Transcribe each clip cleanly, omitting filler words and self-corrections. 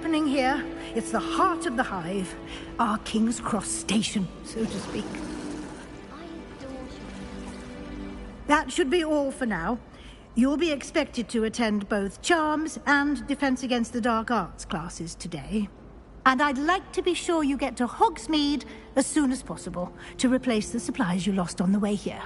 happening here. It's the heart of the hive. Our King's Cross station, so to speak. That should be all for now. You'll be expected to attend both Charms and Defense Against the Dark Arts classes today. And I'd like to be sure you get to Hogsmeade as soon as possible to replace the supplies you lost on the way here.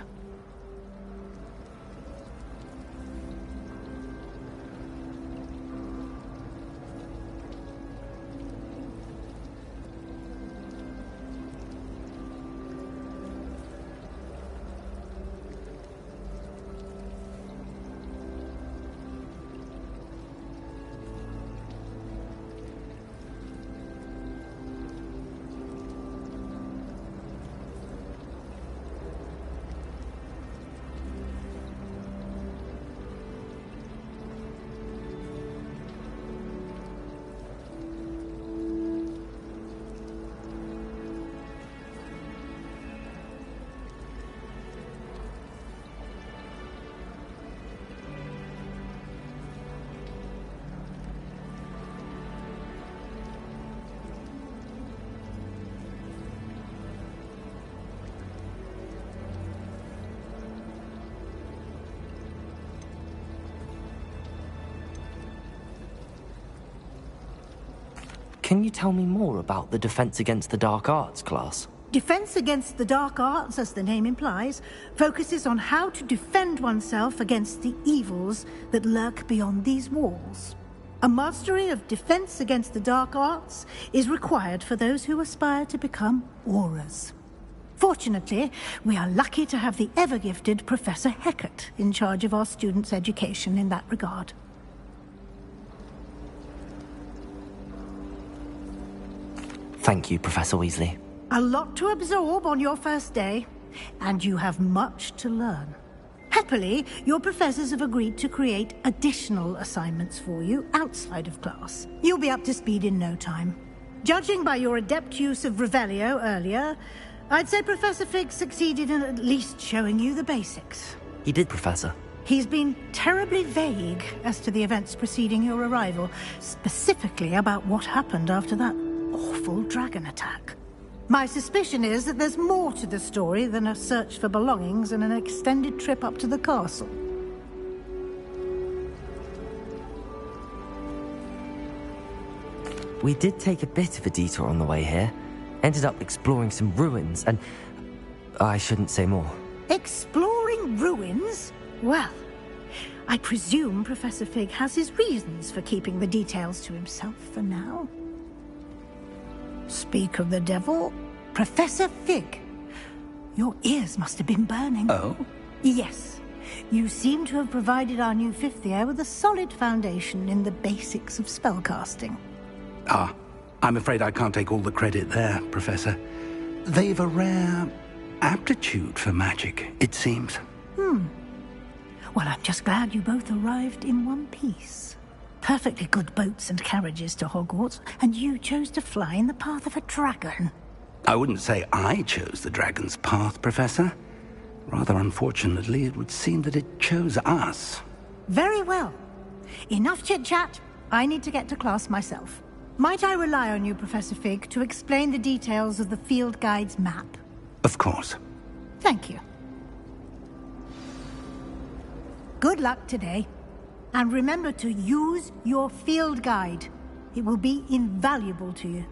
Can you tell me more about the Defense Against the Dark Arts class? Defense Against the Dark Arts, as the name implies, focuses on how to defend oneself against the evils that lurk beyond these walls. A mastery of Defense Against the Dark Arts is required for those who aspire to become Aurors. Fortunately, we are lucky to have the ever-gifted Professor Hecat in charge of our students' education in that regard. Thank you, Professor Weasley. A lot to absorb on your first day, and you have much to learn. Happily, your professors have agreed to create additional assignments for you outside of class. You'll be up to speed in no time. Judging by your adept use of Revelio earlier, I'd say Professor Fig succeeded in at least showing you the basics. He did, Professor. He's been terribly vague as to the events preceding your arrival, specifically about what happened after that awful dragon attack. My suspicion is that there's more to the story than a search for belongings and an extended trip up to the castle. We did take a bit of a detour on the way here. Ended up exploring some ruins and... I shouldn't say more. Exploring ruins? Well, I presume Professor Fig has his reasons for keeping the details to himself for now. Speak of the devil, Professor Fig. Your ears must have been burning. Oh? Yes. You seem to have provided our new fifth year with a solid foundation in the basics of spellcasting. Ah, I'm afraid I can't take all the credit there, Professor. They've a rare aptitude for magic, it seems. Well, I'm just glad you both arrived in one piece. Perfectly good boats and carriages to Hogwarts, and you chose to fly in the path of a dragon. I wouldn't say I chose the dragon's path, Professor. Rather unfortunately, it would seem that it chose us. Very well. Enough chit-chat. I need to get to class myself. Might I rely on you, Professor Fig, to explain the details of the field guide's map? Of course. Thank you. Good luck today. And remember to use your field guide. It will be invaluable to you.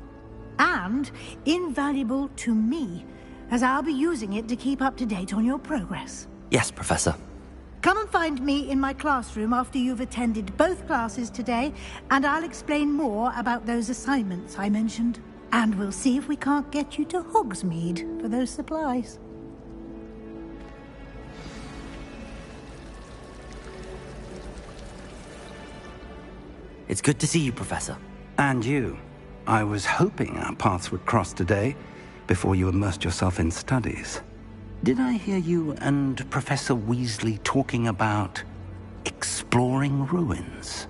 And invaluable to me, as I'll be using it to keep up to date on your progress. Yes, Professor. Come and find me in my classroom after you've attended both classes today, and I'll explain more about those assignments I mentioned. And we'll see if we can't get you to Hogsmeade for those supplies. It's good to see you, Professor. And you. I was hoping our paths would cross today, before you immersed yourself in studies. Did I hear you and Professor Weasley talking about exploring ruins?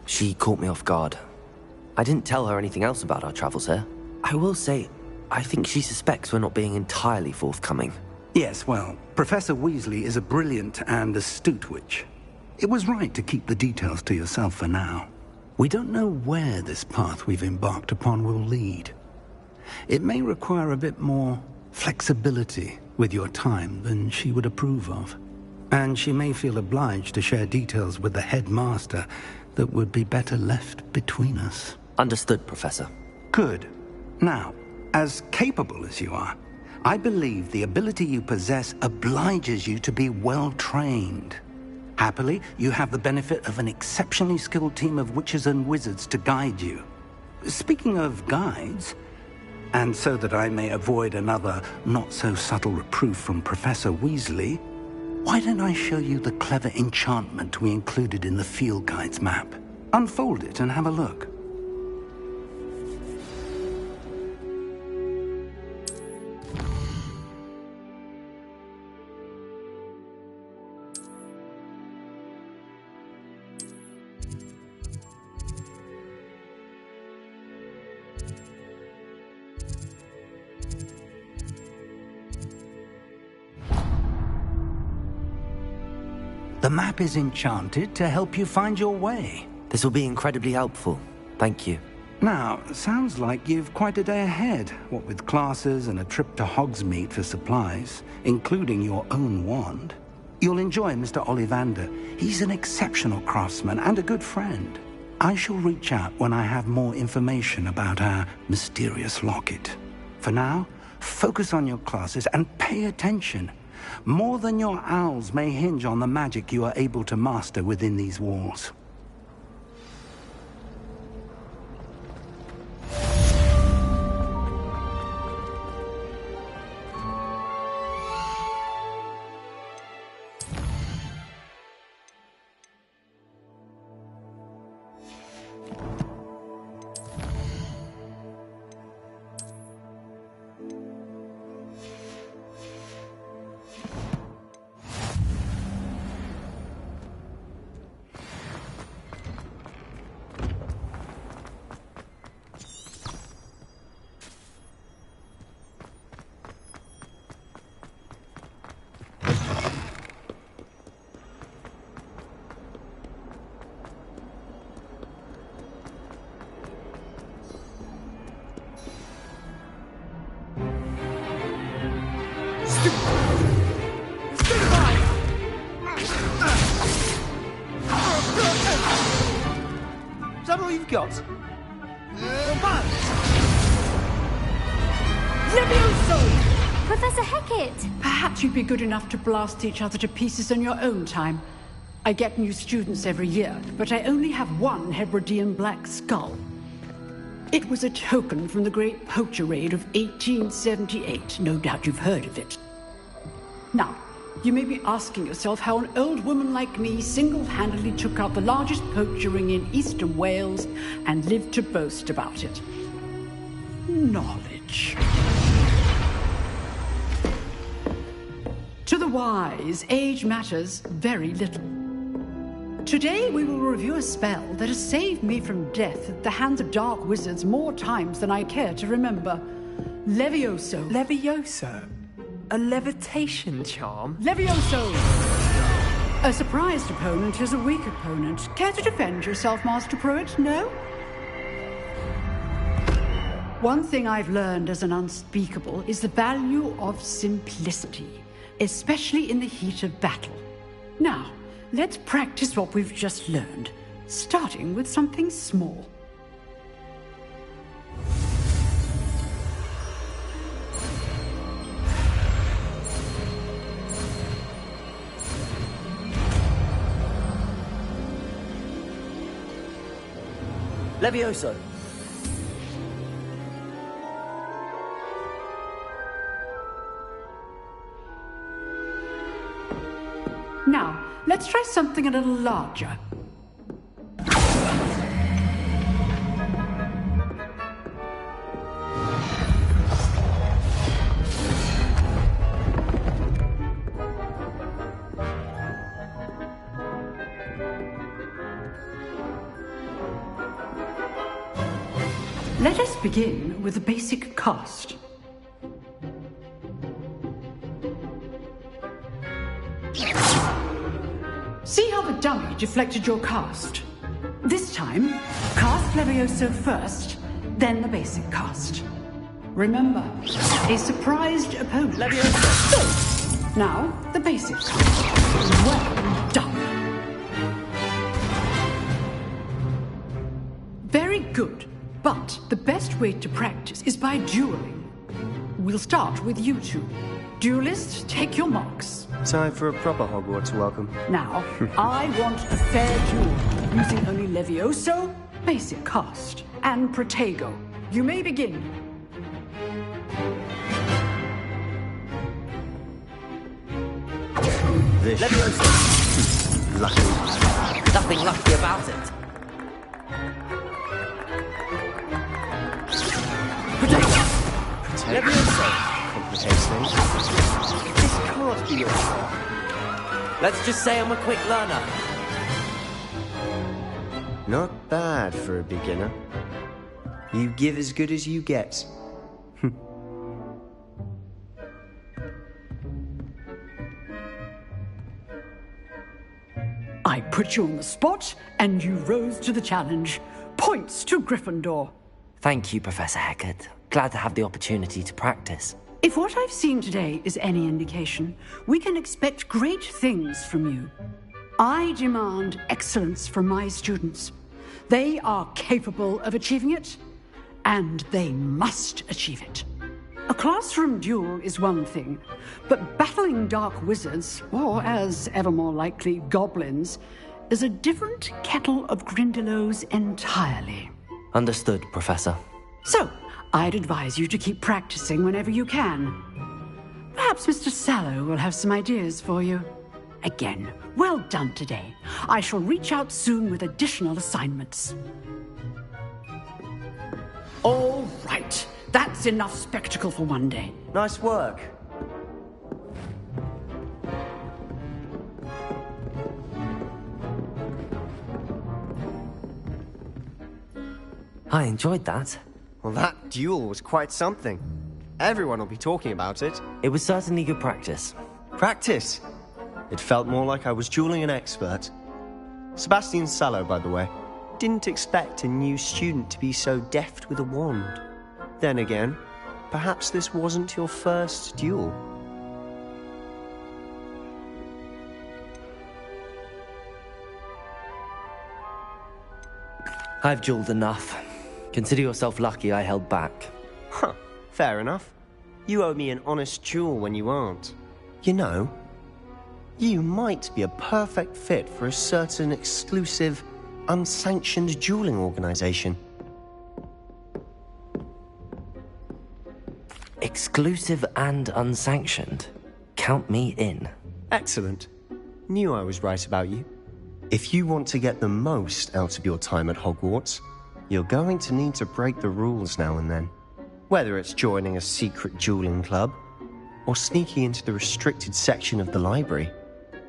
She caught me off guard. I didn't tell her anything else about our travels here. I will say, I think she suspects we're not being entirely forthcoming. Yes, well, Professor Weasley is a brilliant and astute witch. It was right to keep the details to yourself for now. We don't know where this path we've embarked upon will lead. It may require a bit more flexibility with your time than she would approve of. And she may feel obliged to share details with the headmaster that would be better left between us. Understood, Professor. Good. Now, as capable as you are, I believe the ability you possess obliges you to be well-trained. Happily, you have the benefit of an exceptionally skilled team of witches and wizards to guide you. Speaking of guides, and so that I may avoid another not-so-subtle reproof from Professor Weasley, why don't I show you the clever enchantment we included in the field guide's map? Unfold it and have a look. The map is enchanted to help you find your way. This will be incredibly helpful. Thank you. Now, sounds like you've quite a day ahead, what with classes and a trip to Hogsmeade for supplies, including your own wand. You'll enjoy Mr. Ollivander. He's an exceptional craftsman and a good friend. I shall reach out when I have more information about our mysterious locket. For now, focus on your classes and pay attention. More than your owls may hinge on the magic you are able to master within these walls. Is that all you've got? Levioso! Professor Hecat! Perhaps you'd be good enough to blast each other to pieces in your own time. I get new students every year, but I only have one Hebridean black skull. It was a token from the Great Poacher Raid of 1878. No doubt you've heard of it. Now, you may be asking yourself how an old woman like me single-handedly took out the largest poacher ring in eastern Wales and lived to boast about it. Knowledge. To the wise, age matters very little. Today we will review a spell that has saved me from death at the hands of dark wizards more times than I care to remember. Levioso. Levioso? A levitation charm? Levioso! A surprised opponent is a weak opponent. Care to defend yourself, Master Pruitt? No? One thing I've learned as an unspeakable is the value of simplicity, especially in the heat of battle. Now, let's practice what we've just learned, starting with something small. Levioso! Now, let's try something a little larger. Let us begin with the basic cast. See how the dummy deflected your cast? This time, cast Levioso first, then the basic cast. Remember, a surprised opponent. Levioso! Now, the basic cast. Well done. Very good, but the best way to practice is by dueling. We'll start with you two. Duelists, take your marks. Time for a proper Hogwarts welcome. Now, I want a fair duel, using only Levioso, basic cast, and Protego. You may begin. This Levioso! lucky. Nothing lucky about it. Protect. Complicates things. This can't be your fault. Let's just say I'm a quick learner. Not bad for a beginner. You give as good as you get. I put you on the spot, and you rose to the challenge. Points to Gryffindor. Thank you, Professor Hecat. Glad to have the opportunity to practice. If what I've seen today is any indication, we can expect great things from you. I demand excellence from my students. They are capable of achieving it, and they must achieve it. A classroom duel is one thing, but battling dark wizards, or as ever more likely, goblins, is a different kettle of Grindylows entirely. Understood, Professor. So, I'd advise you to keep practicing whenever you can. Perhaps Mr. Sallow will have some ideas for you. Again, well done today. I shall reach out soon with additional assignments. All right. That's enough spectacle for one day. Nice work. I enjoyed that. Well, that duel was quite something. Everyone will be talking about it. It was certainly good practice. Practice? It felt more like I was dueling an expert. Sebastian Sallow, by the way. Didn't expect a new student to be so deft with a wand. Then again, perhaps this wasn't your first duel. I've dueled enough. Consider yourself lucky I held back. Huh, fair enough. You owe me an honest duel when you aren't. You know, you might be a perfect fit for a certain exclusive, unsanctioned dueling organization. Exclusive and unsanctioned. Count me in. Excellent. Knew I was right about you. If you want to get the most out of your time at Hogwarts, you're going to need to break the rules now and then. Whether it's joining a secret dueling club, or sneaking into the restricted section of the library,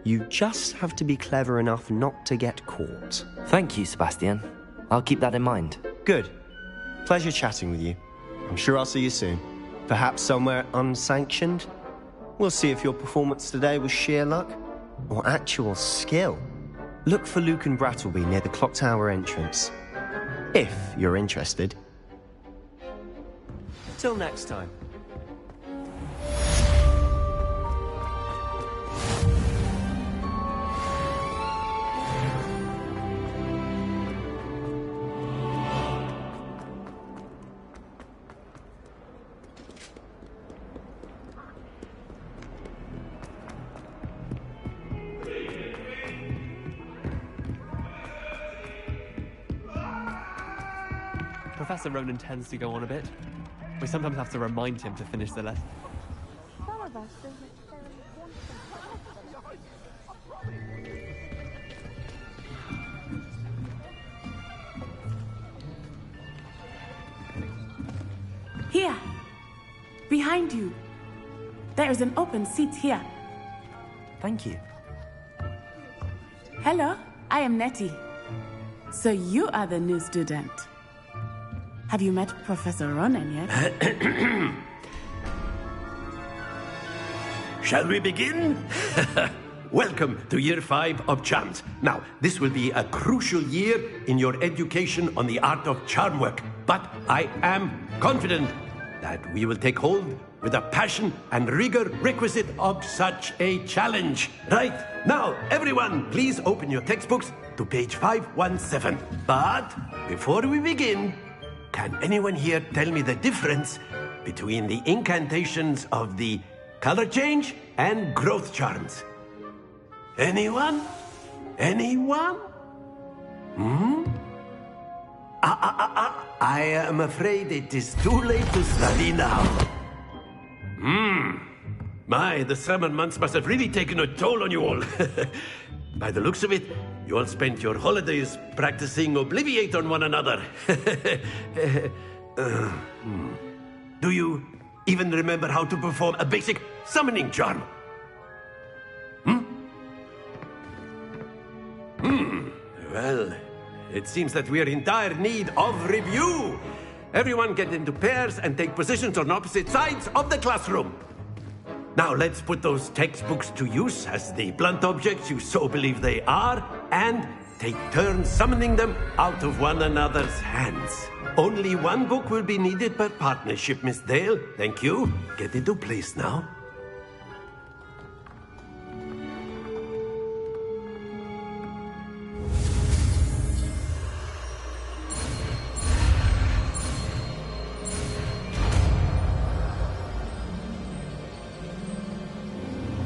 you just have to be clever enough not to get caught. Thank you, Sebastian. I'll keep that in mind. Good. Pleasure chatting with you. I'm sure I'll see you soon. Perhaps somewhere unsanctioned? We'll see if your performance today was sheer luck or actual skill. Look for Luke and Brattleby near the clock tower entrance. If you're interested. Till next time. Professor Ronan tends to go on a bit. We sometimes have to remind him to finish the lesson. Some of us don't necessarily want Here, behind you. There is an open seat here. Thank you. Hello, I am Nettie. So you are the new student. Have you met Professor Ronan yet? Shall we begin? welcome to Year 5 of Charms. Now, this will be a crucial year in your education on the art of charm work, but I am confident that we will take hold with the passion and rigor requisite of such a challenge. Right, now, everyone, please open your textbooks to page 517. But before we begin, can anyone here tell me the difference between the incantations of the color change and growth charms? Anyone? Anyone? I am afraid it is too late to study now. My, the summer months must have really taken a toll on you all. By the looks of it, you all spent your holidays practicing Obliviate on one another. Do you even remember how to perform a basic summoning charm? Well, it seems that we are in dire need of review. Everyone get into pairs and take positions on opposite sides of the classroom. Now let's put those textbooks to use as the blunt objects you so believe they are, and take turns summoning them out of one another's hands. Only one book will be needed per partnership, Miss Dale. Thank you. Get into place now.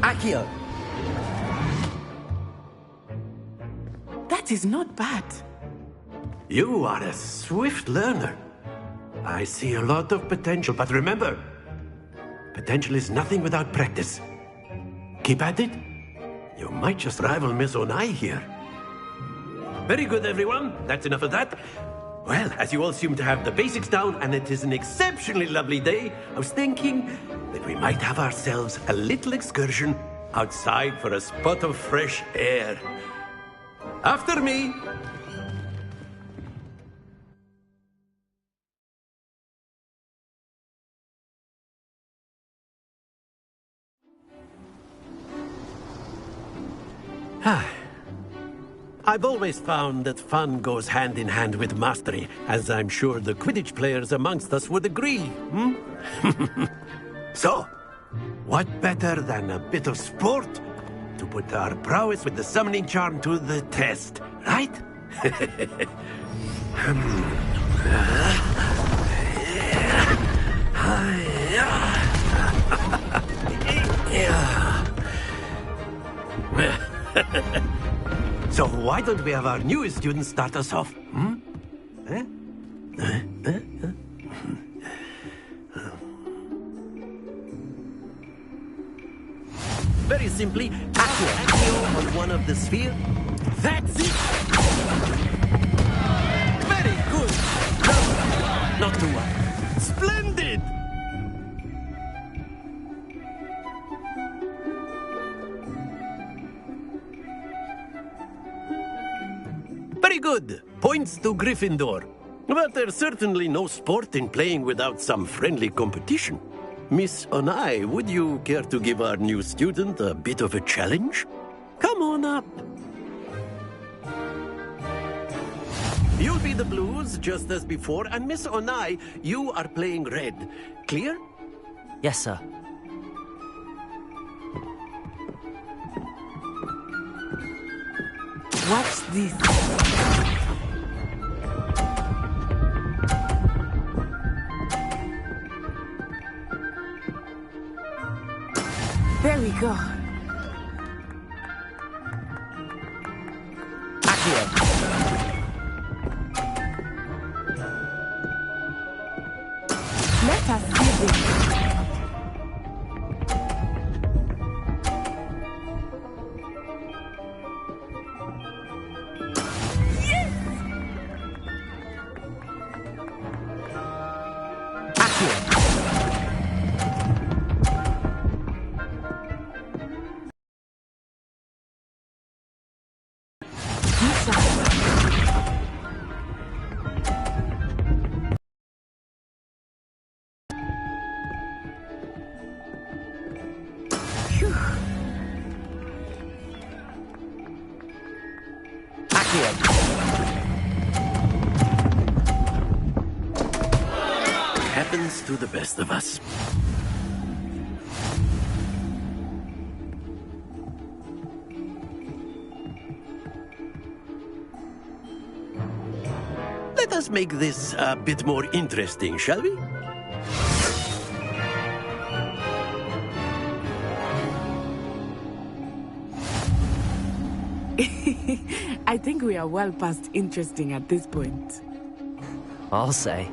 Accio! That is not bad. You are a swift learner. I see a lot of potential, but remember, potential is nothing without practice. Keep at it. You might just rival Miss Onai here. Very good, everyone. That's enough of that. Well, as you all seem to have the basics down, and it is an exceptionally lovely day, I was thinking that we might have ourselves a little excursion outside for a spot of fresh air. After me. I've always found that fun goes hand in hand with mastery, as I'm sure the Quidditch players amongst us would agree. So, what better than a bit of sport to put our prowess with the summoning charm to the test, right? So why don't we have our newest student start us off? Very simply, Accio on one of the sphere. That's it! Very good! No, not too much. Splendid! Very good. Points to Gryffindor. But there's certainly no sport in playing without some friendly competition. Miss Onai, would you care to give our new student a bit of a challenge? Come on up. You'll be the blues, just as before, and Miss Onai, you are playing red. Clear? Yes, sir. Watch this. There we go. Accio! Let us see this. to the best of us. Let us make this a bit more interesting, shall we? I think we are well past interesting at this point. I'll say.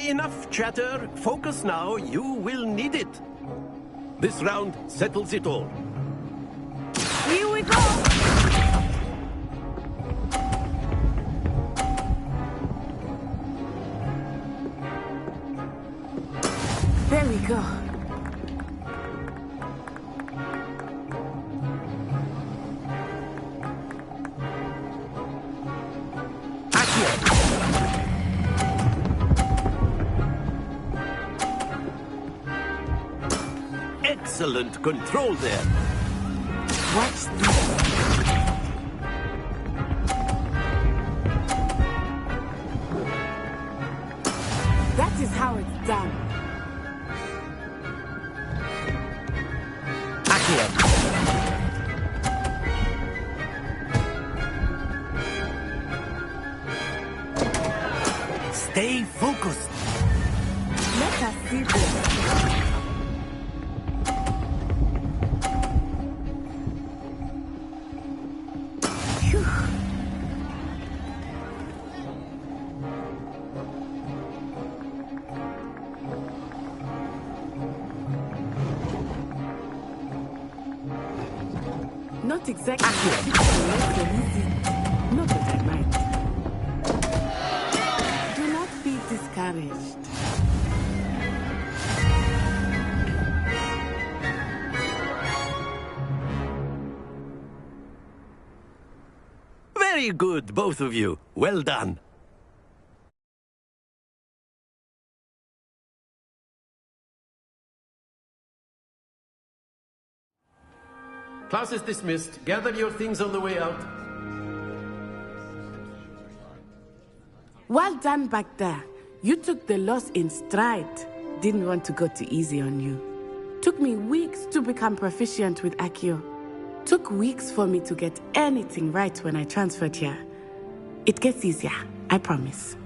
Enough chatter. Focus now. You will need it. This round settles it all. Here we go! There we go. Excellent control there. Watch this. That is how it's done. Stay focused. Let us see this. Not exactly. Not that I might. Do not be discouraged. Very good, both of you. Well done. Class is dismissed. Gather your things on the way out. Well done back there. You took the loss in stride. Didn't want to go too easy on you. Took me weeks to become proficient with Accio. Took weeks for me to get anything right when I transferred here. It gets easier, I promise.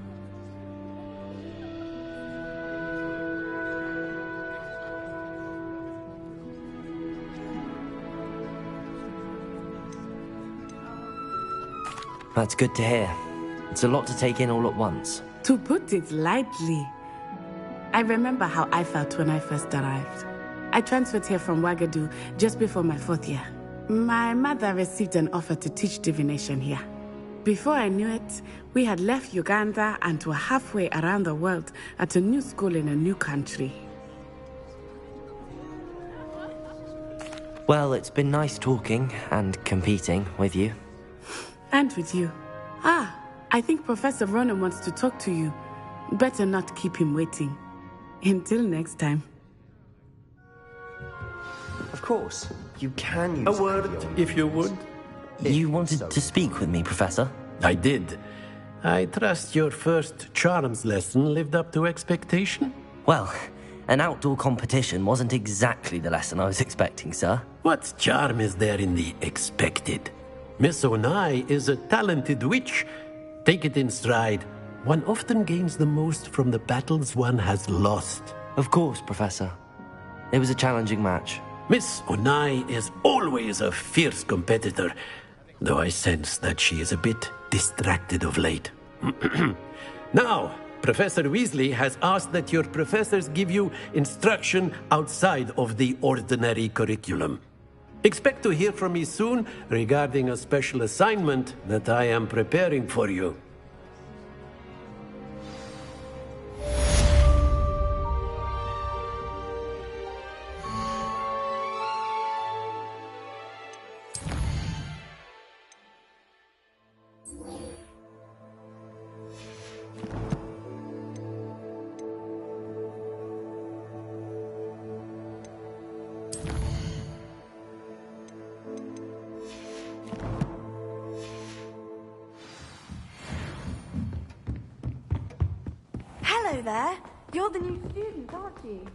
That's good to hear. It's a lot to take in all at once. To put it lightly, I remember how I felt when I first arrived. I transferred here from Ouagadougou just before my 4th year. My mother received an offer to teach divination here. Before I knew it, we had left Uganda and were halfway around the world at a new school in a new country. Well, it's been nice talking and competing with you. And with you. I think Professor Ronan wants to talk to you. Better not keep him waiting. Until next time. Of course, you can use A word, if you would. You wanted to speak with me, Professor? I did. I trust your first charms lesson lived up to expectation? Well, an outdoor competition wasn't exactly the lesson I was expecting, sir. What charm is there in the expected? Miss Onai is a talented witch. Take it in stride. One often gains the most from the battles one has lost. Of course, Professor. It was a challenging match. Miss Onai is always a fierce competitor, though I sense that she is a bit distracted of late. Now, Professor Weasley has asked that your professors give you instruction outside of the ordinary curriculum. Expect to hear from me soon regarding a special assignment that I am preparing for you. Hello there. You're the new student, aren't you?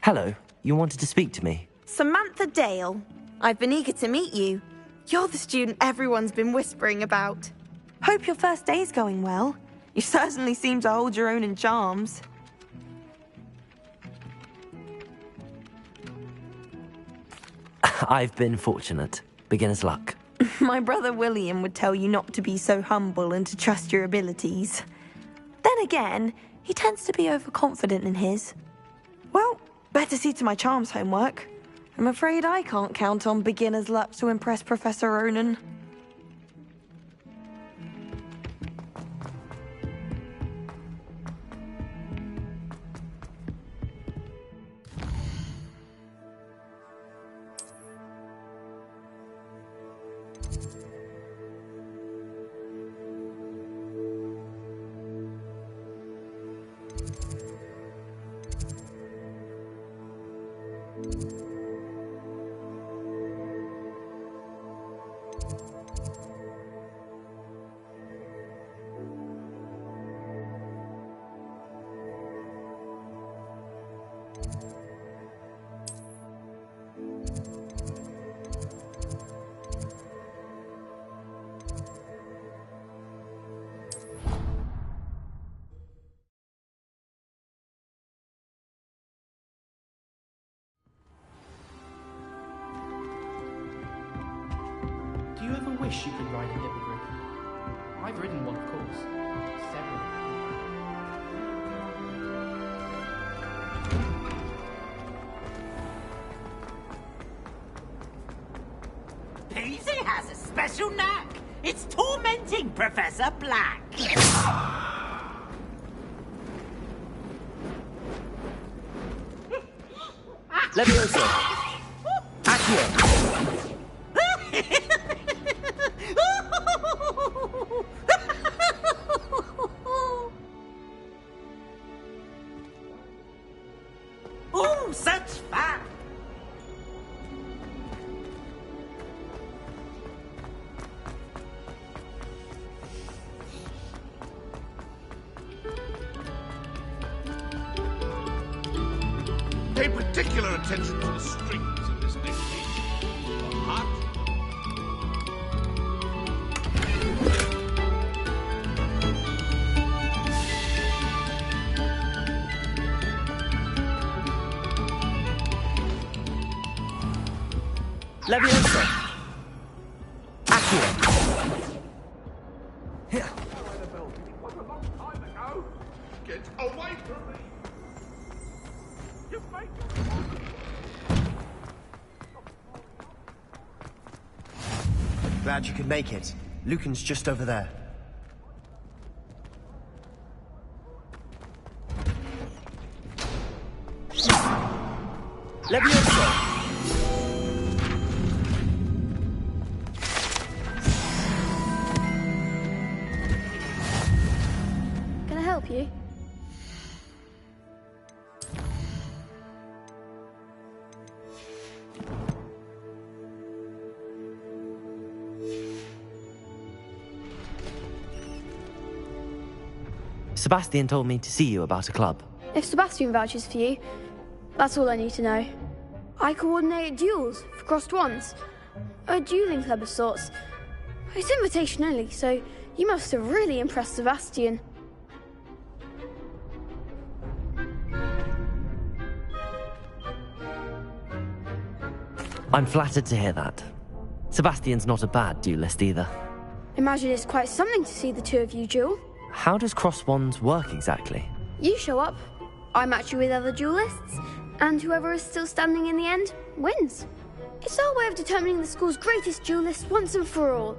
Hello, you wanted to speak to me? Samantha Dale. I've been eager to meet you. You're the student everyone's been whispering about. Hope your first day's going well. You certainly seem to hold your own in charms. I've been fortunate. Beginner's luck. My brother William would tell you not to be so humble and to trust your abilities. Then again, he tends to be overconfident in his. Well, better see to my charms homework. I'm afraid I can't count on beginner's luck to impress Professor Ronan. Do you ever wish you could ride a hippogriff? I've ridden one, of course. Several. Paisley has a special knack. It's tormenting Professor Black. Leviosa! Accio! Oh, such fun! Pay particular attention to the strings in this next piece. The heart. Leviosa! Accio! It was a long time ago. Get away from me! You've made Glad you could make it. Lucan's just over there. Leviosa! Can I help you? Sebastian told me to see you about a club. If Sebastian vouches for you, that's all I need to know. I coordinate duels for crossed wands. A dueling club of sorts. It's invitation only, so you must have really impressed Sebastian. I'm flattered to hear that. Sebastian's not a bad duelist either. Imagine it's quite something to see the two of you duel. How does cross wands work exactly? You show up, I match you with other duelists, and whoever is still standing in the end wins. It's our way of determining the school's greatest duelist once and for all.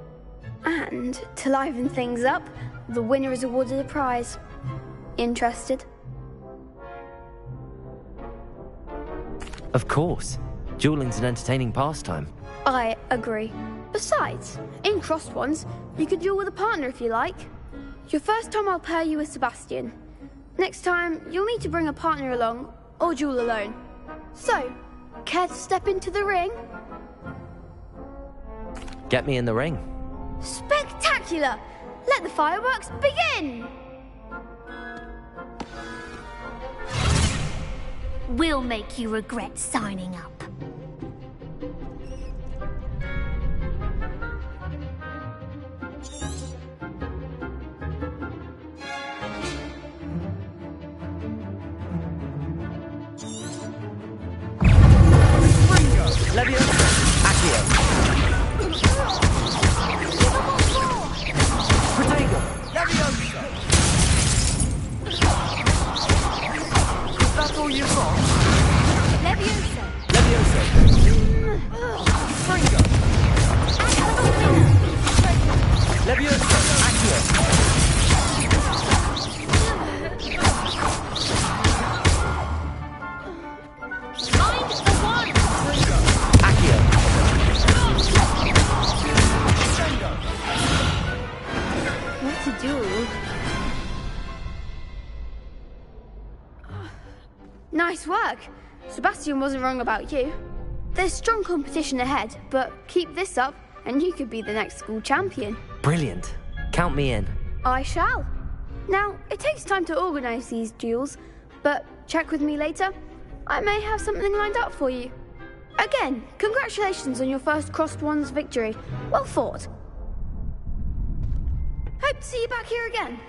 And to liven things up, the winner is awarded a prize. Interested? Of course. Dueling's an entertaining pastime. I agree. Besides, in crossed ones, you could duel with a partner if you like. Your first time I'll pair you with Sebastian. Next time, you'll need to bring a partner along, or duel alone. So, care to step into the ring? Get me in the ring. Spectacular! Let the fireworks begin! will make you regret signing up. Leviosa! Accio! Protego! Leviosa! Is that all you've got? Leviosa! Leviosa! Fringo! Leviosa! Accio! Mind the one! Accio! What to do? Nice work. Sebastian wasn't wrong about you. There's strong competition ahead, but keep this up and you could be the next school champion. Brilliant. Count me in. I shall. Now, it takes time to organise these duels, but check with me later. I may have something lined up for you. Again, congratulations on your first Crossed Wands victory. Well fought. Hope to see you back here again.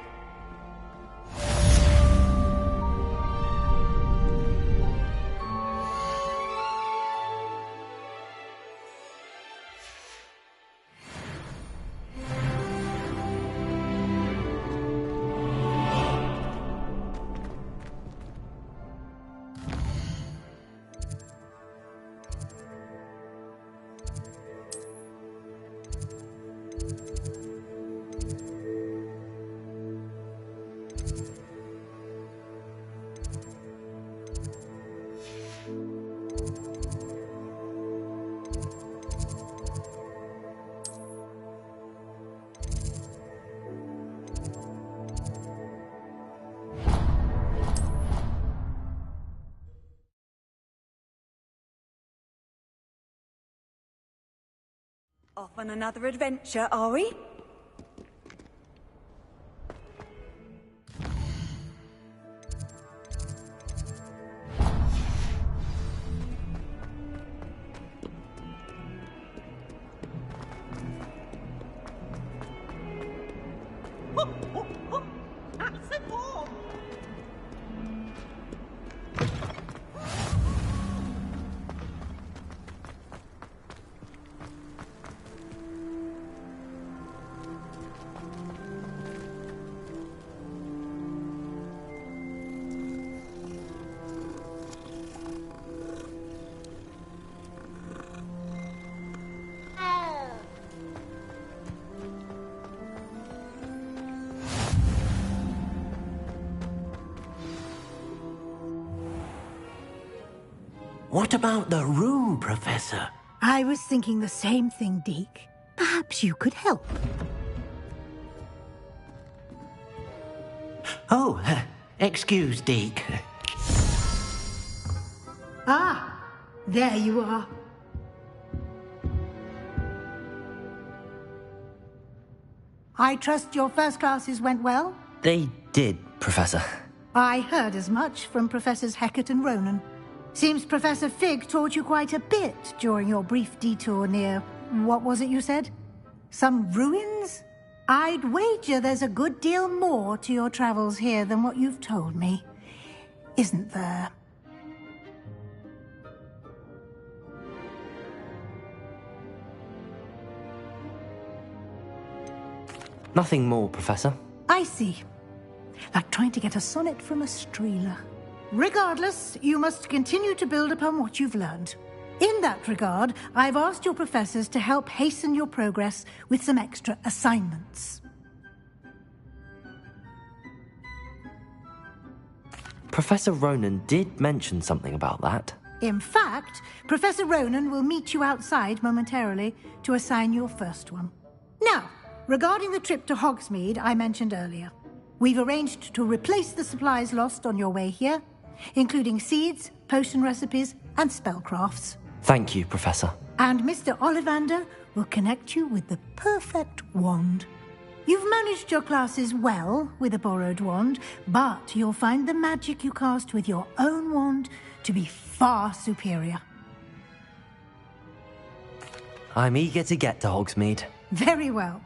Off on another adventure, are we? What about the room, Professor? I was thinking the same thing, Deke. Perhaps you could help. Oh, excuse, Deke. Ah, there you are. I trust your first classes went well? They did, Professor. I heard as much from Professors Hecat and Ronan. Seems Professor Fig taught you quite a bit during your brief detour near... what was it you said? Some ruins? I'd wager there's a good deal more to your travels here than what you've told me. Isn't there? Nothing more, Professor. I see. Like trying to get a sonnet from a streeler. Regardless, you must continue to build upon what you've learned. In that regard, I've asked your professors to help hasten your progress with some extra assignments. Professor Ronan did mention something about that. In fact, Professor Ronan will meet you outside momentarily to assign your first one. Now, regarding the trip to Hogsmeade I mentioned earlier, we've arranged to replace the supplies lost on your way here, including seeds, potion recipes, and spellcrafts. Thank you, Professor. And Mr. Ollivander will connect you with the perfect wand. You've managed your classes well with a borrowed wand, but you'll find the magic you cast with your own wand to be far superior. I'm eager to get to Hogsmeade. Very well.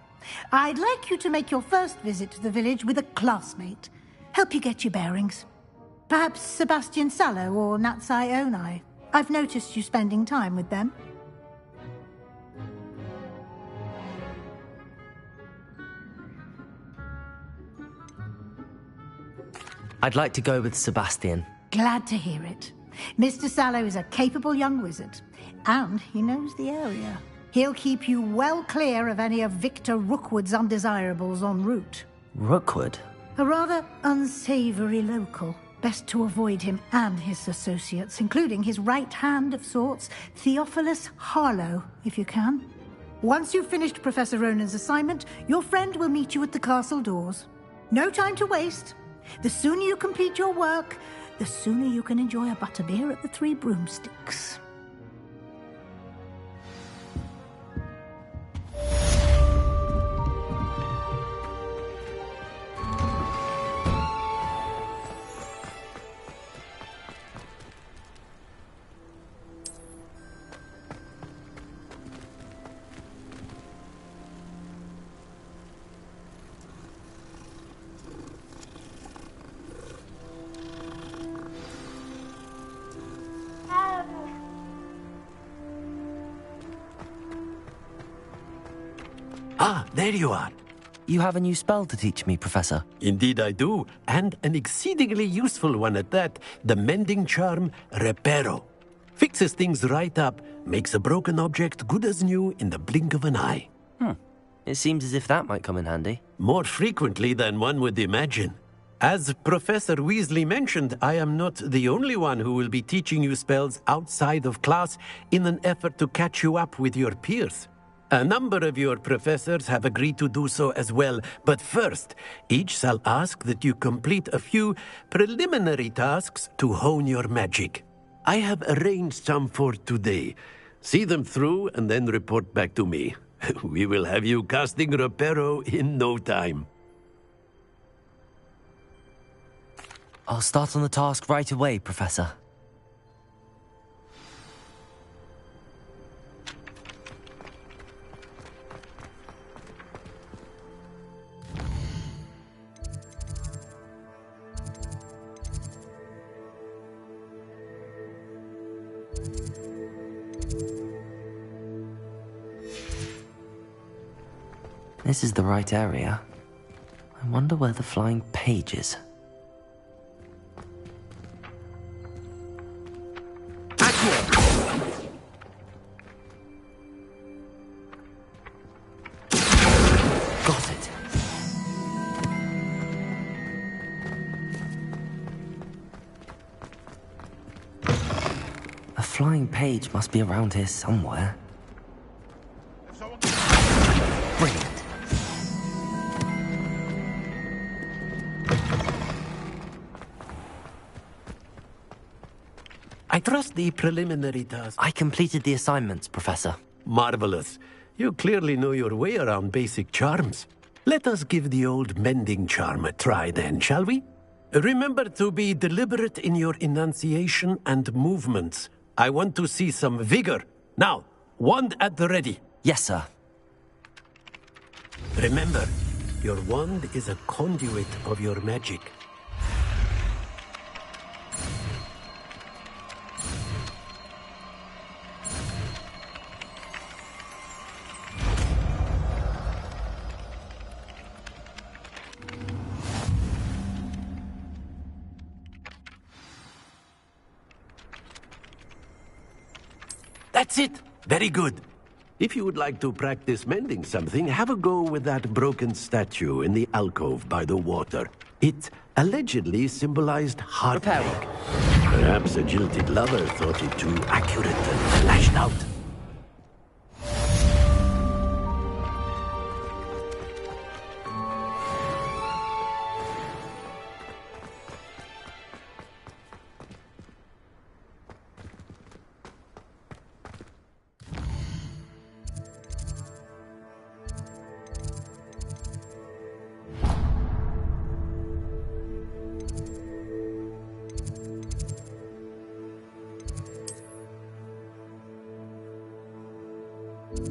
I'd like you to make your first visit to the village with a classmate. Help you get your bearings. Perhaps Sebastian Sallow or Natsai Onai. I've noticed you spending time with them. I'd like to go with Sebastian. Glad to hear it. Mr. Sallow is a capable young wizard, and he knows the area. He'll keep you well clear of any of Victor Rookwood's undesirables en route. Rookwood? A rather unsavory local. Best to avoid him and his associates, including his right hand of sorts, Theophilus Harlow, if you can. Once you've finished Professor Ronan's assignment, your friend will meet you at the castle doors. No time to waste. The sooner you complete your work, the sooner you can enjoy a butterbeer at the Three Broomsticks. Ah, there you are. You have a new spell to teach me, Professor. Indeed I do, and an exceedingly useful one at that. The mending charm, Reparo. Fixes things right up, makes a broken object good as new in the blink of an eye. It seems as if that might come in handy. More frequently than one would imagine. As Professor Weasley mentioned, I am not the only one who will be teaching you spells outside of class in an effort to catch you up with your peers. A number of your professors have agreed to do so as well, but first, each shall ask that you complete a few preliminary tasks to hone your magic. I have arranged some for today. See them through and then report back to me. We will have you casting Reparo in no time. I'll start on the task right away, Professor. This is the right area. I wonder where the flying page is. Got it. A flying page must be around here somewhere. Brilliant. I trust the preliminary task. I completed the assignments, Professor. Marvelous. You clearly know your way around basic charms. Let us give the old mending charm a try then, shall we? Remember to be deliberate in your enunciation and movements. I want to see some vigor. Now, wand at the ready. Yes, sir. Remember, your wand is a conduit of your magic. That's it. Very good. If you would like to practice mending something, have a go with that broken statue in the alcove by the water. It allegedly symbolized heartbreak. Perhaps a jilted lover thought it too accurate and lashed out. What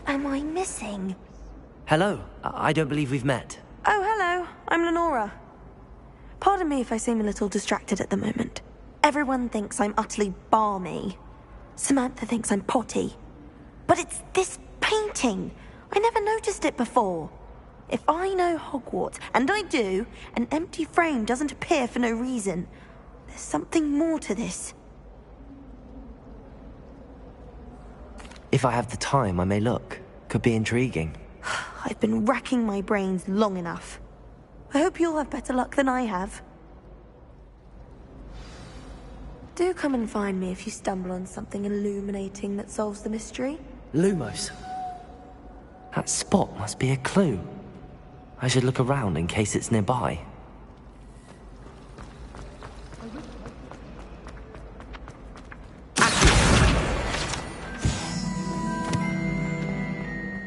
am I missing? Hello. I don't believe we've met. Oh, hello. I'm Lenora. Pardon me if I seem a little distracted at the moment. Everyone thinks I'm utterly balmy. Samantha thinks I'm potty. But it's this painting. I never noticed it before. If I know Hogwarts, and I do, an empty frame doesn't appear for no reason. There's something more to this. If I have the time, I may look. Could be intriguing. I've been racking my brains long enough. I hope you'll have better luck than I have. Do come and find me if you stumble on something illuminating that solves the mystery. Lumos. That spot must be a clue. I should look around in case it's nearby.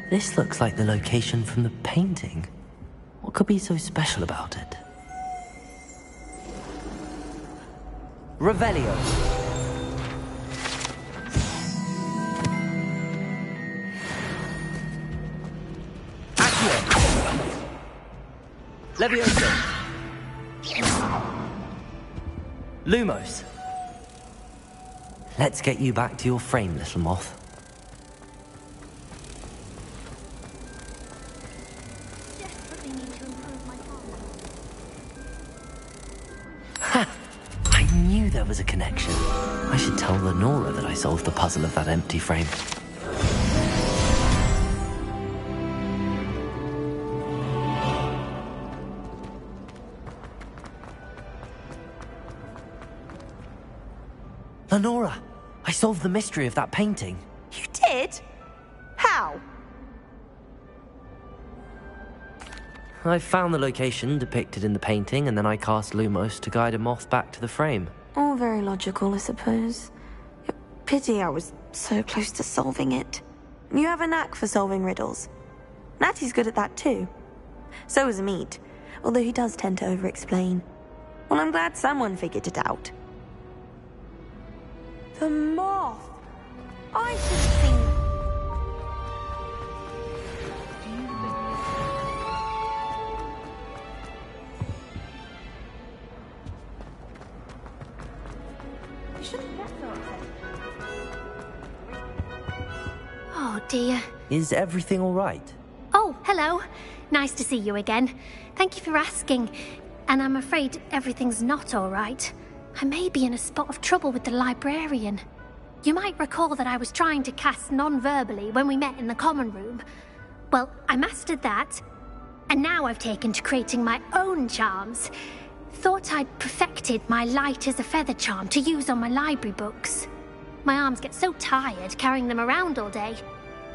This looks like the location from the painting. What could be so special about it? Revelio. Accio. Levioso. Lumos. Let's get you back to your frame, little moth. There was a connection. I should tell Lenora that I solved the puzzle of that empty frame. Lenora, I solved the mystery of that painting. You did? How? I found the location depicted in the painting, and then I cast Lumos to guide a moth back to the frame. All very logical, I suppose. Pity I was so close to solving it. You have a knack for solving riddles. Natty's good at that too. So is Amit, although he does tend to over-explain. Well, I'm glad someone figured it out. The moth! I should have seen... Oh dear. Is everything all right? Oh, hello. Nice to see you again. Thank you for asking. And I'm afraid everything's not all right. I may be in a spot of trouble with the librarian. You might recall that I was trying to cast non-verbally when we met in the common room. Well, I mastered that, and now I've taken to creating my own charms. Thought I'd perfected my light as a feather charm to use on my library books. My arms get so tired carrying them around all day.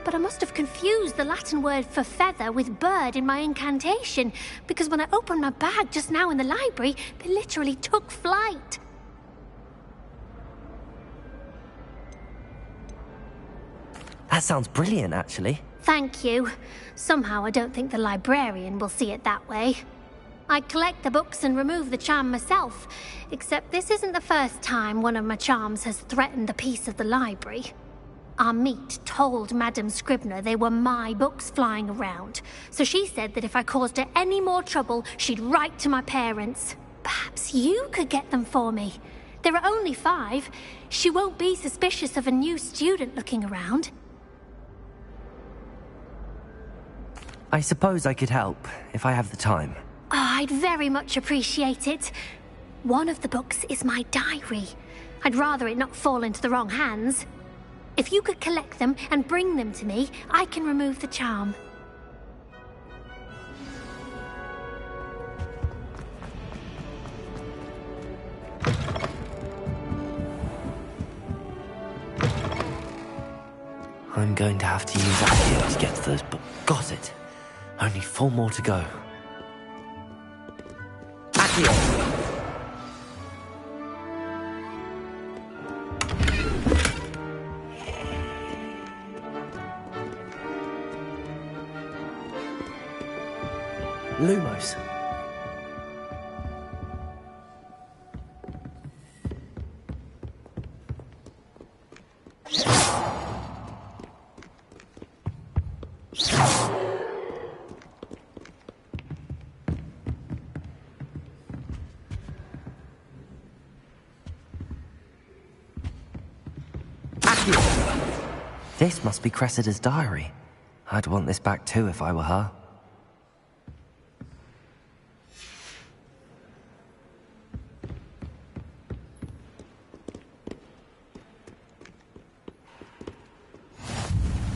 But I must have confused the Latin word for feather with bird in my incantation, because when I opened my bag just now in the library, they literally took flight. That sounds brilliant, actually. Thank you. Somehow I don't think the librarian will see it that way. I'd collect the books and remove the charm myself, except this isn't the first time one of my charms has threatened the peace of the library. Amit told Madame Scribner they were my books flying around, so she said that if I caused her any more trouble, she'd write to my parents. Perhaps you could get them for me. There are only 5. She won't be suspicious of a new student looking around. I suppose I could help, if I have the time. Oh, I'd very much appreciate it. One of the books is my diary. I'd rather it not fall into the wrong hands. If you could collect them and bring them to me, I can remove the charm. I'm going to have to use Accio to get to those, but got it. Only 4 more to go. Accio! Lumos. This must be Cressida's diary. I'd want this back too if I were her.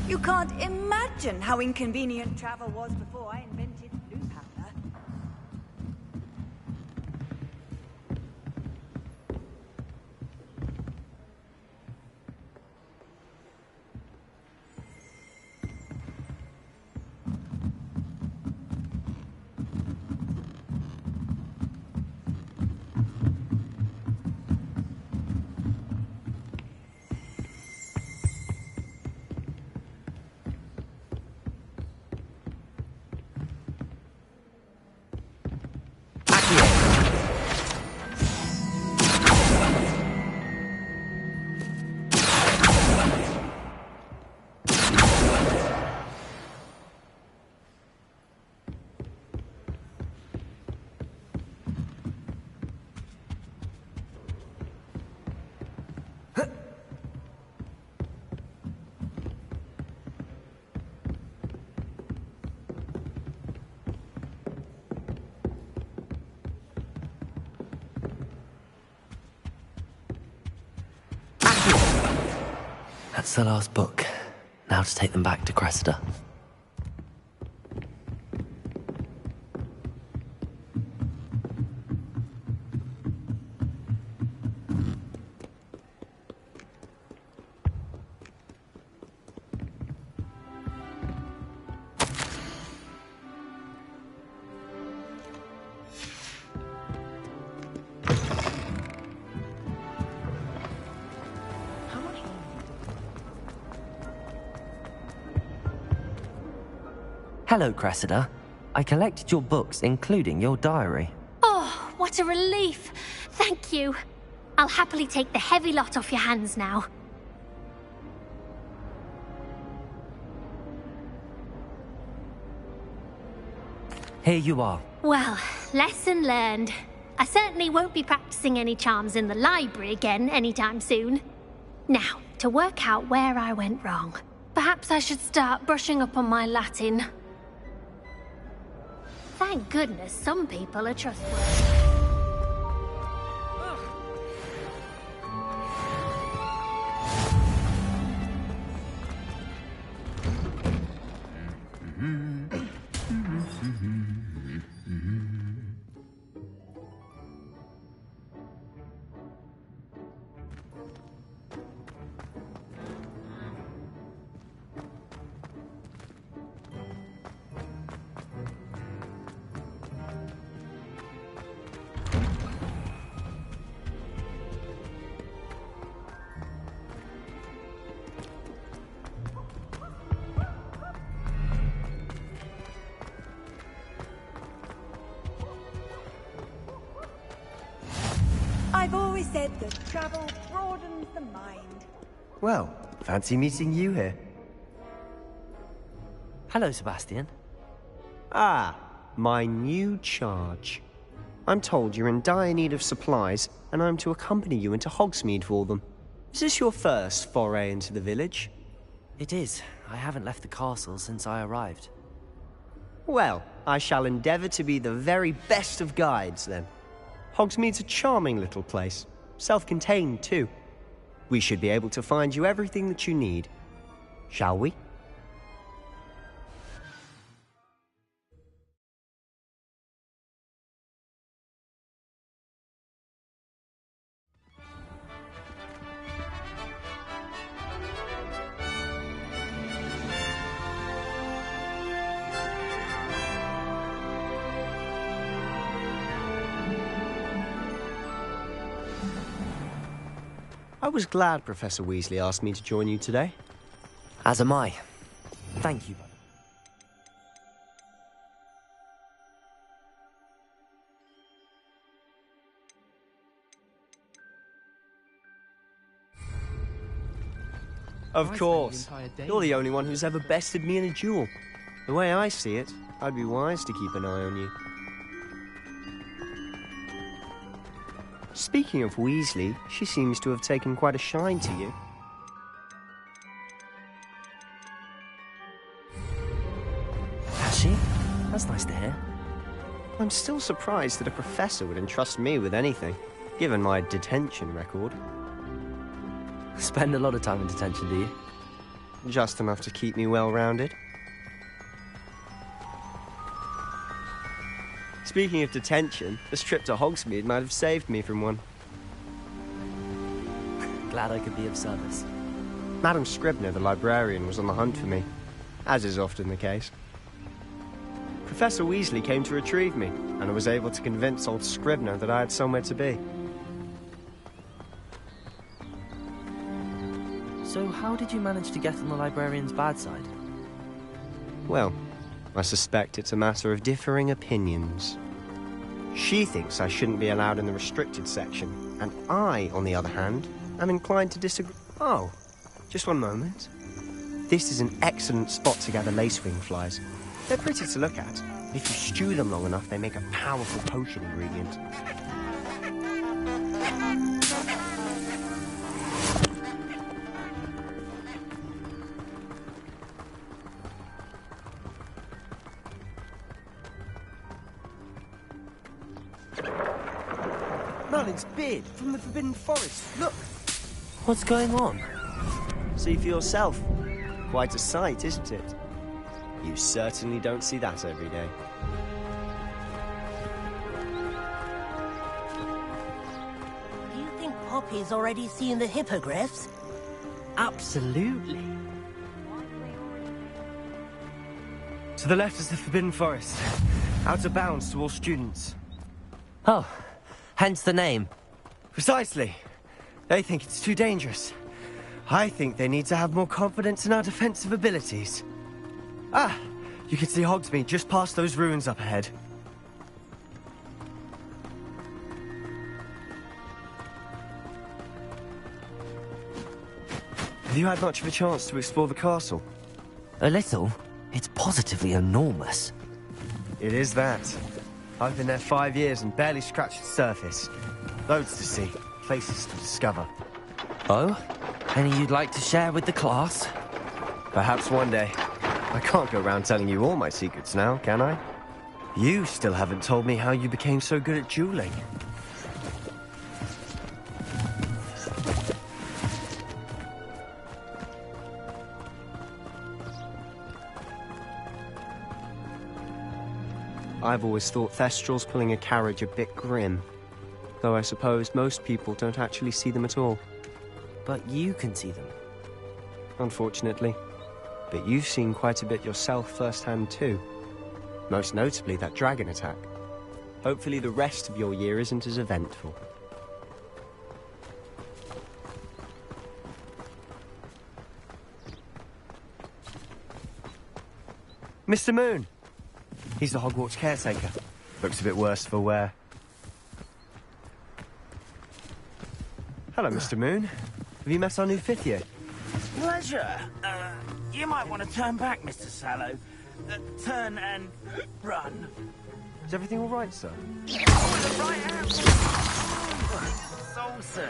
You can't imagine how inconvenient travel was before I invented blue powder. That's the last book. Now to take them back to Cressida. Hello, Cressida. I collected your books, including your diary. Oh, what a relief. Thank you. I'll happily take the heavy lot off your hands now. Here you are. Well, lesson learned. I certainly won't be practicing any charms in the library again anytime soon. Now, to work out where I went wrong. Perhaps I should start brushing up on my Latin. Thank goodness some people are trustworthy. I've always said that travel broadens the mind. Well, fancy meeting you here. Hello, Sebastian. Ah, my new charge. I'm told you're in dire need of supplies, and I'm to accompany you into Hogsmeade for them. Is this your first foray into the village? It is. I haven't left the castle since I arrived. Well, I shall endeavour to be the very best of guides, then. Hogsmeade's a charming little place. Self-contained, too. We should be able to find you everything that you need. Shall we? I was glad Professor Weasley asked me to join you today. As am I. Thank you. Of course. You're the only one who's ever bested me in a duel. The way I see it, I'd be wise to keep an eye on you. Speaking of Weasley, she seems to have taken quite a shine to you. Has she? That's nice to hear. I'm still surprised that a professor would entrust me with anything, given my detention record. Spend a lot of time in detention, do you? Just enough to keep me well-rounded. Speaking of detention, this trip to Hogsmeade might have saved me from one. Glad I could be of service. Madam Scribner, the librarian, was on the hunt for me, as is often the case. Professor Weasley came to retrieve me, and I was able to convince old Scribner that I had somewhere to be. So how did you manage to get on the librarian's bad side? Well, I suspect it's a matter of differing opinions. She thinks I shouldn't be allowed in the restricted section, and I, on the other hand, am inclined to disagree. Oh, just one moment. This is an excellent spot to gather lacewing flies. They're pretty to look at. If you stew them long enough, they make a powerful potion ingredient. Merlin's beard from the Forbidden Forest. Look! What's going on? See for yourself. Quite a sight, isn't it? You certainly don't see that every day. Do you think Poppy's already seen the hippogriffs? Absolutely. To the left is the Forbidden Forest. Out of bounds to all students. Oh, hence the name. Precisely. They think it's too dangerous. I think they need to have more confidence in our defensive abilities. Ah, you can see Hogsmeade just past those ruins up ahead. Have you had much of a chance to explore the castle? A little. It's positively enormous. It is that. I've been there 5 years and barely scratched the surface. Loads to see, places to discover. Oh? Any you'd like to share with the class? Perhaps one day. I can't go around telling you all my secrets now, can I? You still haven't told me how you became so good at dueling. I've always thought Thestrals pulling a carriage a bit grim. Though I suppose most people don't actually see them at all. But you can see them. Unfortunately. But you've seen quite a bit yourself firsthand too. Most notably that dragon attack. Hopefully the rest of your year isn't as eventful. Mr. Moon! He's the Hogwarts caretaker. Looks a bit worse for wear. Hello, Mr. Moon. Have you met our new fifth year? Pleasure. You might want to turn back, Mr. Sallow. Turn and run. Is everything all right, sir? Saucers.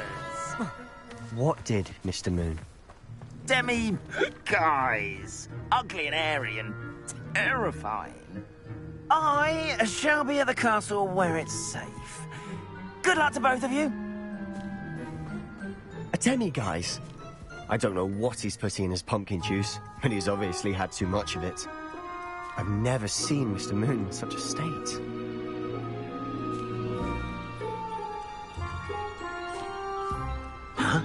What did, Mr. Moon? Demi guys. Ugly and airy and terrifying. I shall be at the castle where it's safe. Good luck to both of you. A demi-guise? I don't know what he's putting in his pumpkin juice, but he's obviously had too much of it. I've never seen Mr. Moon in such a state. Huh?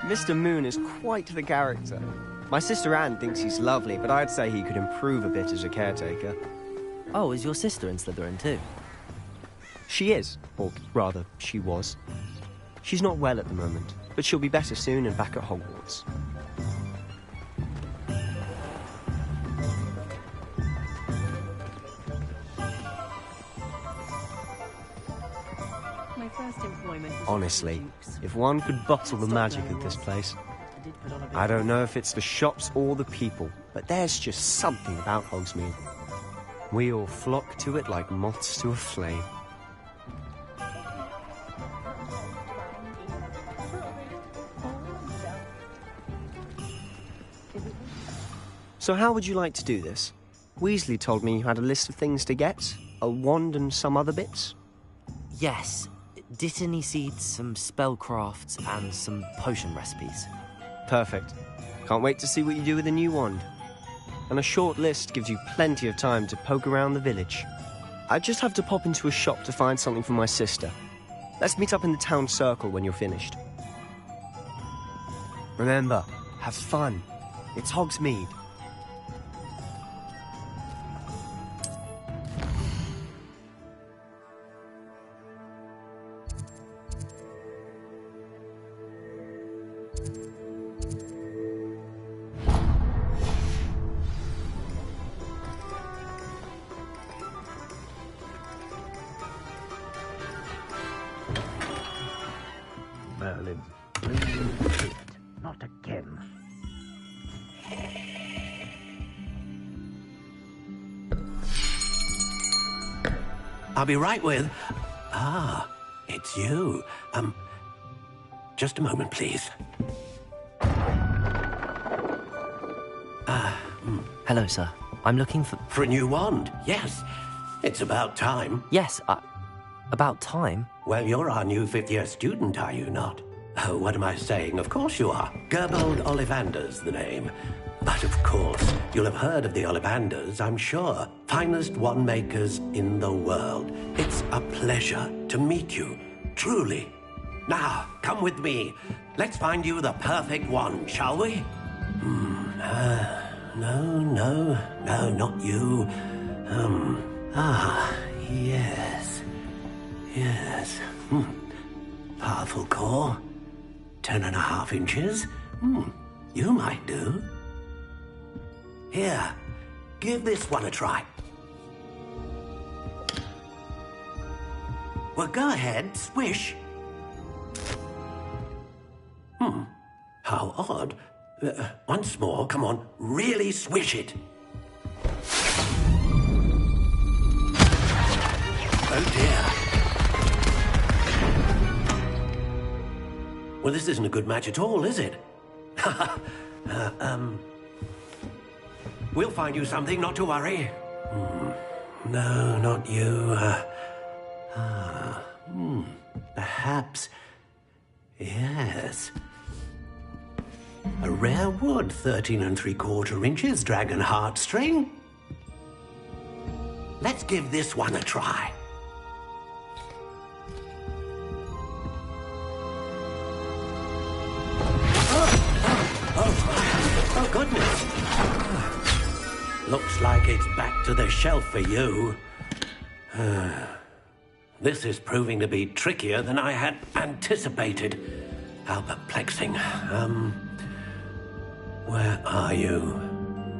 Mr. Moon is quite the character. My sister Anne thinks he's lovely, but I'd say he could improve a bit as a caretaker. Oh, is your sister in Slytherin too? She is, or rather, she was. She's not well at the moment, but she'll be better soon and back at Hogwarts. My first employment was Honestly, if one could bottle the magic of this place. I don't know if it's the shops or the people, but there's just something about Hogsmeade. We all flock to it like moths to a flame. So how would you like to do this? Weasley told me you had a list of things to get, a wand and some other bits. Yes. Dittany seeds, some spellcrafts, and some potion recipes. Perfect. Can't wait to see what you do with the new wand. And a short list gives you plenty of time to poke around the village. I just have to pop into a shop to find something for my sister. Let's meet up in the town circle when you're finished. Remember, have fun. It's Hogsmeade. Merlin, please, not again. I'll be right with... Ah, it's you. Just a moment, please. Hello, sir. I'm looking for... For a new wand, yes. It's about time. Yes, about time? Well, you're our new fifth-year student, are you not? Oh, what am I saying? Of course you are. Gerbold Ollivander's the name. But of course, you'll have heard of the Ollivanders, I'm sure. Finest wand makers in the world. It's a pleasure to meet you, truly. Now, come with me. Let's find you the perfect wand, shall we? No, not you. Yes. Powerful core. 10.5 inches. You might do. Here, give this one a try. Well, go ahead, swish. How odd. Once more, come on, really swish it. Oh dear. Well, this isn't a good match at all, is it? We'll find you something, not to worry. No, not you. Perhaps. Yes. A rare wood, 13 3/4 inches, dragon heartstring. Let's give this one a try. Oh, goodness. Looks like it's back to the shelf for you. This is proving to be trickier than I had anticipated. How perplexing. Where are you?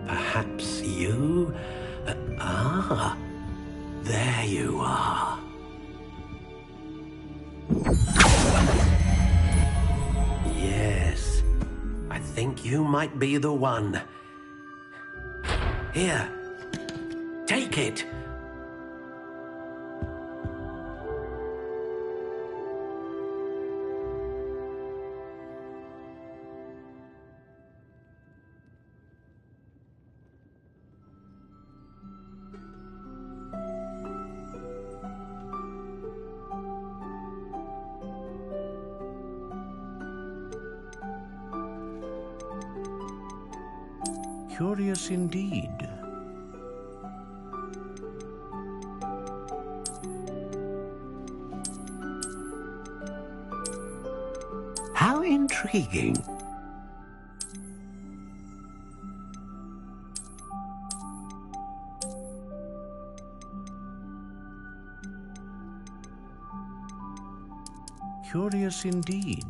Perhaps you? There you are. Yes, I think you might be the one. Here, take it. Curious indeed. How intriguing. intriguing. Curious indeed.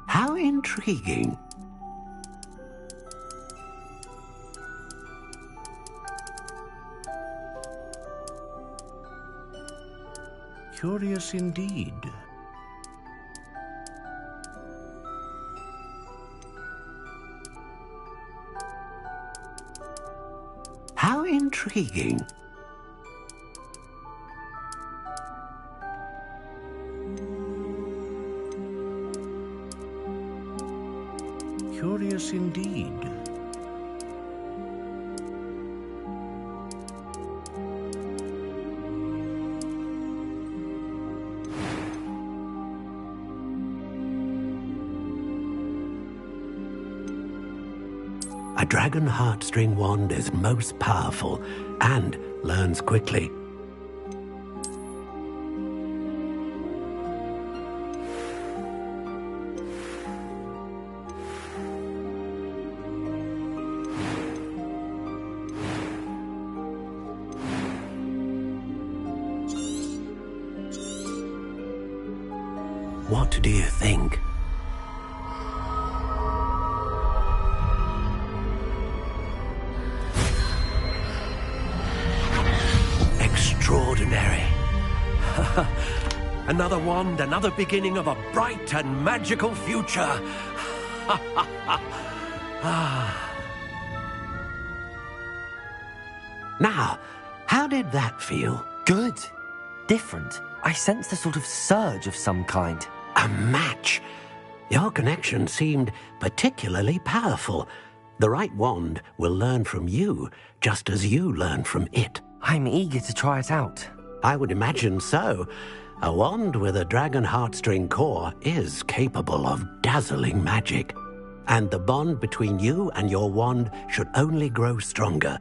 How intriguing. Curious indeed. How intriguing. Curious indeed. A dragon heartstring wand is most powerful and learns quickly. What do you think? Extraordinary. Another wand, another beginning of a bright and magical future. Now, how did that feel? Good. Different. I sensed a sort of surge of some kind. A match. Your connection seemed particularly powerful. The right wand will learn from you, just as you learn from it. I'm eager to try it out. I would imagine so. A wand with a dragon heartstring core is capable of dazzling magic. And the bond between you and your wand should only grow stronger.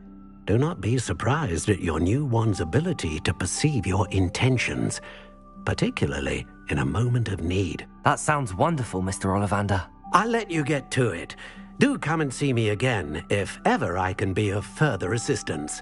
Do not be surprised at your new wand's ability to perceive your intentions, particularly in a moment of need. That sounds wonderful, Mr. Ollivander. I'll let you get to it. Do come and see me again if ever I can be of further assistance.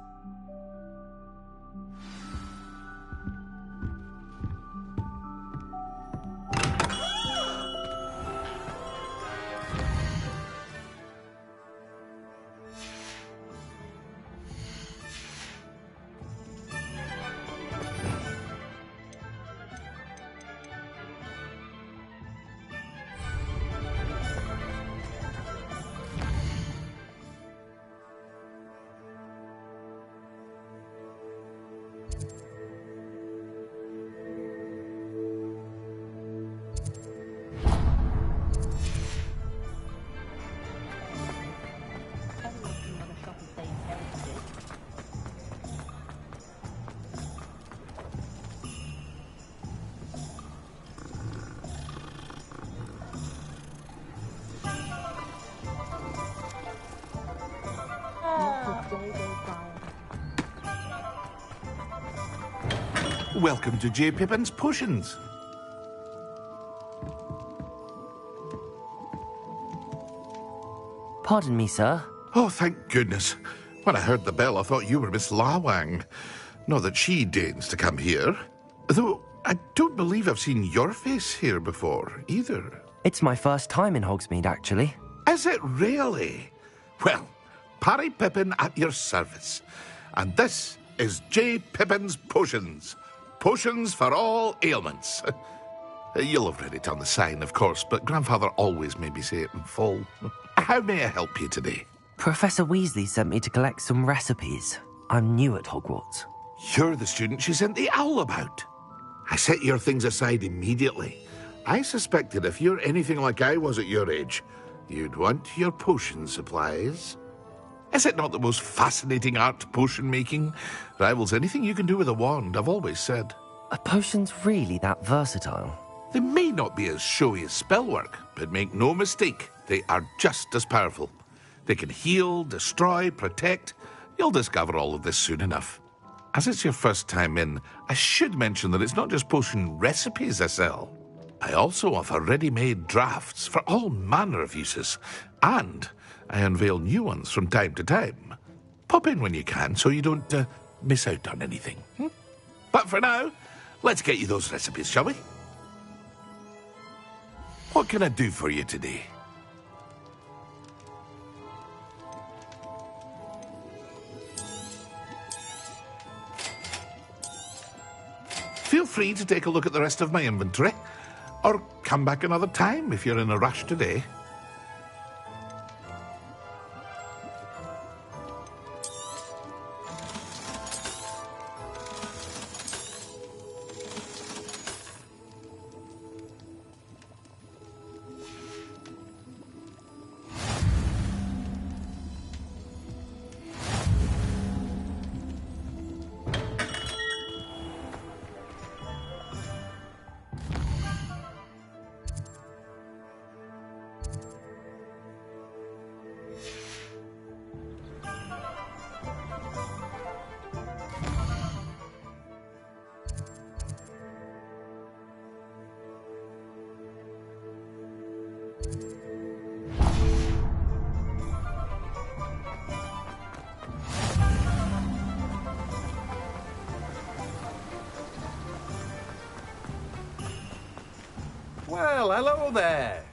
Welcome to J. Pippin's Potions. Pardon me, sir. Oh, thank goodness. When I heard the bell, I thought you were Miss Lawang. Not that she deigns to come here. Though, I don't believe I've seen your face here before, either. It's my first time in Hogsmeade, actually. Is it really? Well, Parry Pippin at your service. And this is J. Pippin's Potions. Potions for all ailments. You'll have read it on the sign, of course, but Grandfather always made me say it in full. How may I help you today? Professor Weasley sent me to collect some recipes. I'm new at Hogwarts. You're the student she sent the owl about. I set your things aside immediately. I suspected if you're anything like I was at your age, you'd want your potion supplies. Is it not the most fascinating art, potion making? Rivals anything you can do with a wand, I've always said. Are potions really that versatile? They may not be as showy as spellwork, but make no mistake, they are just as powerful. They can heal, destroy, protect. You'll discover all of this soon enough. As it's your first time in, I should mention that it's not just potion recipes I sell. I also offer ready-made drafts for all manner of uses, and I unveil new ones from time to time. Pop in when you can so you don't miss out on anything. But for now, let's get you those recipes, shall we? What can I do for you today? Feel free to take a look at the rest of my inventory, or come back another time if you're in a rush today. Well, hello there.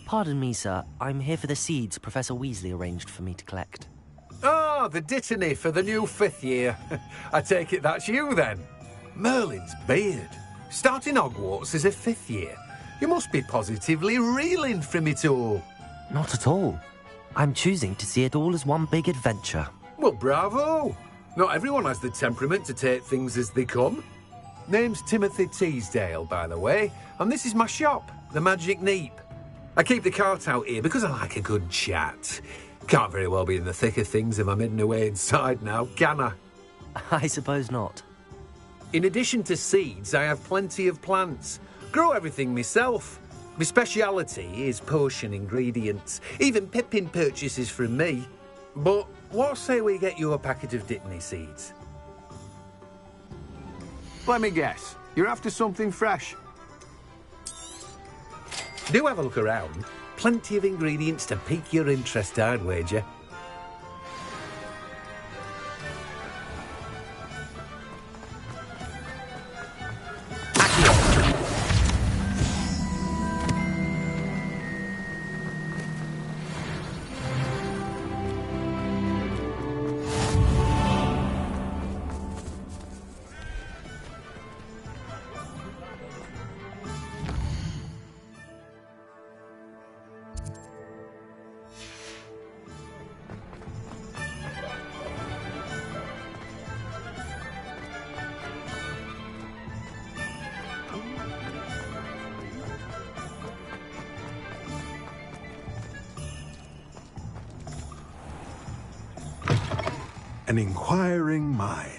Pardon me, sir. I'm here for the seeds Professor Weasley arranged for me to collect. Oh, the dittany for the new 5th year. I take it that's you, then. Merlin's beard. Starting Hogwarts as a 5th year. You must be positively reeling from it all. Not at all. I'm choosing to see it all as one big adventure. Well, bravo. Not everyone has the temperament to take things as they come. Name's Timothy Teasdale, by the way, and this is my shop, the Magic Neep. I keep the cart out here because I like a good chat. Can't very well be in the thick of things if I'm hidden away inside now, can I? I suppose not. In addition to seeds, I have plenty of plants. Grow everything myself. My speciality is potion ingredients. Even Pippin purchases from me. But what say we get you a packet of Dittany seeds? Let me guess. You're after something fresh. Do have a look around. Plenty of ingredients to pique your interest, I'd wager. An inquiring mind.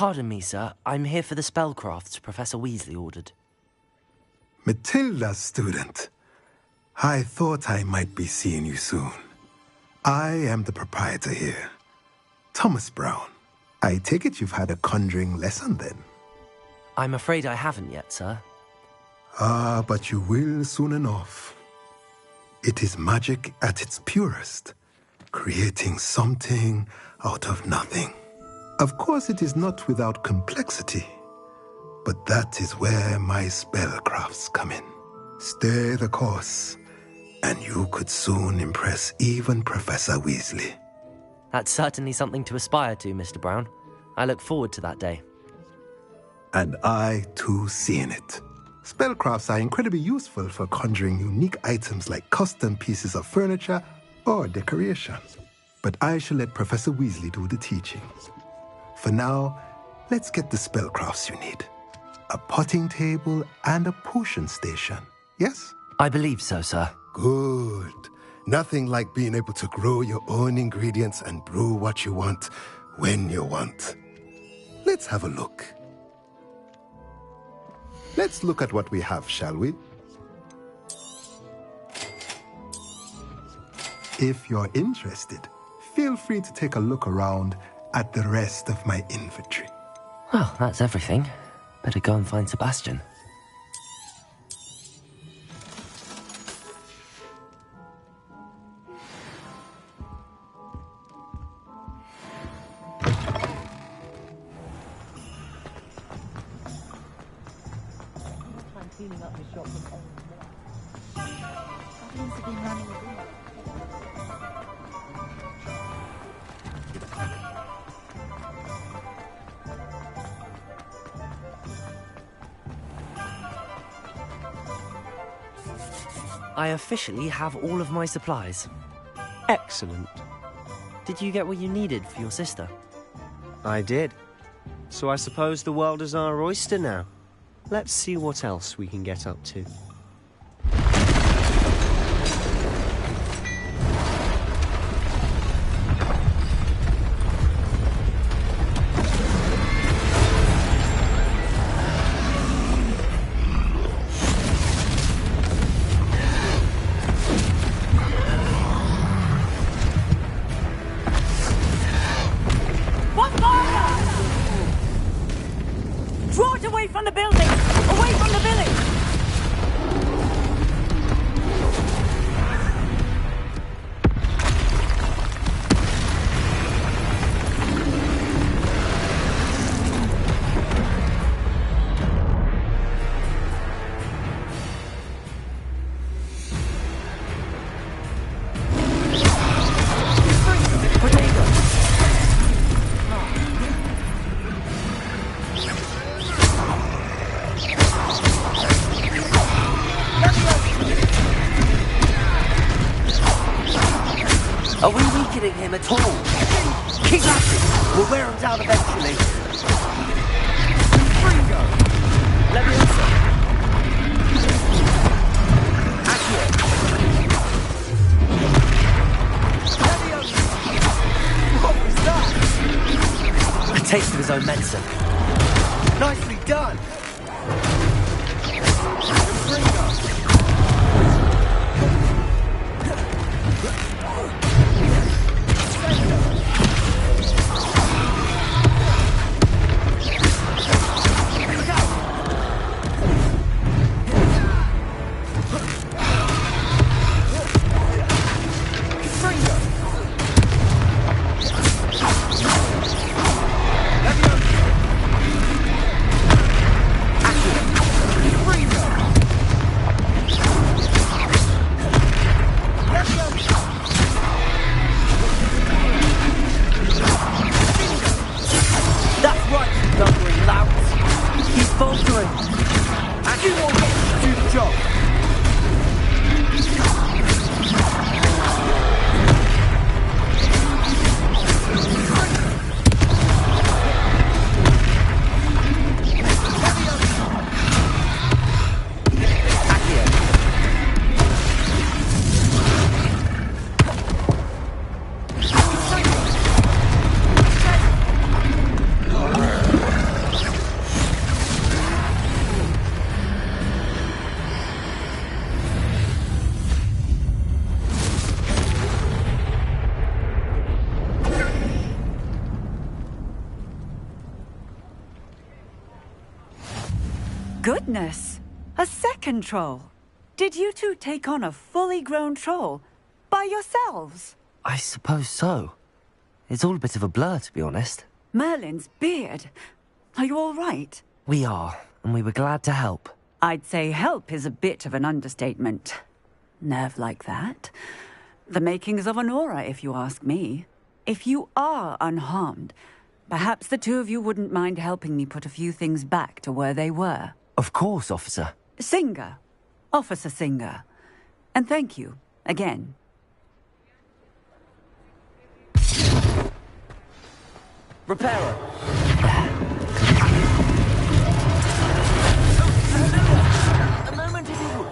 Pardon me, sir. I'm here for the spellcrafts Professor Weasley ordered. Matilda's student. I thought I might be seeing you soon. I am the proprietor here, Thomas Brown. I take it you've had a conjuring lesson then? I'm afraid I haven't yet, sir. Ah, but you will soon enough. It is magic at its purest, creating something out of nothing. Of course, it is not without complexity, but that is where my spellcrafts come in. Stay the course, and you could soon impress even Professor Weasley. That's certainly something to aspire to, Mr. Brown. I look forward to that day. And I, too, seeing it. Spellcrafts are incredibly useful for conjuring unique items like custom pieces of furniture or decoration. But I shall let Professor Weasley do the teaching. For now, let's get the spellcrafts you need. A potting table and a potion station, yes? I believe so, sir. Good. Nothing like being able to grow your own ingredients and brew what you want when you want. Let's have a look. Let's look at what we have, shall we? If you're interested, feel free to take a look around at the rest of my inventory. Well, that's everything. Better go and find Sebastian. I officially have all of my supplies. Excellent. Did you get what you needed for your sister? I did. So I suppose the world is our oyster now. Let's see what else we can get up to. Draw it away from the building! Away from the village! Are we weakening him at all? Keep at it! We'll wear him down eventually. Fringo! Leviosa! Accio! Leviosa! What was that? A taste of his own medicine. Nicely done! Fringo! Accio! Goodness! A second troll! Did you two take on a fully grown troll? By yourselves? I suppose so. It's all a bit of a blur, to be honest. Merlin's beard. Are you all right? We are, and we were glad to help. I'd say help is a bit of an understatement. Nerve like that. The makings of an aura, if you ask me. If you are unharmed, perhaps the two of you wouldn't mind helping me put a few things back to where they were. Of course, officer. Singer. Officer Singer. And thank you, again. Repairer. A moment, if you would.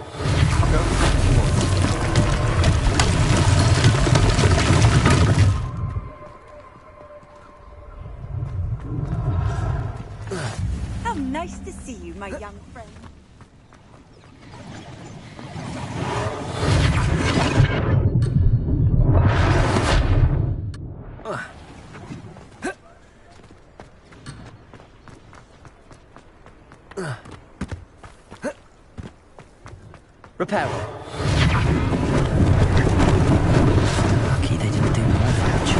How nice to see you, my young friend. Repairer. Lucky they didn't do more damage.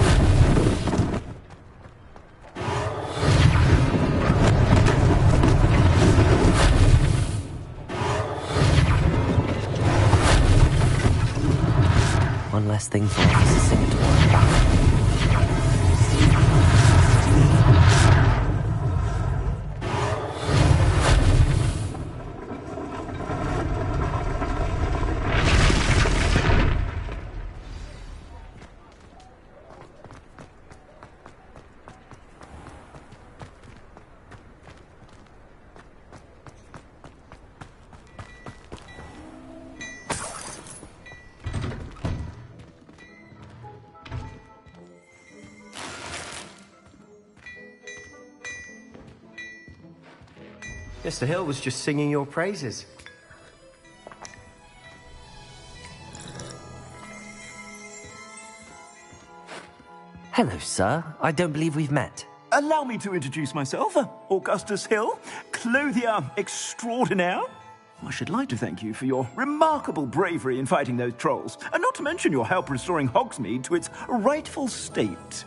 One less thing for Officer Singer to worry about. Mr. Hill was just singing your praises. Hello, sir. I don't believe we've met. Allow me to introduce myself, Augustus Hill, clothier extraordinaire. I should like to thank you for your remarkable bravery in fighting those trolls, and not to mention your help restoring Hogsmeade to its rightful state.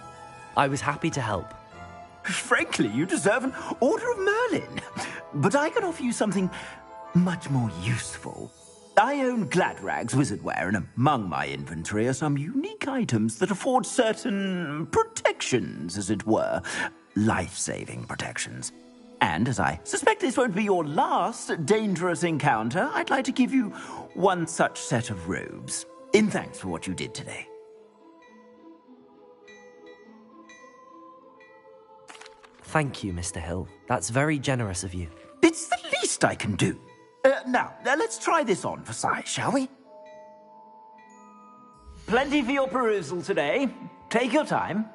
I was happy to help. Frankly, you deserve an Order of Merlin. But I can offer you something much more useful. I own Gladrag's wizardware, and among my inventory are some unique items that afford certain protections, as it were. Life-saving protections. And as I suspect this won't be your last dangerous encounter, I'd like to give you one such set of robes, in thanks for what you did today. Thank you, Mr. Hill. That's very generous of you. It's the least I can do. Now, let's try this on for size, shall we? Plenty for your perusal today. Take your time.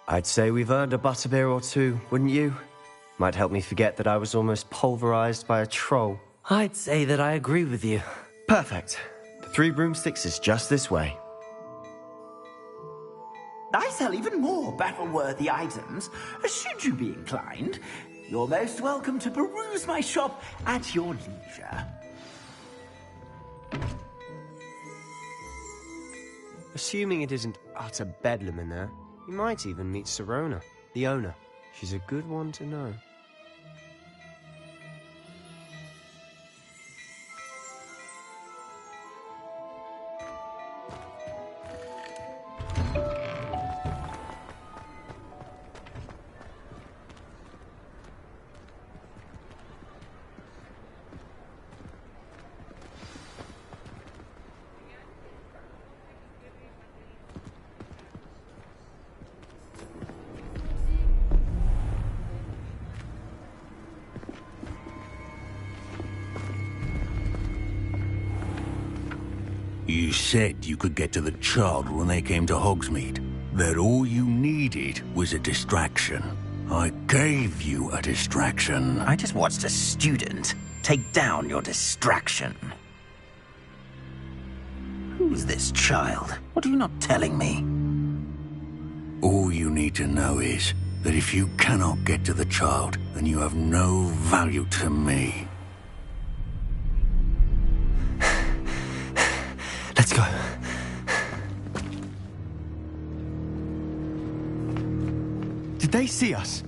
I'd say we've earned a butterbeer or two, wouldn't you? Might help me forget that I was almost pulverized by a troll. I'd say that I agree with you. Perfect. The 3 broomsticks is just this way. I sell even more battle-worthy items. Should you be inclined, you're most welcome to peruse my shop at your leisure. Assuming it isn't utter bedlam in there, you might even meet Serona, the owner. She's a good one to know. You said you could get to the child when they came to Hogsmeade. That all you needed was a distraction. I gave you a distraction. I just watched a student take down your distraction. Who's this child? What are you not telling me? All you need to know is that if you cannot get to the child, then you have no value to me. Let's go. Did they see us?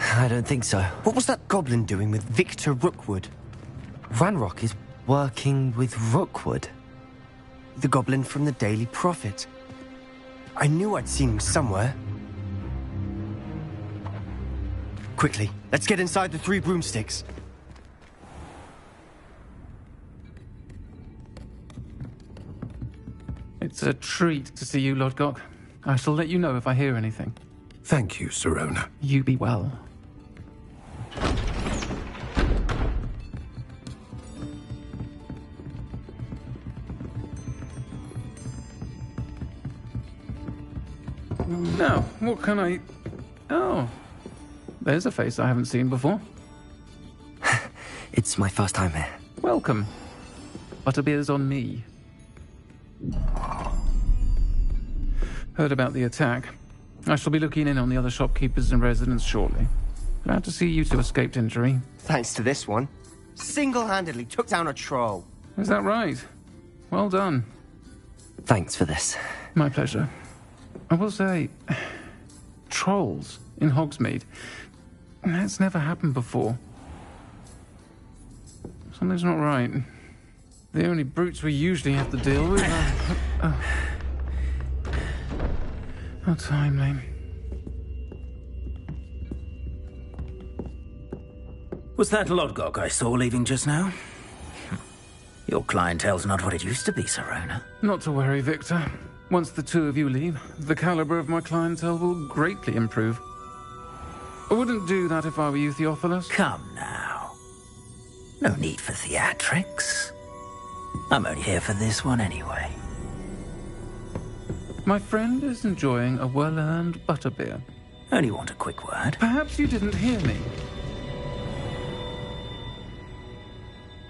I don't think so. What was that goblin doing with Victor Rookwood? Ranrock is working with Rookwood. The goblin from the Daily Prophet. I knew I'd seen him somewhere. Quickly, let's get inside the 3 broomsticks. It's a treat to see you, Lodgok. I shall let you know if I hear anything. Thank you, Sirona. You be well. Now, what can I... Oh, there's a face I haven't seen before. It's my first time here. Welcome. Butterbeer's on me. Heard about the attack. I shall be looking in on the other shopkeepers and residents shortly. Glad to see you two escaped injury. Thanks to this one. Single-handedly took down a troll. Is that right? Well done. Thanks for this. My pleasure. I will say, trolls in Hogsmeade. That's never happened before. Something's not right. The only brutes we usually have to deal with are... How timely. Was that Lodgok I saw leaving just now? Your clientele's not what it used to be, Sirona. Not to worry, Victor. Once the two of you leave, the caliber of my clientele will greatly improve. I wouldn't do that if I were you, Theophilus. Come now. No need for theatrics. I'm only here for this one anyway. My friend is enjoying a well-earned butterbeer. Only want a quick word. Perhaps you didn't hear me.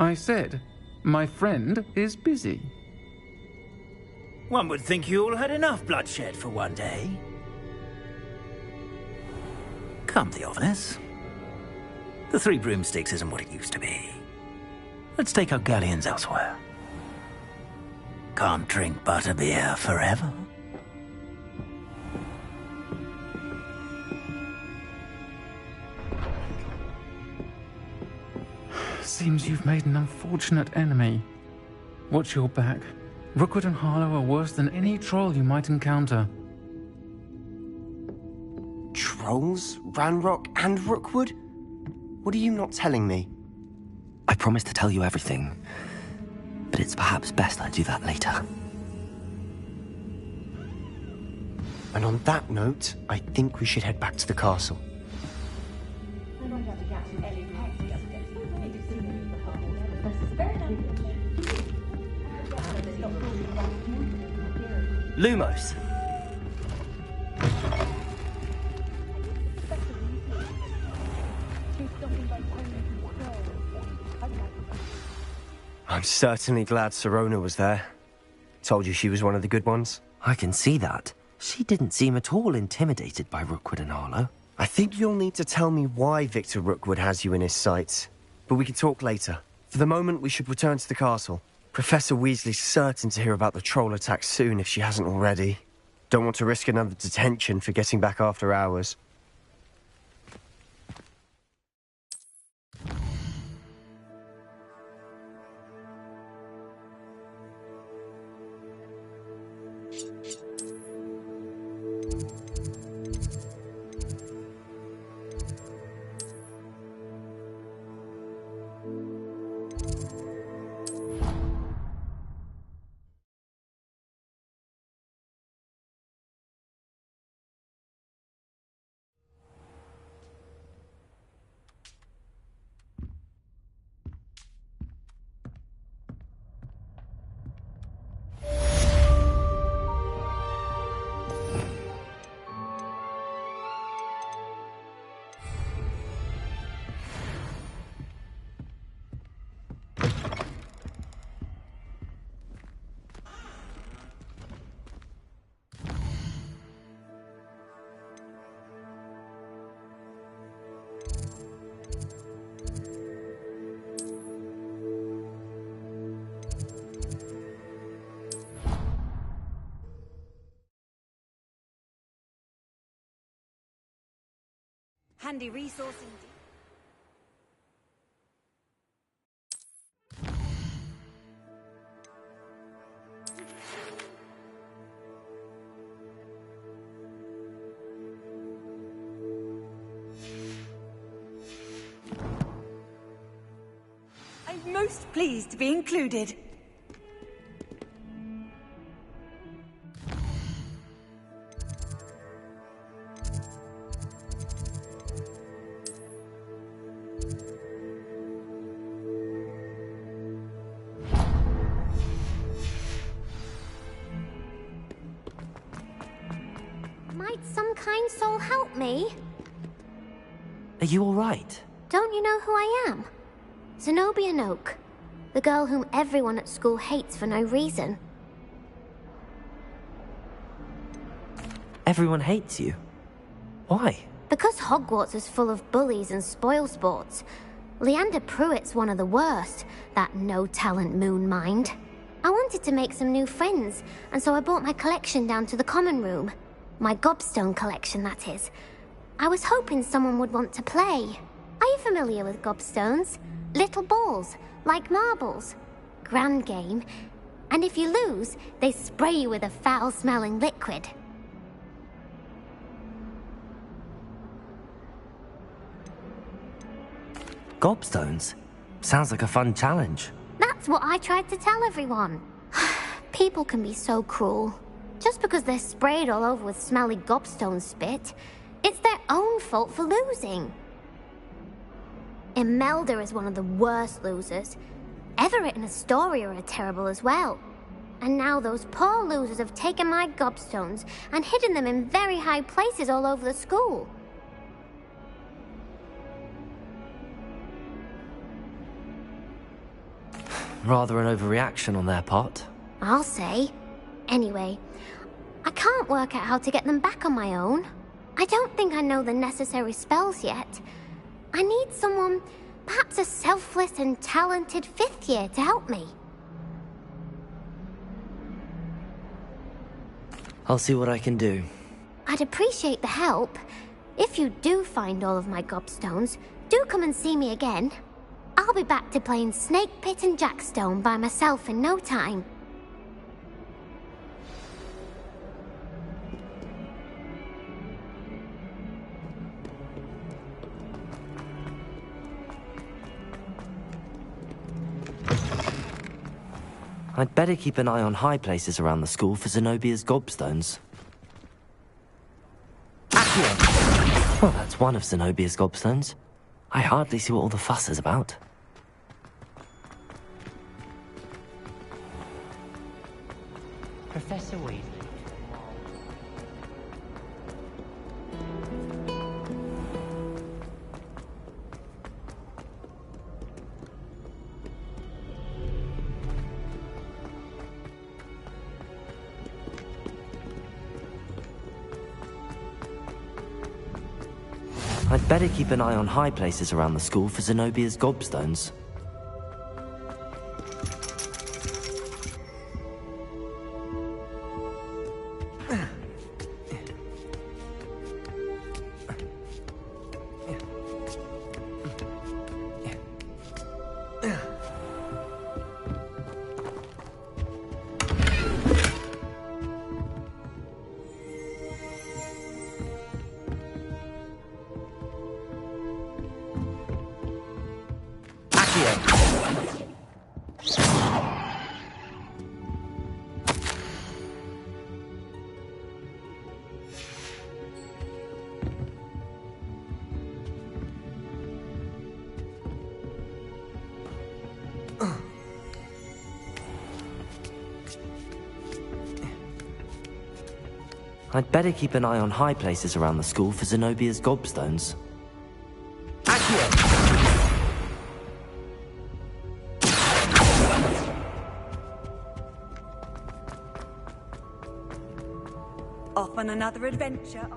I said, my friend is busy. One would think you all had enough bloodshed for one day. Come, Theophilus. The 3 broomsticks isn't what it used to be. Let's take our galleons elsewhere. Can't drink butterbeer forever. Seems you've made an unfortunate enemy. Watch your back. Rookwood and Harlow are worse than any troll you might encounter. Trolls? Ranrock and Rookwood? What are you not telling me? I promised to tell you everything, but it's perhaps best I do that later. And on that note, I think we should head back to the castle. Lumos! I'm certainly glad Sirona was there. Told you she was one of the good ones. I can see that. She didn't seem at all intimidated by Rookwood and Harlow. I think you'll need to tell me why Victor Rookwood has you in his sights. But we can talk later. For the moment, we should return to the castle. Professor Weasley's certain to hear about the troll attack soon if she hasn't already. Don't want to risk another detention for getting back after hours. Handy resource indeed. I'm most pleased to be included. Might some kind soul help me? Are you alright? Don't you know who I am? Zenobia Noak, the girl whom everyone at school hates for no reason. Everyone hates you. Why? Because Hogwarts is full of bullies and spoilsports. Leander Pruitt's one of the worst, that no-talent moon mind. I wanted to make some new friends, and so I brought my collection down to the common room. My gobstone collection, that is. I was hoping someone would want to play. Are you familiar with gobstones? Little balls, like marbles. Grand game. And if you lose, they spray you with a foul-smelling liquid. Gobstones? Sounds like a fun challenge. That's what I tried to tell everyone. People can be so cruel. Just because they're sprayed all over with smelly gobstone spit, it's their own fault for losing. Imelda is one of the worst losers. Everett and Astoria are terrible as well. And now those poor losers have taken my gobstones and hidden them in very high places all over the school. Rather an overreaction on their part. I'll say. Anyway, I can't work out how to get them back on my own. I don't think I know the necessary spells yet. I need someone, perhaps a selfless and talented fifth year to help me. I'll see what I can do. I'd appreciate the help. If you do find all of my gobstones, do come and see me again. I'll be back to playing Snake Pit and Jackstone by myself in no time. I'd better keep an eye on high places around the school for Zenobia's gobstones. Accio! Well, that's one of Zenobia's gobstones. I hardly see what all the fuss is about. Professor Weasley. I'd better keep an eye on high places around the school for Zenobia's gobstones. I'd better keep an eye on high places around the school for Zenobia's gobstones. Off on another adventure.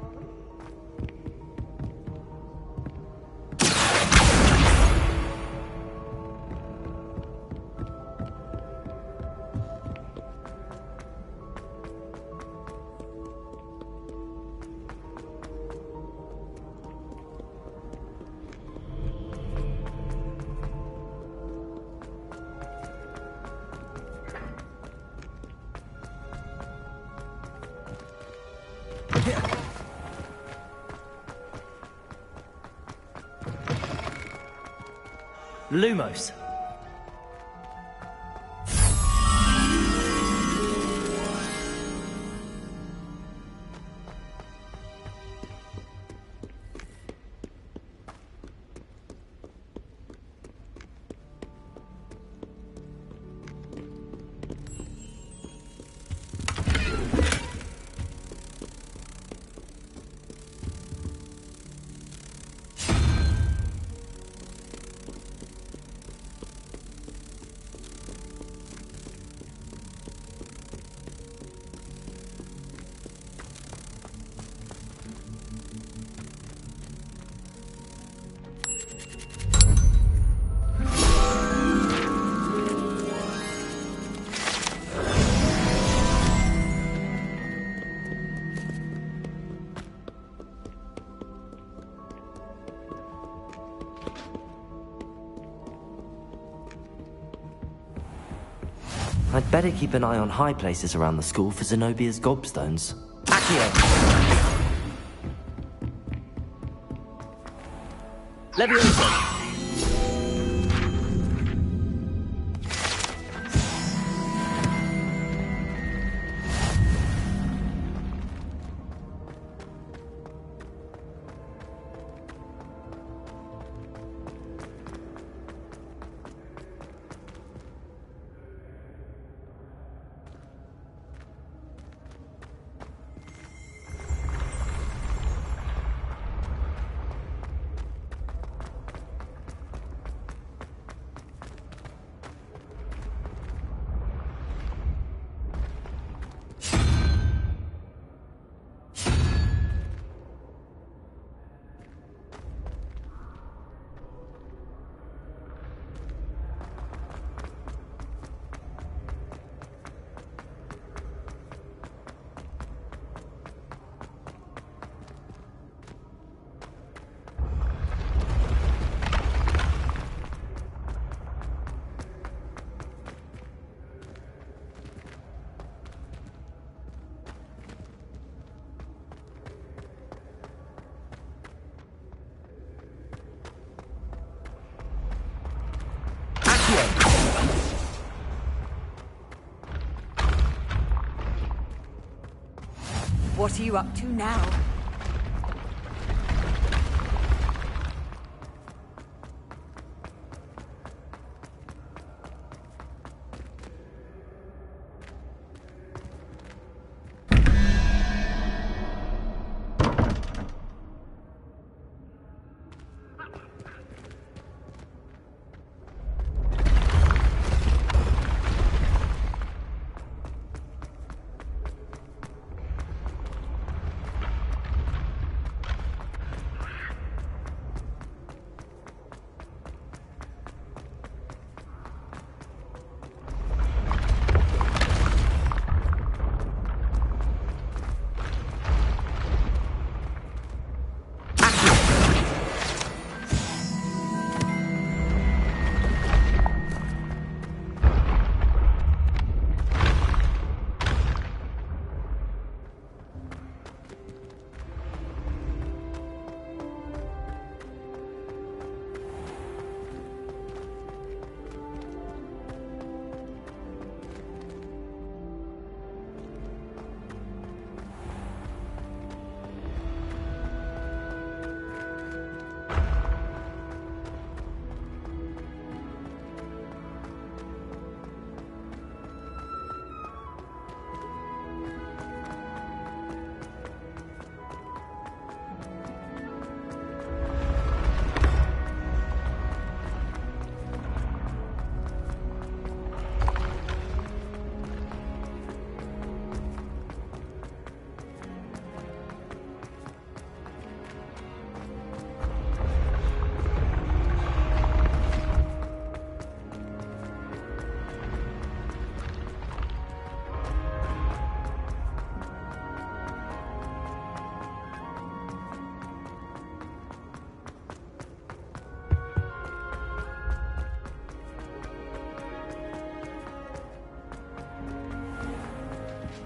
Lumos. I'd better keep an eye on high places around the school for Zenobia's gobstones. Accio! Leviosa! What are you up to now?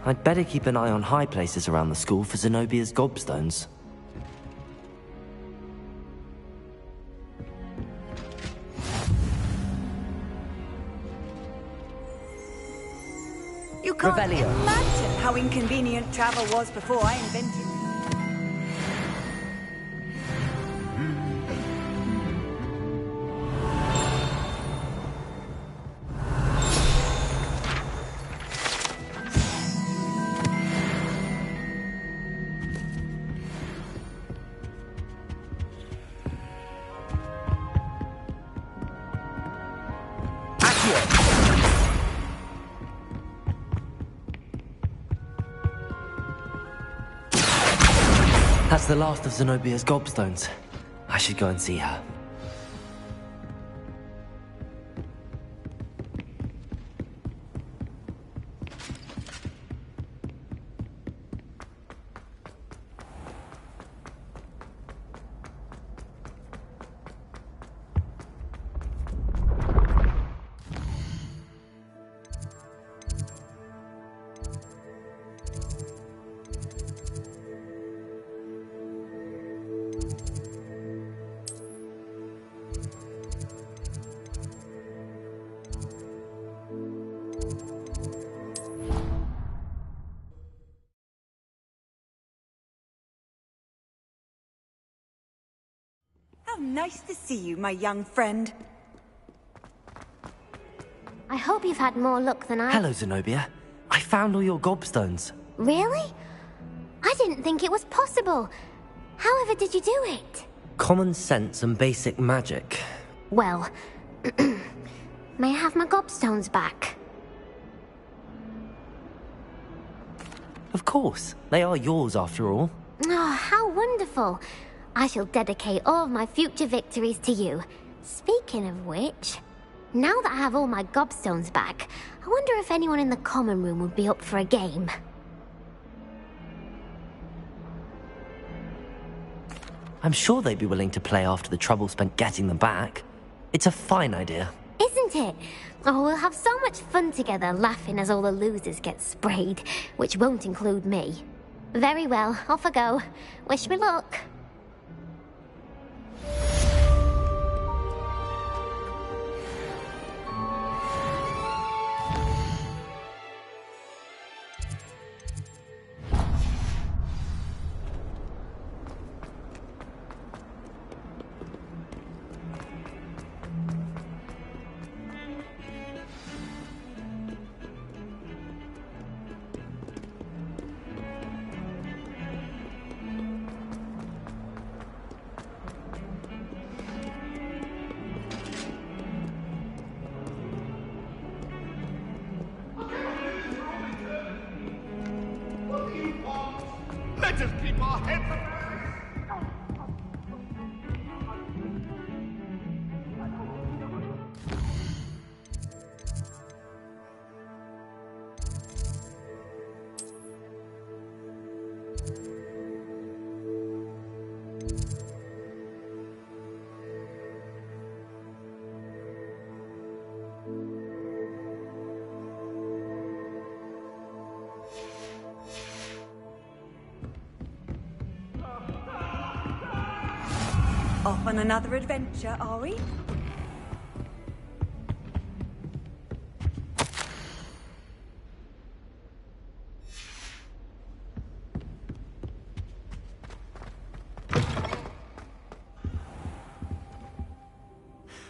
I'd better keep an eye on high places around the school for Zenobia's gobstones. You can't Revelio. imagine how inconvenient travel was before I invented it. That's the last of Zenobia's gobstones. I should go and see her. How nice to see you, my young friend. I hope you've had more luck than I... Hello, Zenobia. I found all your gobstones. Really? I didn't think it was possible. However did you do it? Common sense and basic magic. Well, may I have my gobstones back? Of course. They are yours, after all. Oh, how wonderful. I shall dedicate all of my future victories to you. Speaking of which, now that I have all my gobstones back, I wonder if anyone in the common room would be up for a game. I'm sure they'd be willing to play after the trouble spent getting them back. It's a fine idea. Isn't it? Oh, we'll have so much fun together laughing as all the losers get sprayed, which won't include me. Very well, off I go. Wish me luck. Let us keep our heads. Off on another adventure, are we?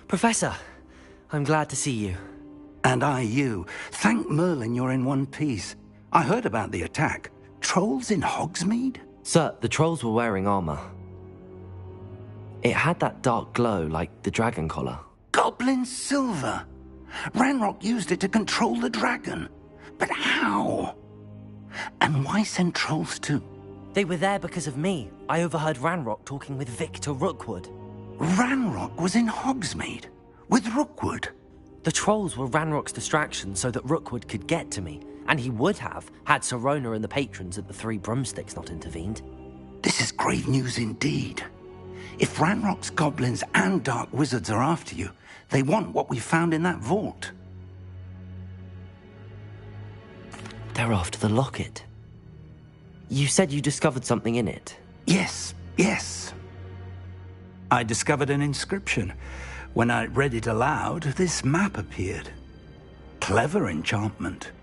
Professor, I'm glad to see you. And I you. Thank Merlin you're in one piece. I heard about the attack. Trolls in Hogsmeade? Sir, the trolls were wearing armor. It had that dark glow like the dragon collar. Goblin silver! Ranrock used it to control the dragon. But how? And why send trolls too? They were there because of me. I overheard Ranrock talking with Victor Rookwood. Ranrock was in Hogsmeade? With Rookwood? The trolls were Ranrock's distraction so that Rookwood could get to me. And he would have, had Sirona and the patrons at the Three Broomsticks not intervened. This is grave news indeed. If Ranrock's goblins and dark wizards are after you, they want what we found in that vault. They're after the locket. You said you discovered something in it. Yes. I discovered an inscription. When I read it aloud, this map appeared. Clever enchantment.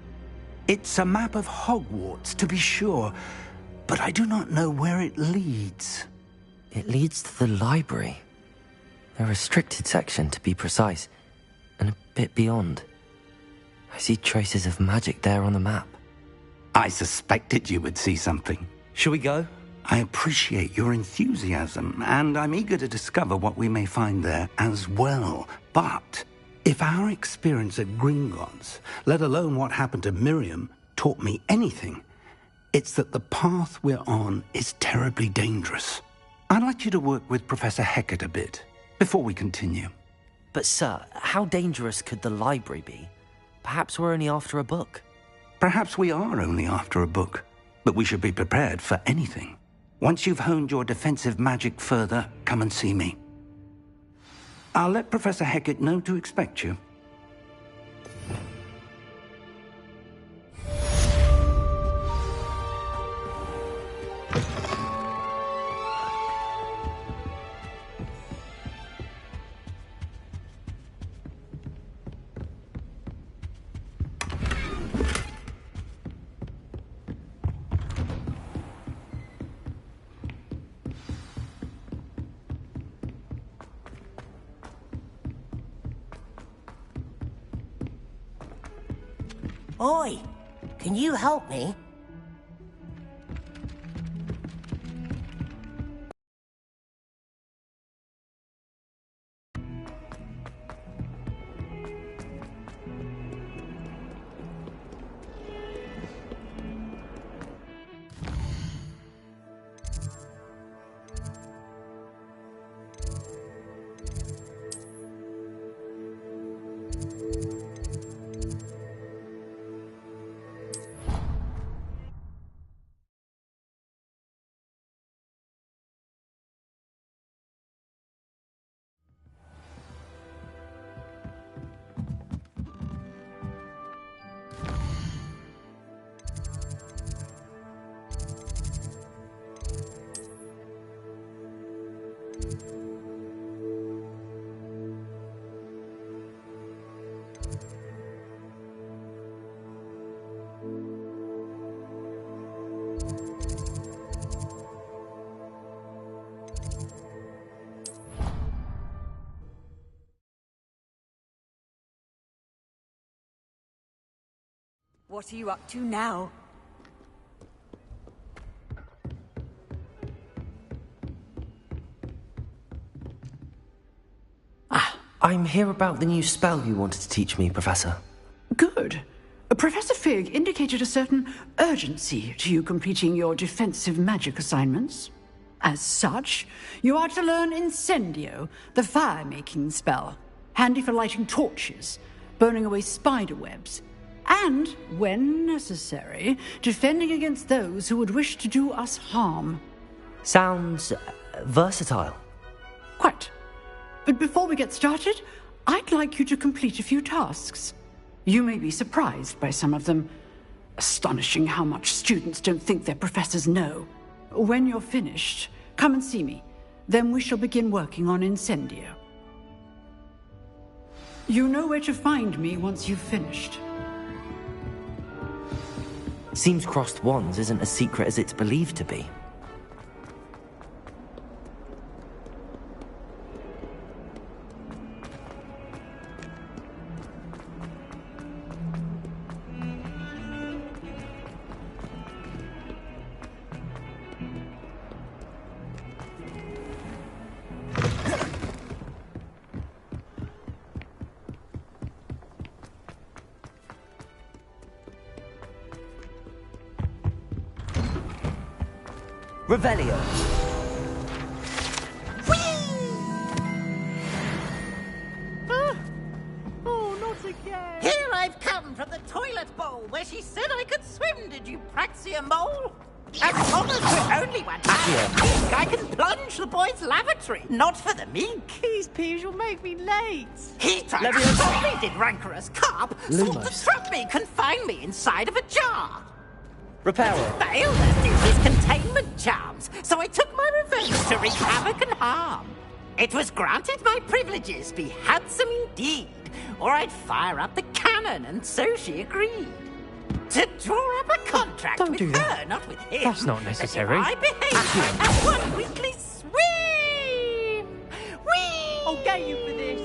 It's a map of Hogwarts, to be sure, but I do not know where it leads. It leads to the library. A restricted section, to be precise, and a bit beyond. I see traces of magic there on the map. I suspected you would see something. Shall we go? I appreciate your enthusiasm, and I'm eager to discover what we may find there as well. But if our experience at Gringotts, let alone what happened to Miriam, taught me anything, it's that the path we're on is terribly dangerous. I'd like you to work with Professor Hecat a bit before we continue. But sir, how dangerous could the library be? Perhaps we're only after a book. Perhaps we are only after a book, but we should be prepared for anything. Once you've honed your defensive magic further, come and see me. I'll let Professor Hecat know to expect you. Oi! Can you help me? What are you up to now? I'm here about the new spell you wanted to teach me, Professor. Good. Professor Fig indicated a certain urgency to you completing your defensive magic assignments. As such, you are to learn Incendio, the fire-making spell, handy for lighting torches, burning away spider webs, and, when necessary, defending against those who would wish to do us harm. Sounds versatile. Quite. But before we get started, I'd like you to complete a few tasks. You may be surprised by some of them. Astonishing how much students don't think their professors know. When you're finished, come and see me. Then we shall begin working on Incendio. You know where to find me once you've finished. Seems crossed wands isn't as secret as it's believed to be. Revelio. Oh, not again! Here I've come from the toilet bowl where she said I could swim, did you Praxia mole? As long as we're only one man, I can plunge the boys' lavatory. Not for the meek. These peas will make me late. He tried to stop me, did rancorous carp. Sought to trap me, confine me inside of a jar. Reparo. Failed as did his containment charms, so I took my revenge to wreak havoc and harm. It was granted my privileges be handsome indeed, or I'd fire up the cannon, and so she agreed. To draw up a contract Don't with do that. her, not with him. That's not necessary. That if I behave, I have one weekly swim. Whee! I'll get you for this.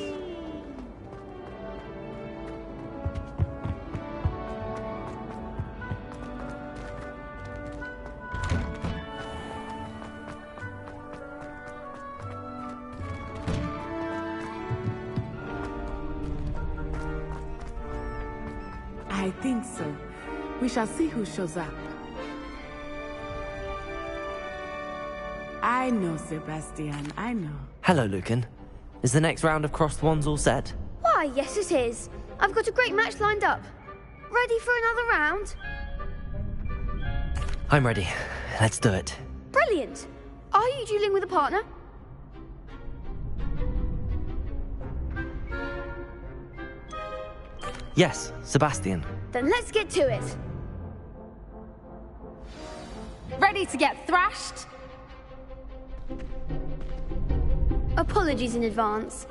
I think so. We shall see who shows up. I know, Sebastian, I know. Hello, Lucan. Is the next round of crossed wands all set? Why, yes it is. I've got a great match lined up. Ready for another round? I'm ready. Let's do it. Brilliant. Are you dueling with a partner? Yes, Sebastian. Then let's get to it. Ready to get thrashed? Apologies in advance.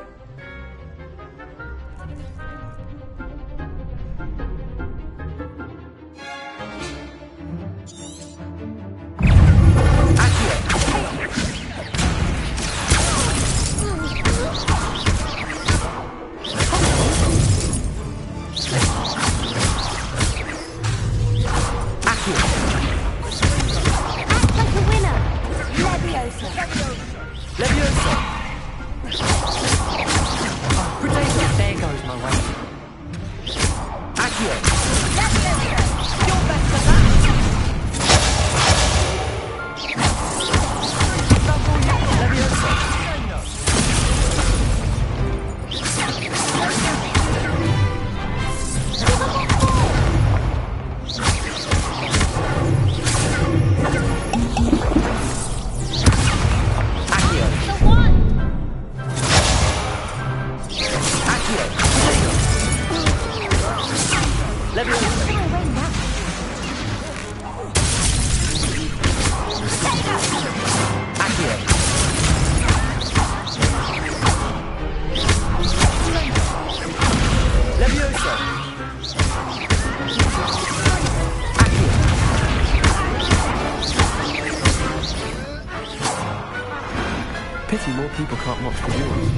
Pity more people can't watch the duels.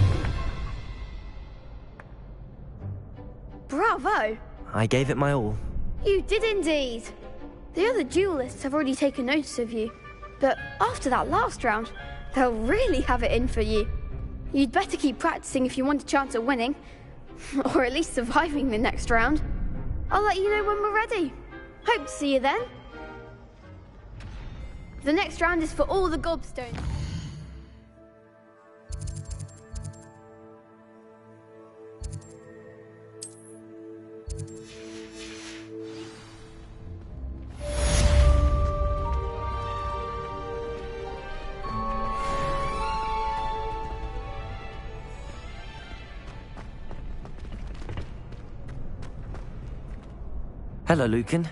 Bravo! I gave it my all. You did indeed. The other duelists have already taken notice of you. But after that last round, they'll really have it in for you. You'd better keep practicing if you want a chance at winning. Or at least surviving the next round. I'll let you know when we're ready. Hope to see you then. The next round is for all the gobstones. Hello, Lucan.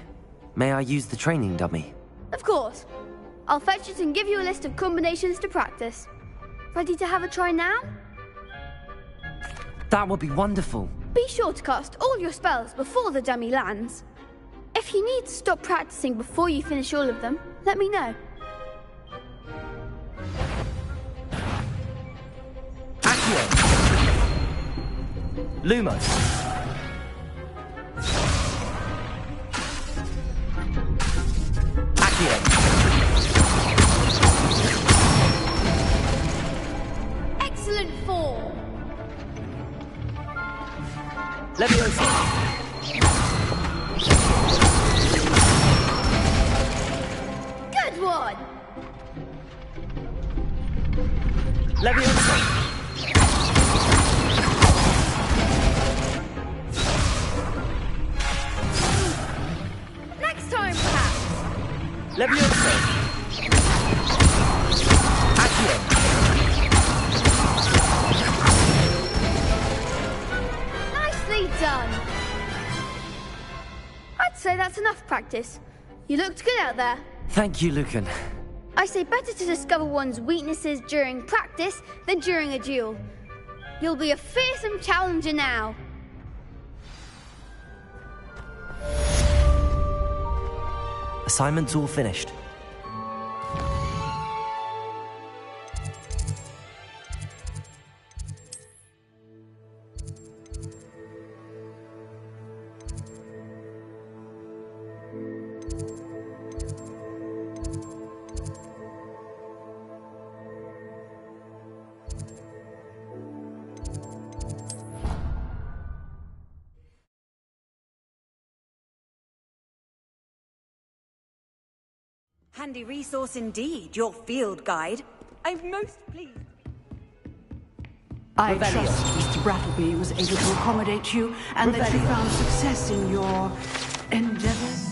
May I use the training dummy? Of course. I'll fetch it and give you a list of combinations to practice. Ready to have a try now? That would be wonderful. Be sure to cast all your spells before the dummy lands. If you need to stop practicing before you finish all of them, let me know. Accio! Lumos! Excellent form. Leviosa! Good one. Leviosa! Next time, perhaps. Levioso. Accio. Nicely done! I'd say that's enough practice. You looked good out there. Thank you, Lucan. I say better to discover one's weaknesses during practice than during a duel. You'll be a fearsome challenger now. Assignment's all finished. Handy resource indeed, your field guide. I'm most pleased. I trust Mr. Brattleby was able to accommodate you and that you found success in your endeavors.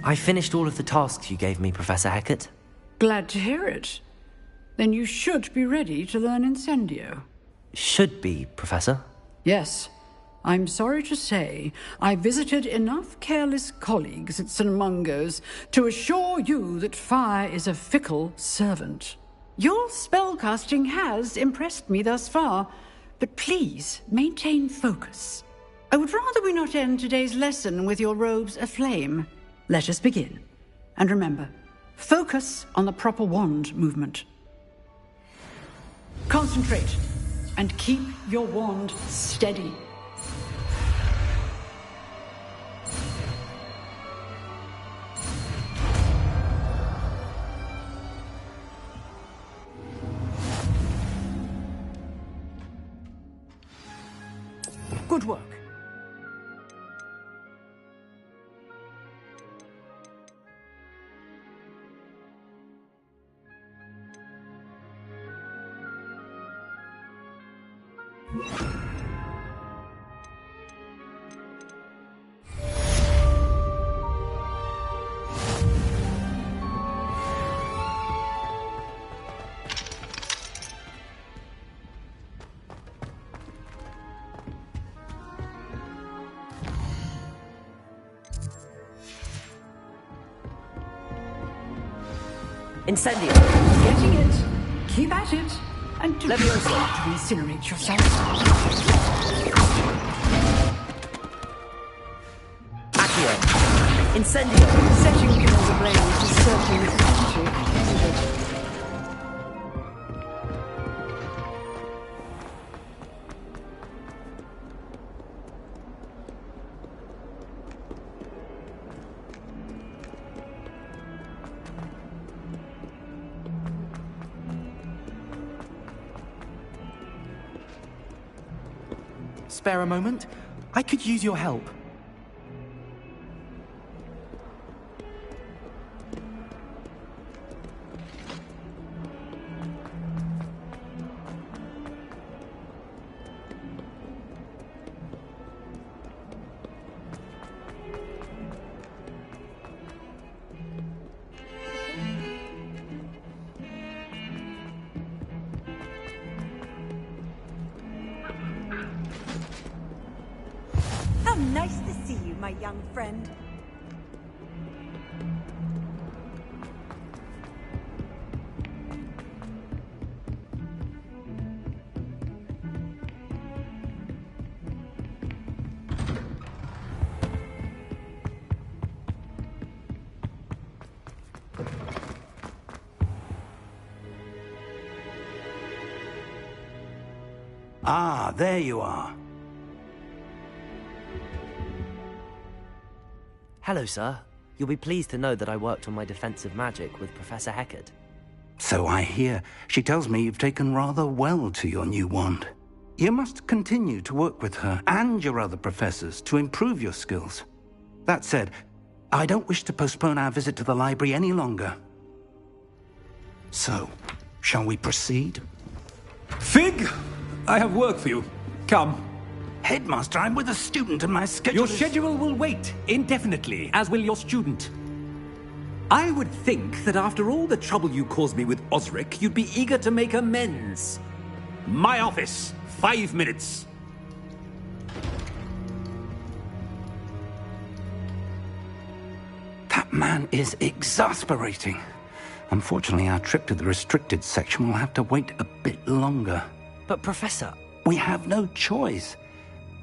I finished all of the tasks you gave me, Professor Hecat. Glad to hear it. Then you should be ready to learn Incendio. Should be, Professor. Yes. I'm sorry to say, I visited enough careless colleagues at St. Mungo's to assure you that fire is a fickle servant. Your spellcasting has impressed me thus far, but please maintain focus. I would rather we not end today's lesson with your robes aflame. Let us begin. And remember, focus on the proper wand movement. Concentrate, and keep your wand steady. Good work. Incendio. Getting it. Keep at it. And do not incinerate yourself. Accio. Incendio. Setting you on the blaze is certainly strategic, isn't it? Spare a moment? I could use your help. Nice to see you, my young friend. Ah, there you are. Hello, sir. You'll be pleased to know that I worked on my defensive magic with Professor Hecat. So I hear. She tells me you've taken rather well to your new wand. You must continue to work with her and your other professors to improve your skills. That said, I don't wish to postpone our visit to the library any longer. So, shall we proceed? Fig, I have work for you. Come. Headmaster, I'm with a student and my schedule Your schedule will wait indefinitely, as will your student. I would think that after all the trouble you caused me with Osric, you'd be eager to make amends. My office, 5 minutes. That man is exasperating. Unfortunately, our trip to the restricted section will have to wait a bit longer. But, Professor... We have no choice.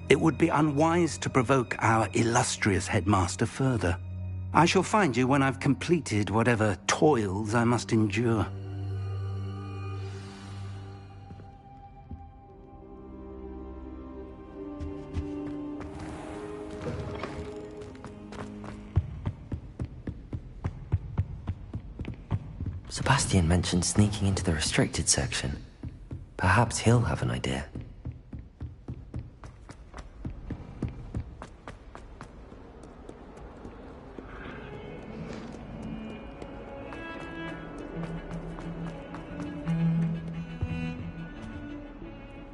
It would be unwise to provoke our illustrious headmaster further. I shall find you when I've completed whatever toils I must endure. Sebastian mentioned sneaking into the restricted section. Perhaps he'll have an idea.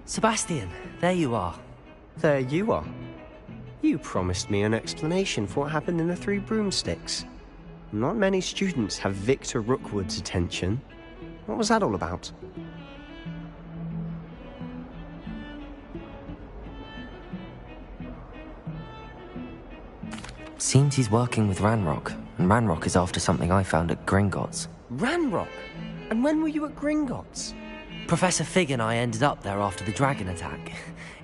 Sebastian, there you are. There you are. You promised me an explanation for what happened in the Three Broomsticks. Not many students have Victor Rookwood's attention. What was that all about? Seems he's working with Ranrock, and Ranrock is after something I found at Gringotts. Ranrock? And when were you at Gringotts? Professor Fig and I ended up there after the dragon attack.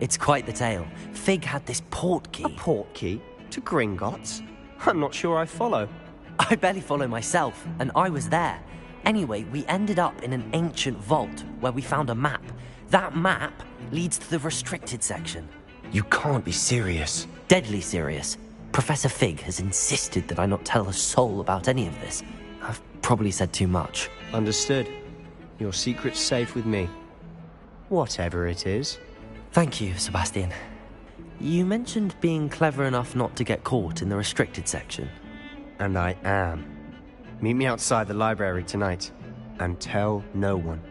It's quite the tale. Fig had this port key. A port key? To Gringotts? I'm not sure I follow. I barely follow myself, and I was there. Anyway, we ended up in an ancient vault where we found a map. That map leads to the restricted section. You can't be serious. Deadly serious. Professor Fig has insisted that I not tell a soul about any of this. I've probably said too much. Understood. Your secret's safe with me. Whatever it is. Thank you, Sebastian. You mentioned being clever enough not to get caught in the restricted section. And I am. Meet me outside the library tonight, and tell no one.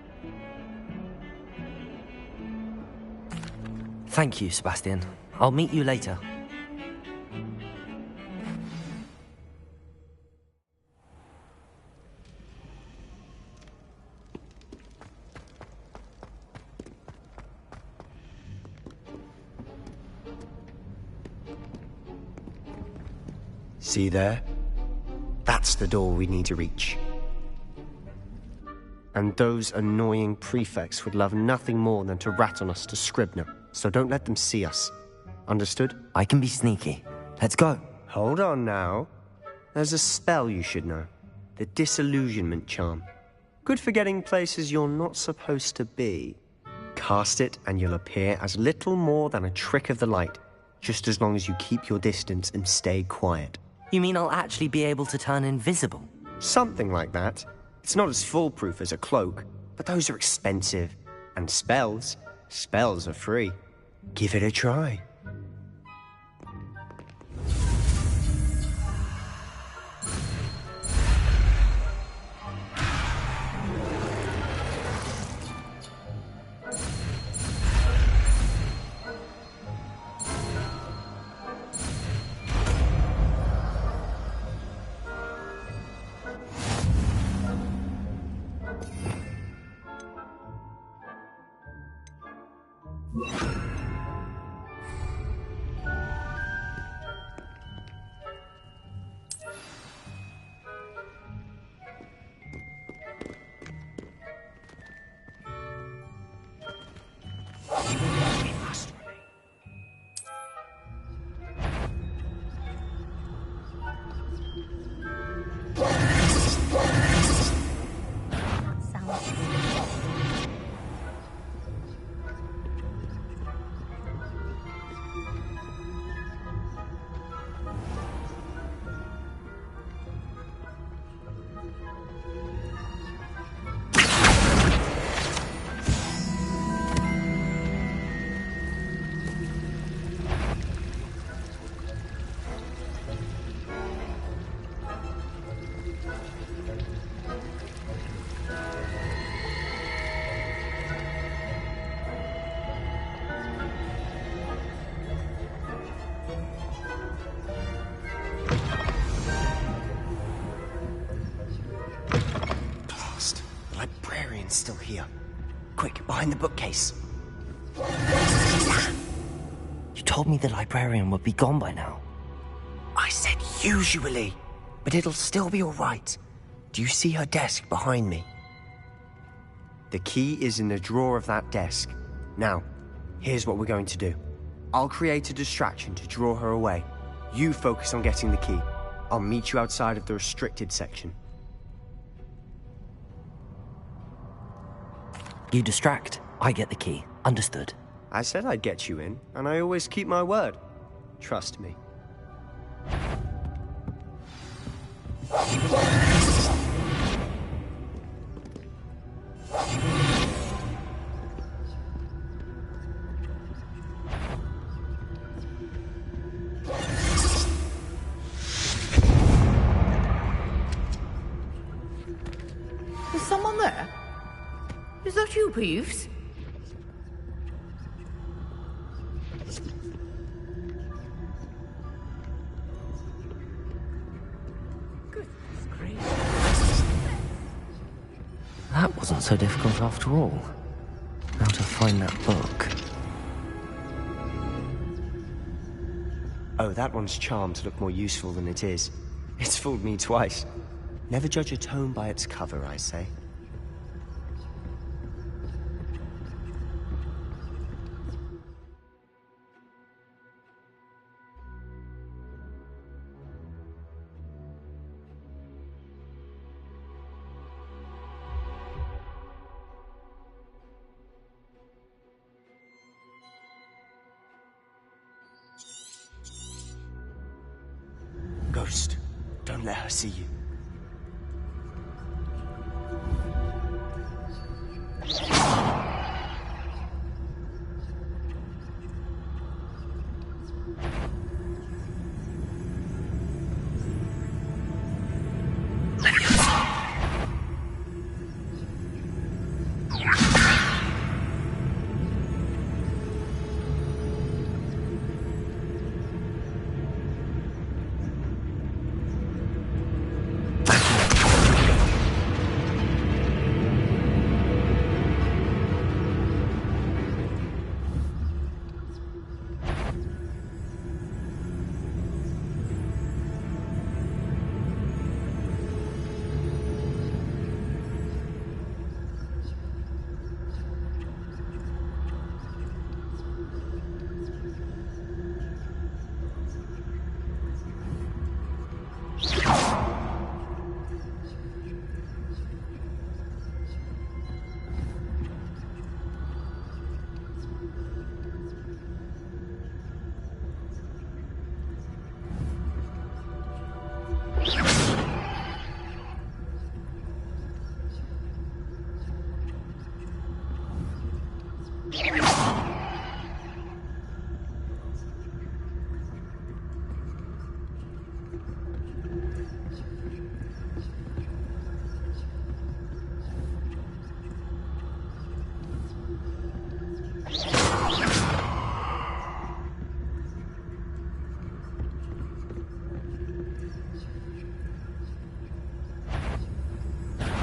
Thank you, Sebastian. I'll meet you later. See there? That's the door we need to reach. And those annoying prefects would love nothing more than to rat on us to Scribner, so don't let them see us. Understood? I can be sneaky. Let's go. Hold on now. There's a spell you should know. The Disillusionment Charm. Good for getting places you're not supposed to be. Cast it and you'll appear as little more than a trick of the light, just as long as you keep your distance and stay quiet. You mean I'll actually be able to turn invisible? Something like that. It's not as foolproof as a cloak, but those are expensive. And spells are free. Give it a try. It's still here. Quick, behind the bookcase. You told me the librarian would be gone by now. I said usually, but it'll still be all right. Do you see her desk behind me? The key is in the drawer of that desk. Now, here's what we're going to do. I'll create a distraction to draw her away. You focus on getting the key. I'll meet you outside of the restricted section. You distract, I get the key. Understood. I said I'd get you in, and I always keep my word. Trust me. Is someone there? Is that you, Peeves? That wasn't so difficult after all. How to find that book. Oh, that one's charmed to look more useful than it is. It's fooled me twice. Never judge a tome by its cover, I say. Ghost, don't let her see you.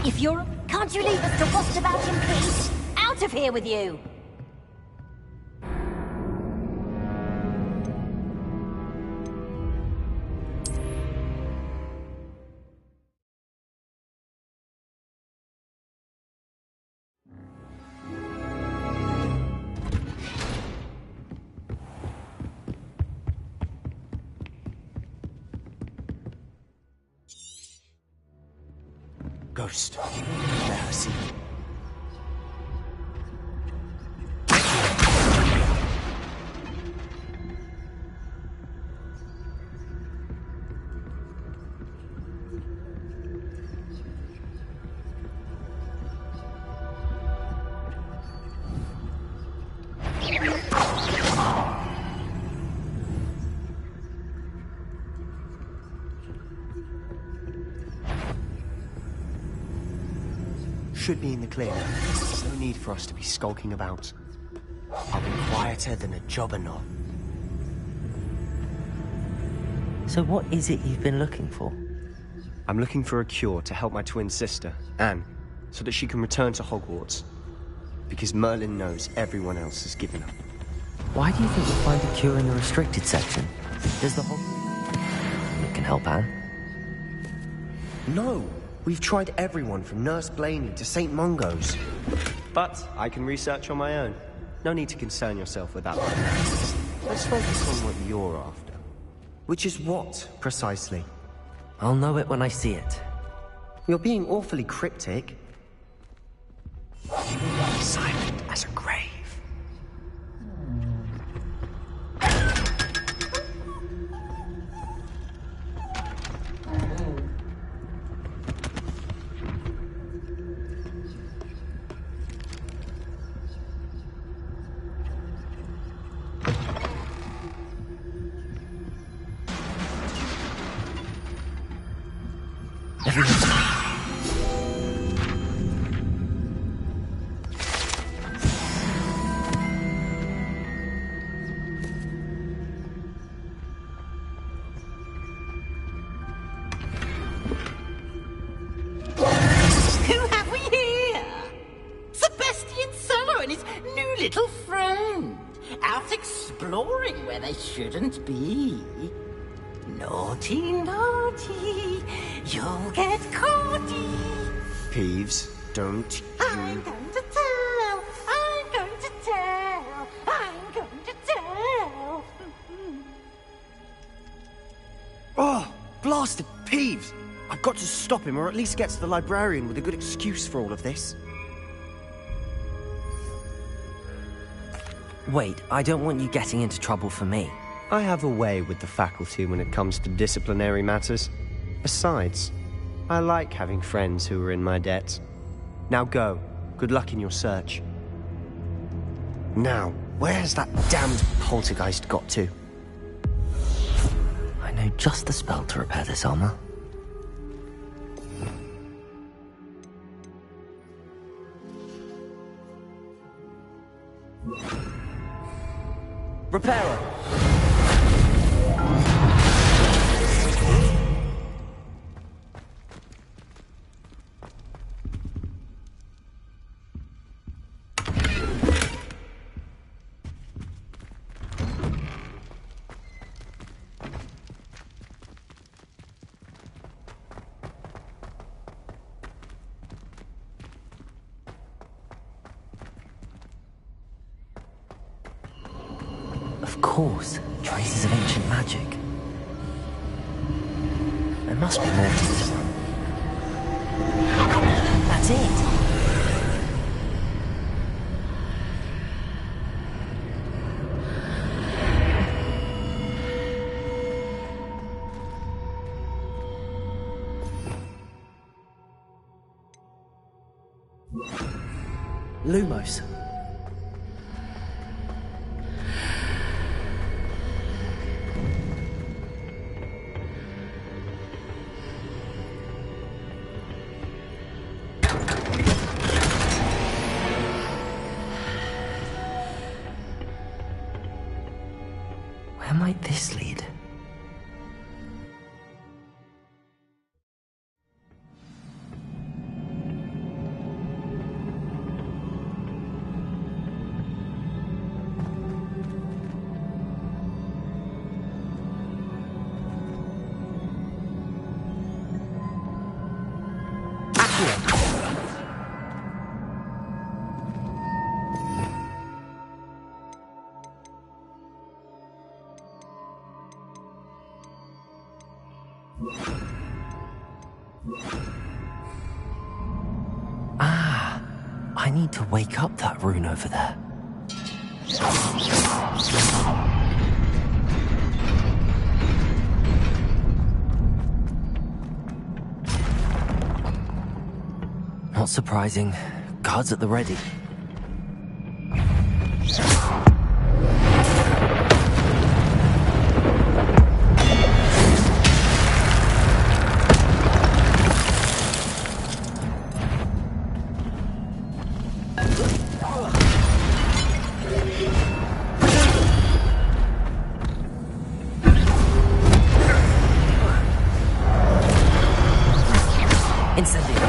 If you're... Can't you leave us to rust about in peace? Out of here with you! Ghost, don't let her see you. Should be in the clear now. There's no need for us to be skulking about. I'll be quieter than a jobberknoll. So what is it you've been looking for? I'm looking for a cure to help my twin sister, Anne. so that she can return to Hogwarts. Because Merlin knows everyone else has given up. Why do you think we'll find a cure in the restricted section? Does the It can help Anne. No! We've tried everyone from Nurse Blaney to St. Mungo's. But I can research on my own. No need to concern yourself with that right now. Let's focus on what you're after. Which is what, precisely? I'll know it when I see it. You're being awfully cryptic. Silent as a grave. Who have we here? Sebastian Solo and his new little friend. Out exploring where they shouldn't be. Naughty, naughty. You'll get caughty. Peeves, don't I'm going to tell. I'm going to tell. I'm going to tell. Oh, blasted Peeves! I've got to stop him, or at least get to the librarian with a good excuse for all of this. Wait, I don't want you getting into trouble for me. I have a way with the faculty when it comes to disciplinary matters. Besides, I like having friends who are in my debt. Now go. Good luck in your search. Now, where's that damned poltergeist got to? I know just the spell to repair this armor. Repairer! Of course, traces of ancient magic. There must be more to this one. That's it! Lumos. Where might this lead? Ah, I need to wake up that rune over there. Not surprising. Guards at the ready. Incendio.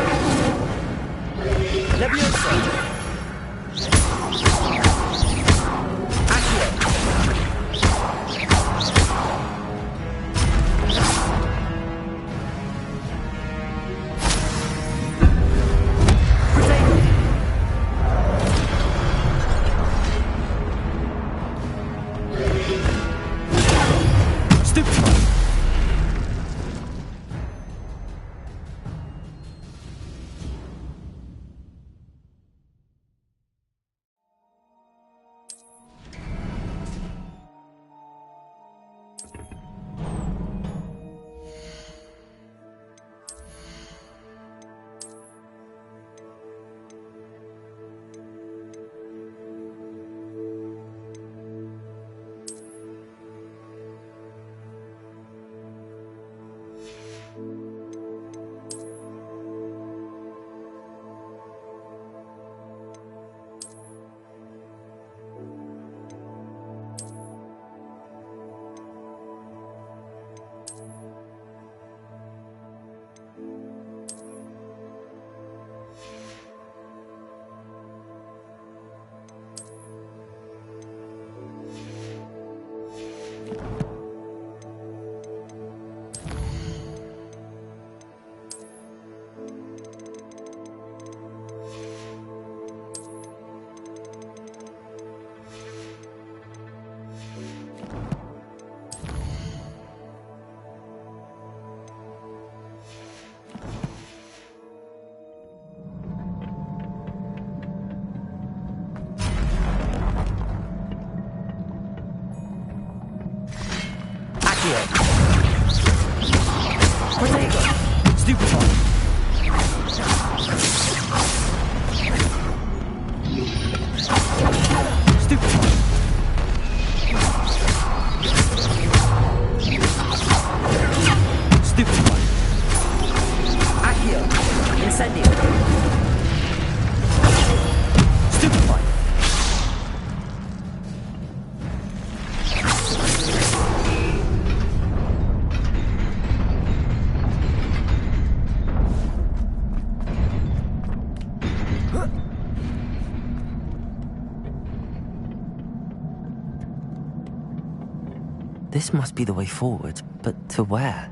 This must be the way forward, but to where?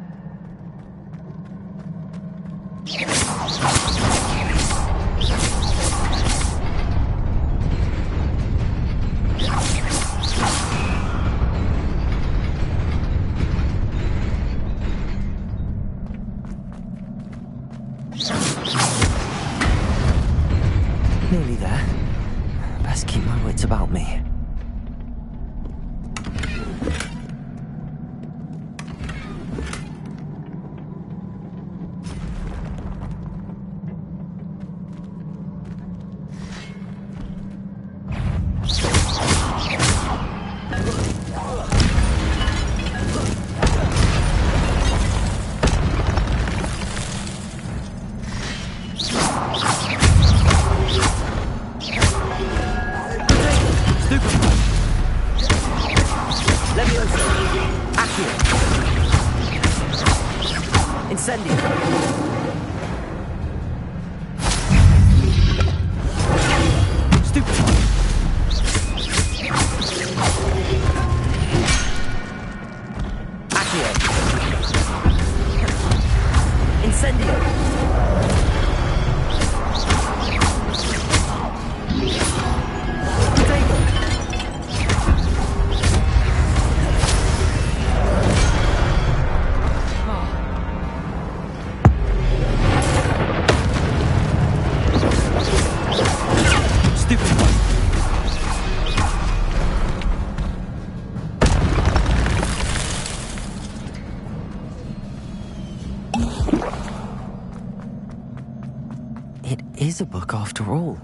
Nearly there. Best keep my wits about me. A book after all.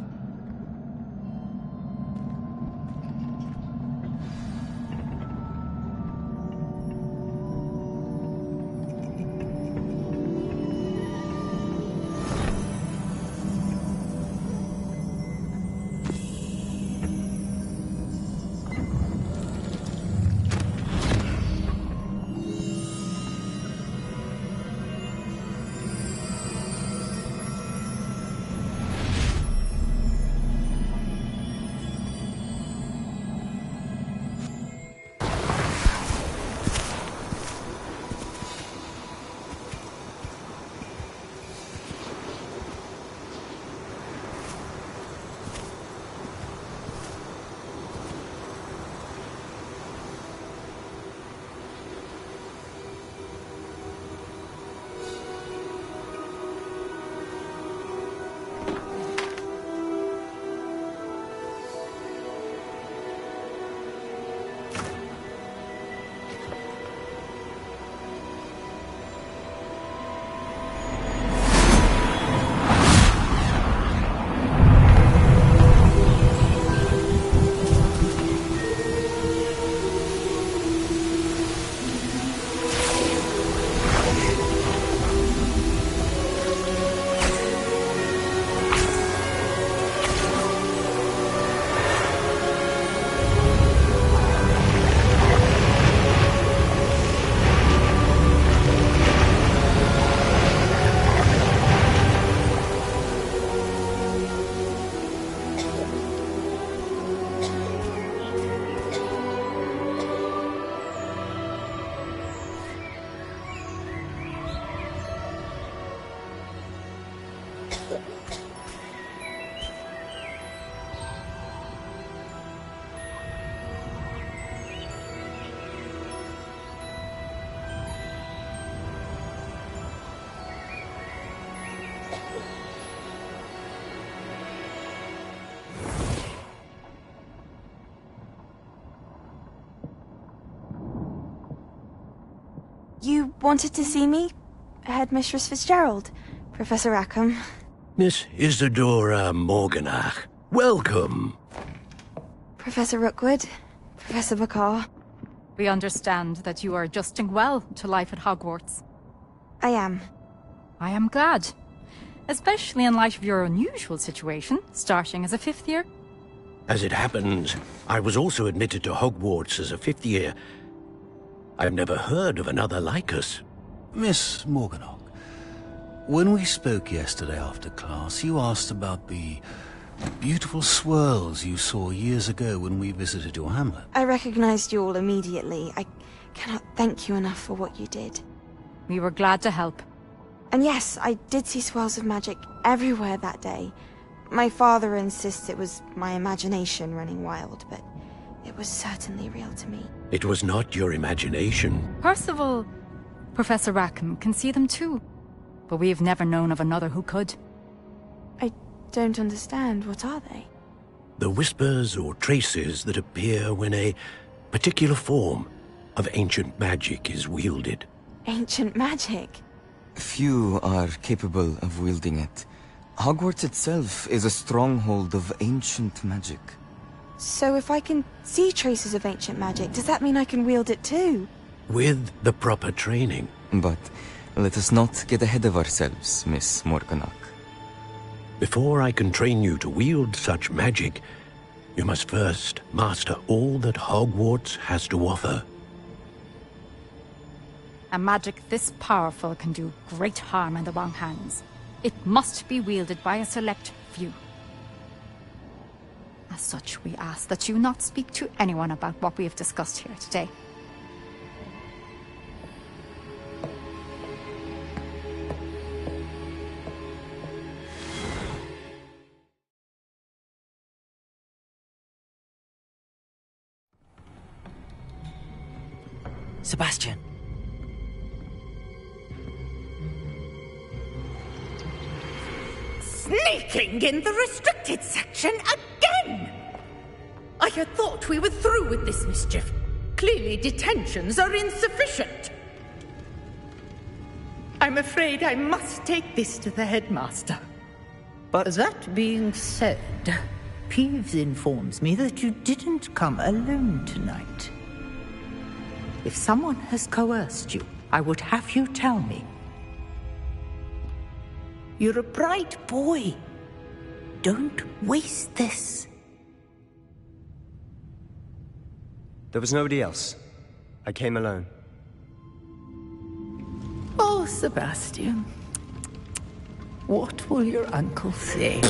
You wanted to see me? Headmistress Fitzgerald? Professor Rackham? Miss Isadora Morganach, welcome. Professor Rookwood? Professor Bakar? We understand that you are adjusting well to life at Hogwarts. I am. I am glad. Especially in light of your unusual situation, starting as a 5th year. As it happens, I was also admitted to Hogwarts as a 5th year. I've never heard of another like us. Miss Morganach, when we spoke yesterday after class, you asked about the beautiful swirls you saw years ago when we visited your hamlet. I recognized you all immediately. I cannot thank you enough for what you did. We were glad to help. And yes, I did see swirls of magic everywhere that day. My father insists it was my imagination running wild, but it was certainly real to me. It was not your imagination. Percival, Professor Rackham can see them too. But we have never known of another who could. I don't understand. What are they? The whispers or traces that appear when a particular form of ancient magic is wielded. Ancient magic? Few are capable of wielding it. Hogwarts itself is a stronghold of ancient magic. So if I can see traces of ancient magic, does that mean I can wield it too? With the proper training. But let us not get ahead of ourselves, Miss Morganach. Before I can train you to wield such magic, you must first master all that Hogwarts has to offer. A magic this powerful can do great harm in the wrong hands. It must be wielded by a select few. As such, we ask that you not speak to anyone about what we have discussed here today. Sebastian. Sneaking in the restricted section again! I had thought we were through with this mischief. Clearly detentions are insufficient. I'm afraid I must take this to the headmaster. But that being said, Peeves informs me that you didn't come alone tonight. If someone has coerced you, I would have you tell me. You're a bright boy. Don't waste this. There was nobody else. I came alone. Oh, Sebastian. What will your uncle say?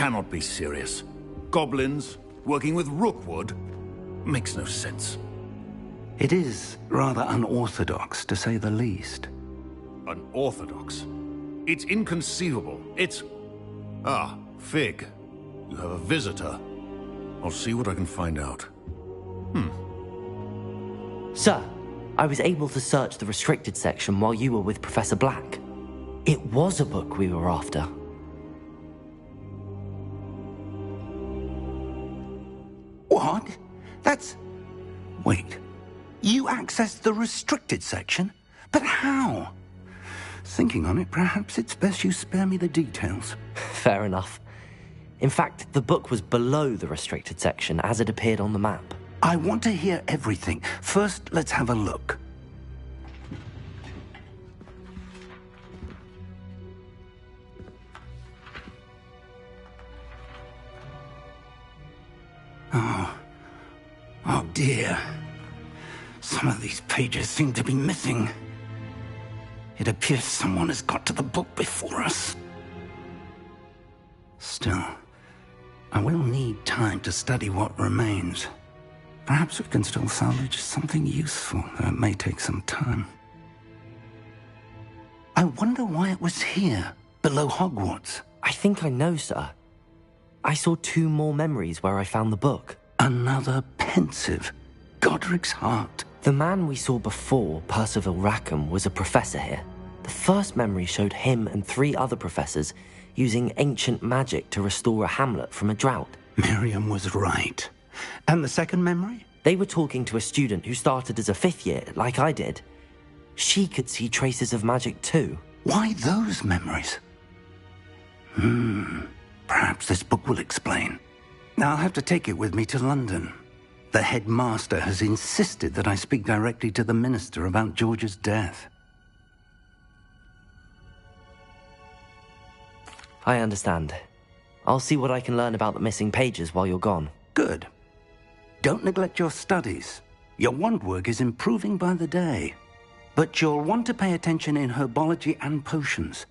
cannot be serious. Goblins working with Rookwood makes no sense. It is rather unorthodox, to say the least. Unorthodox? It's inconceivable. It's... Ah, Fig. You have a visitor. I'll see what I can find out. Sir, I was able to search the restricted section while you were with Professor Black. It was a book we were after. What? That's... Wait. You accessed the restricted section? But how? Thinking on it, perhaps it's best you spare me the details. Fair enough. In fact, the book was below the restricted section as it appeared on the map. I want to hear everything. First, let's have a look. Oh dear. Some of these pages seem to be missing. It appears someone has got to the book before us. Still, I will need time to study what remains. Perhaps we can still salvage something useful, though it may take some time. I wonder why it was here, below Hogwarts. I think I know, sir. I saw 2 more memories where I found the book. Another pensive. Godric's heart. The man we saw before, Percival Rackham, was a professor here. The first memory showed him and 3 other professors using ancient magic to restore a hamlet from a drought. Miriam was right. And the second memory? They were talking to a student who started as a 5th year, like I did. She could see traces of magic too. Why those memories? Perhaps this book will explain. Now I'll have to take it with me to London. The headmaster has insisted that I speak directly to the minister about George's death. I understand. I'll see what I can learn about the missing pages while you're gone. Good. Don't neglect your studies. Your wand work is improving by the day. But you'll want to pay attention in herbology and potions.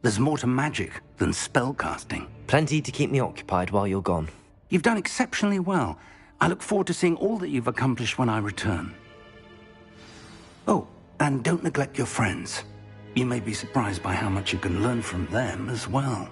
There's more to magic than spellcasting. Plenty to keep me occupied while you're gone. You've done exceptionally well. I look forward to seeing all that you've accomplished when I return. Oh, and don't neglect your friends. You may be surprised by how much you can learn from them as well.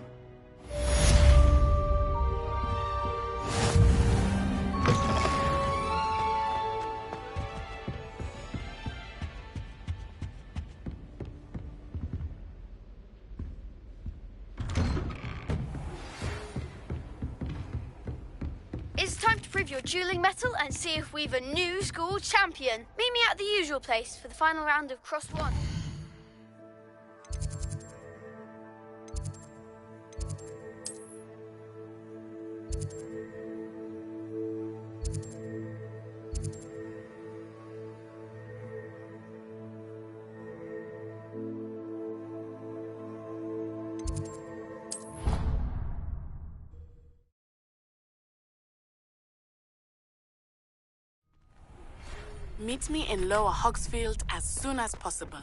It's time to prove your dueling mettle and see if we've a new school champion. Meet me at the usual place for the final round of Cross 1. Meet me in Lower Hogsfield as soon as possible.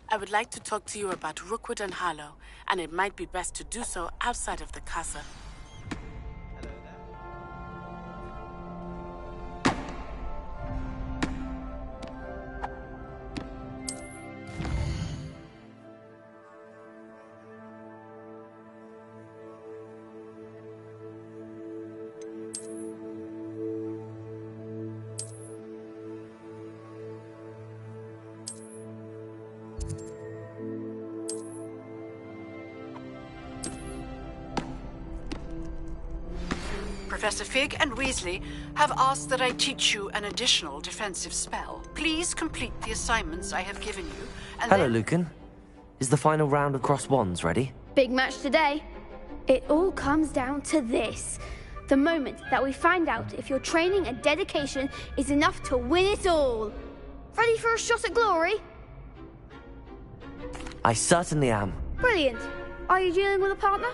I would like to talk to you about Rookwood and Harlow, and it might be best to do so outside of the castle. Professor Fig and Weasley have asked that I teach you an additional defensive spell. Please complete the assignments I have given you, and Hello, Lucan. Is the final round of Cross Wands ready? Big match today. It all comes down to this. The moment that we find out if your training and dedication is enough to win it all. Ready for a shot at glory? I certainly am. Brilliant. Are you dealing with a partner?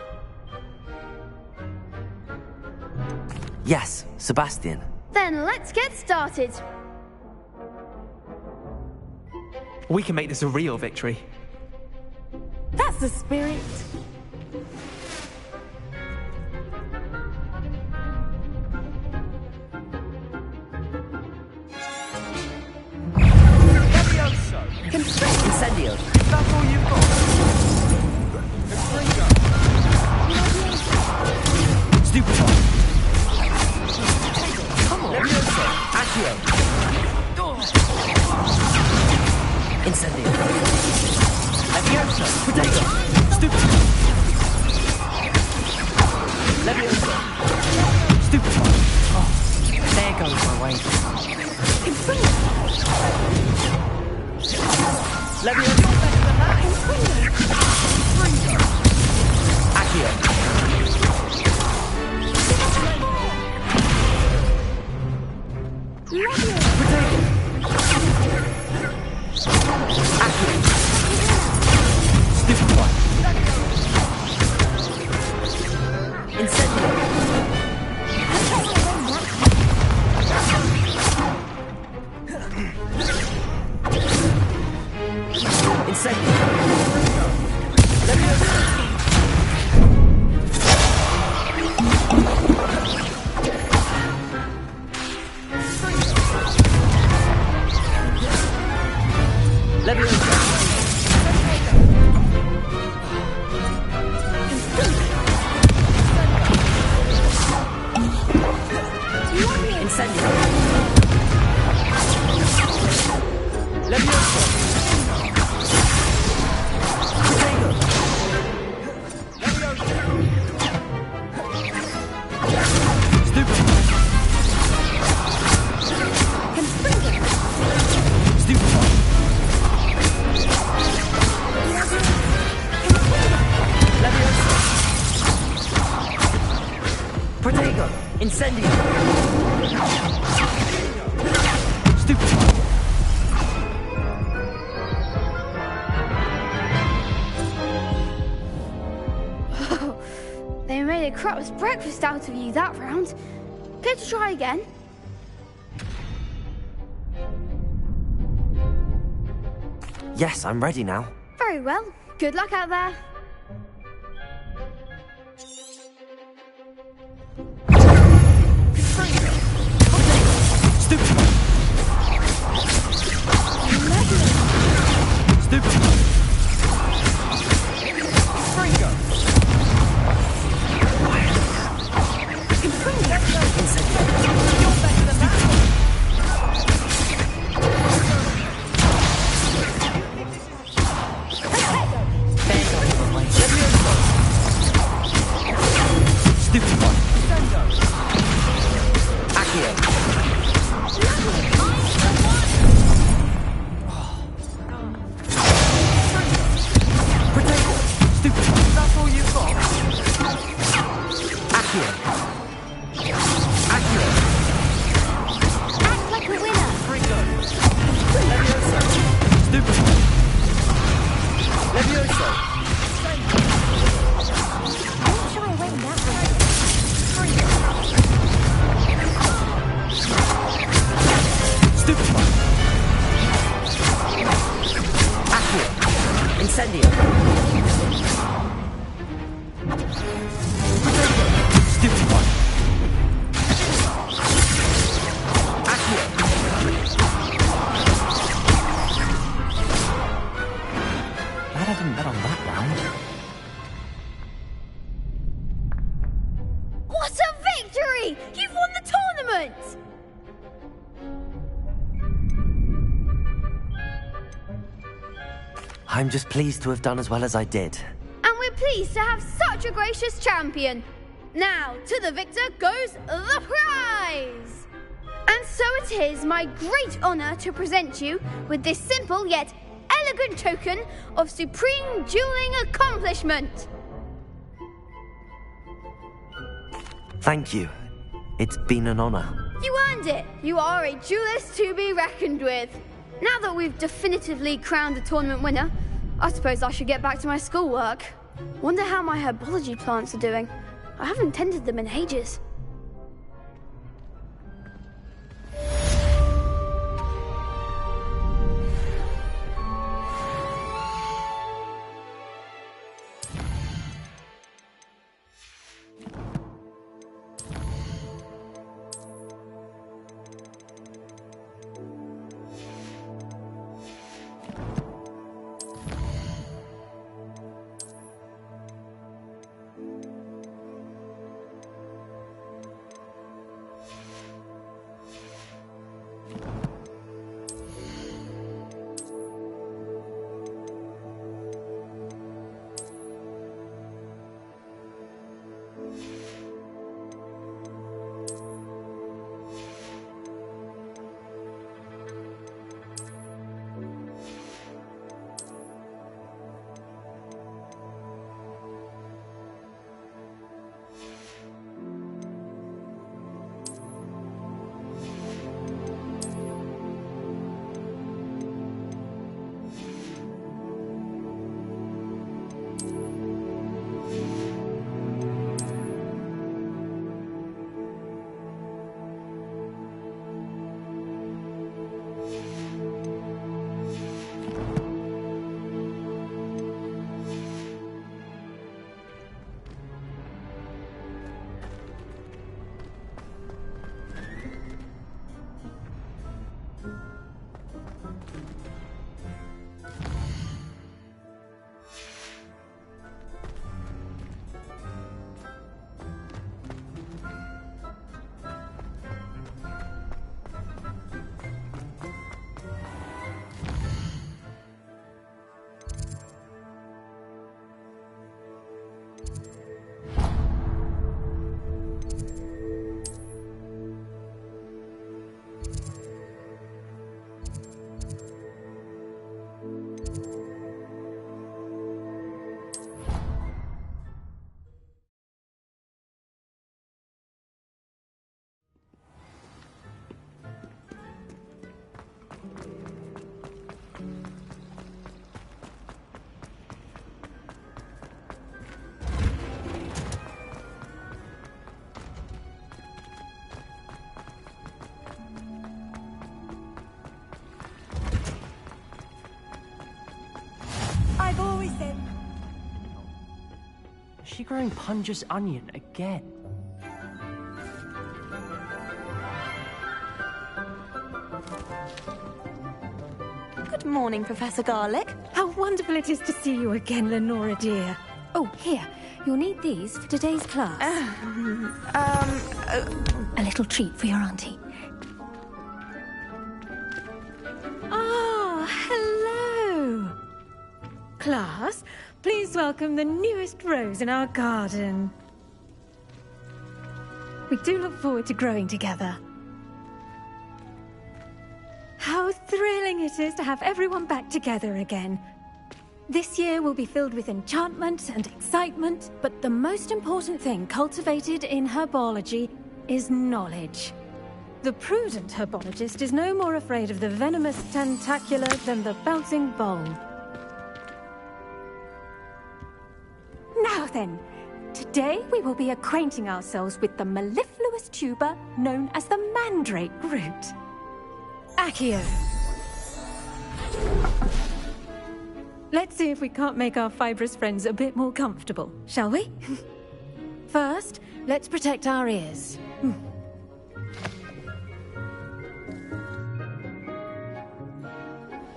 Yes, Sebastian. Then let's get started. We can make this a real victory. That's the spirit. Incendio. That's all you've got. Stupefy. Come on. Levioso. Accio. Incendio. Levioso. Potato. Stupefy. Levioso. Stupefy. Oh, there goes my way. Levioso. Accio. Incendio! Stupid! Oh, they made a crap's breakfast out of you that round. Care to try again? Yes, I'm ready now. Very well. Good luck out there. What a victory! You've won the tournament! I'm just pleased to have done as well as I did. And we're pleased to have such a gracious champion. Now, to the victor goes the prize! And so it is my great honor to present you with this simple yet elegant token of supreme dueling accomplishment. Thank you. It's been an honor. You earned it. You are a duelist to be reckoned with. Now that we've definitively crowned the tournament winner, I suppose I should get back to my schoolwork. Wonder how my herbology plants are doing. I haven't tended them in ages. she growing Punja's onion again? Good morning, Professor Garlick. How wonderful it is to see you again, Lenora dear. Oh, here. You'll need these for today's class. A little treat for your auntie. Ah, hello. Class, please welcome the newest rose in our garden. We do look forward to growing together. How thrilling it is to have everyone back together again. This year will be filled with enchantment and excitement, but the most important thing cultivated in herbology is knowledge. The prudent herbologist is no more afraid of the venomous tentacular than the bouncing bulb. Now then, today we will be acquainting ourselves with the mellifluous tuber known as the mandrake root. Accio. Let's see if we can't make our fibrous friends a bit more comfortable, shall we? First, let's protect our ears.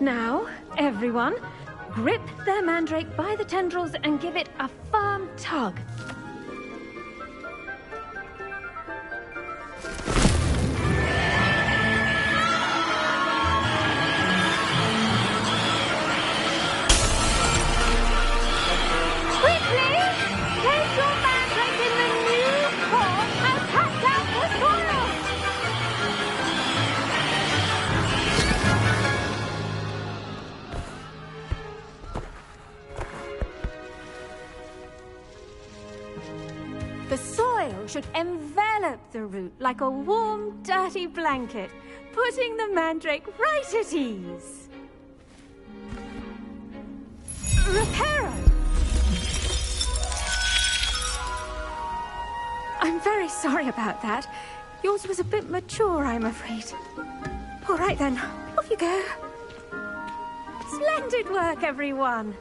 Now, everyone, grip their mandrake by the tendrils and give it a firm tug. Should envelop the root like a warm, dirty blanket, putting the mandrake right at ease. Reparo! I'm very sorry about that. Yours was a bit mature, I'm afraid. All right then, off you go. Splendid work, everyone.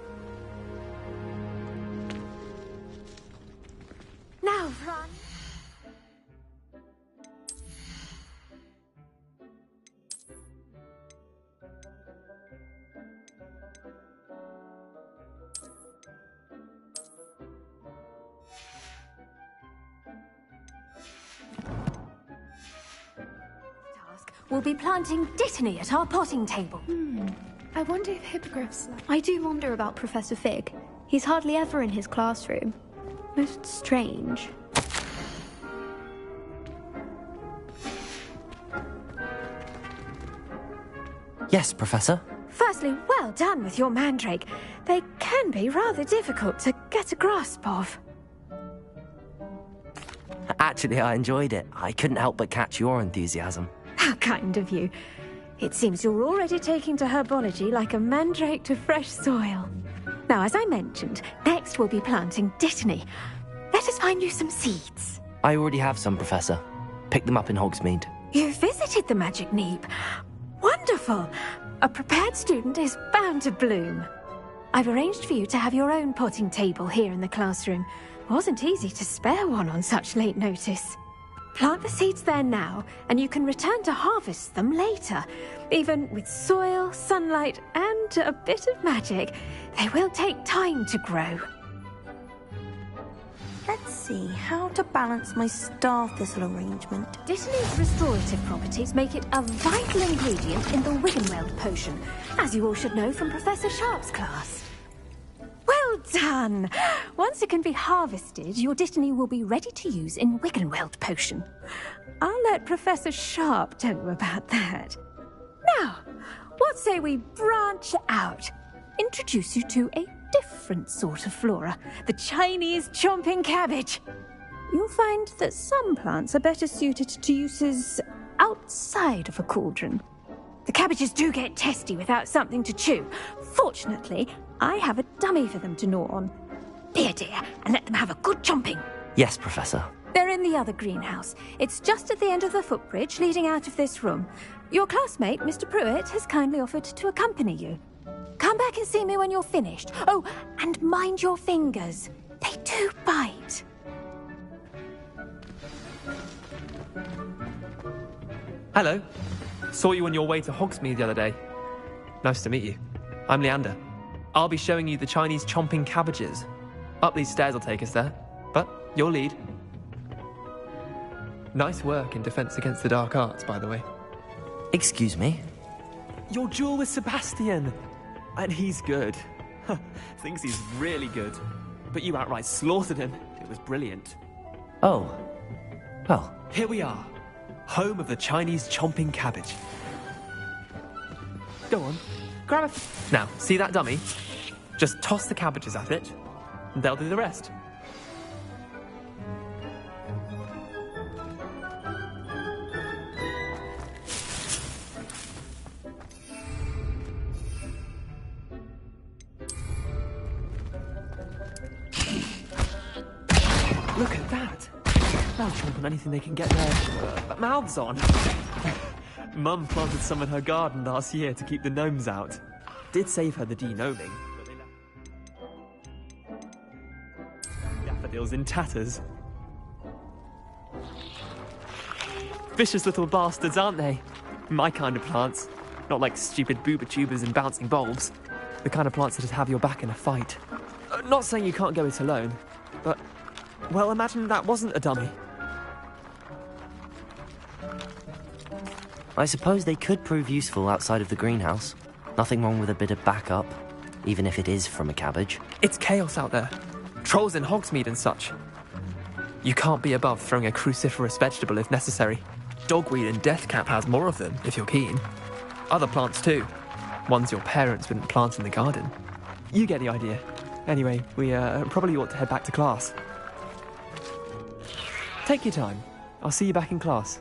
Now, run. We'll be planting Dittany at our potting table. I wonder if hippogriffs... I do wonder about Professor Fig. He's hardly ever in his classroom. Most strange. Yes, Professor? Firstly, well done with your mandrake. They can be rather difficult to get a grasp of. Actually, I enjoyed it. I couldn't help but catch your enthusiasm. How kind of you. It seems you're already taking to herbology like a mandrake to fresh soil. Now, as I mentioned, next we'll be planting Dittany. Let us find you some seeds. I already have some, Professor. Picked them up in Hogsmeade. You visited the Magic Neep. Wonderful! A prepared student is bound to bloom. I've arranged for you to have your own potting table here in the classroom. Wasn't easy to spare one on such late notice. Plant the seeds there now, and you can return to harvest them later. Even with soil, sunlight, and a bit of magic, they will take time to grow. Let's see, how to balance my star thistle arrangement. Dittany's restorative properties make it a vital ingredient in the Wiggenweld potion, as you all should know from Professor Sharp's class. Well done! Once it can be harvested, your Dittany will be ready to use in Wiggenweld potion. I'll let Professor Sharp tell you about that. Now, what say we branch out? Introduce you to a different sort of flora, the Chinese chomping cabbage. You'll find that some plants are better suited to uses outside of a cauldron. The cabbages do get testy without something to chew. Fortunately, I have a dummy for them to gnaw on. Here, dear, and let them have a good chomping. Yes, Professor. They're in the other greenhouse. It's just at the end of the footbridge leading out of this room. Your classmate, Mr. Pruitt, has kindly offered to accompany you. Come back and see me when you're finished. Oh, and mind your fingers. They do bite. Hello. Saw you on your way to Hogsmeade the other day. Nice to meet you. I'm Leander. I'll be showing you the Chinese chomping cabbages. Up these stairs will take us there, but you'll lead. Nice work in Defense Against the Dark Arts, by the way. Excuse me? Your duel with Sebastian! And he's good. Thinks he's really good. But you outright slaughtered him. It was brilliant. Oh. Well. Here we are. Home of the Chinese chomping cabbage. Go on. Grab it. Now, see that dummy? Just toss the cabbages at it, and they'll do the rest. Look at that! They'll chomp on anything they can get their mouths on. Mum planted some in her garden last year to keep the gnomes out. Did save her the de-gnoming, but they left daffodils in tatters. Vicious little bastards, aren't they? My kind of plants. Not like stupid booba tubers and bouncing bulbs. The kind of plants that'd have your back in a fight. Not saying you can't go it alone, but... well, imagine that wasn't a dummy. I suppose they could prove useful outside of the greenhouse. Nothing wrong with a bit of backup, even if it is from a cabbage. It's chaos out there. Trolls in Hogsmeade and such. You can't be above throwing a cruciferous vegetable if necessary. Dogweed and deathcap has more of them, if you're keen. Other plants too. Ones your parents wouldn't plant in the garden. You get the idea. Anyway, we probably ought to head back to class. Take your time. I'll see you back in class.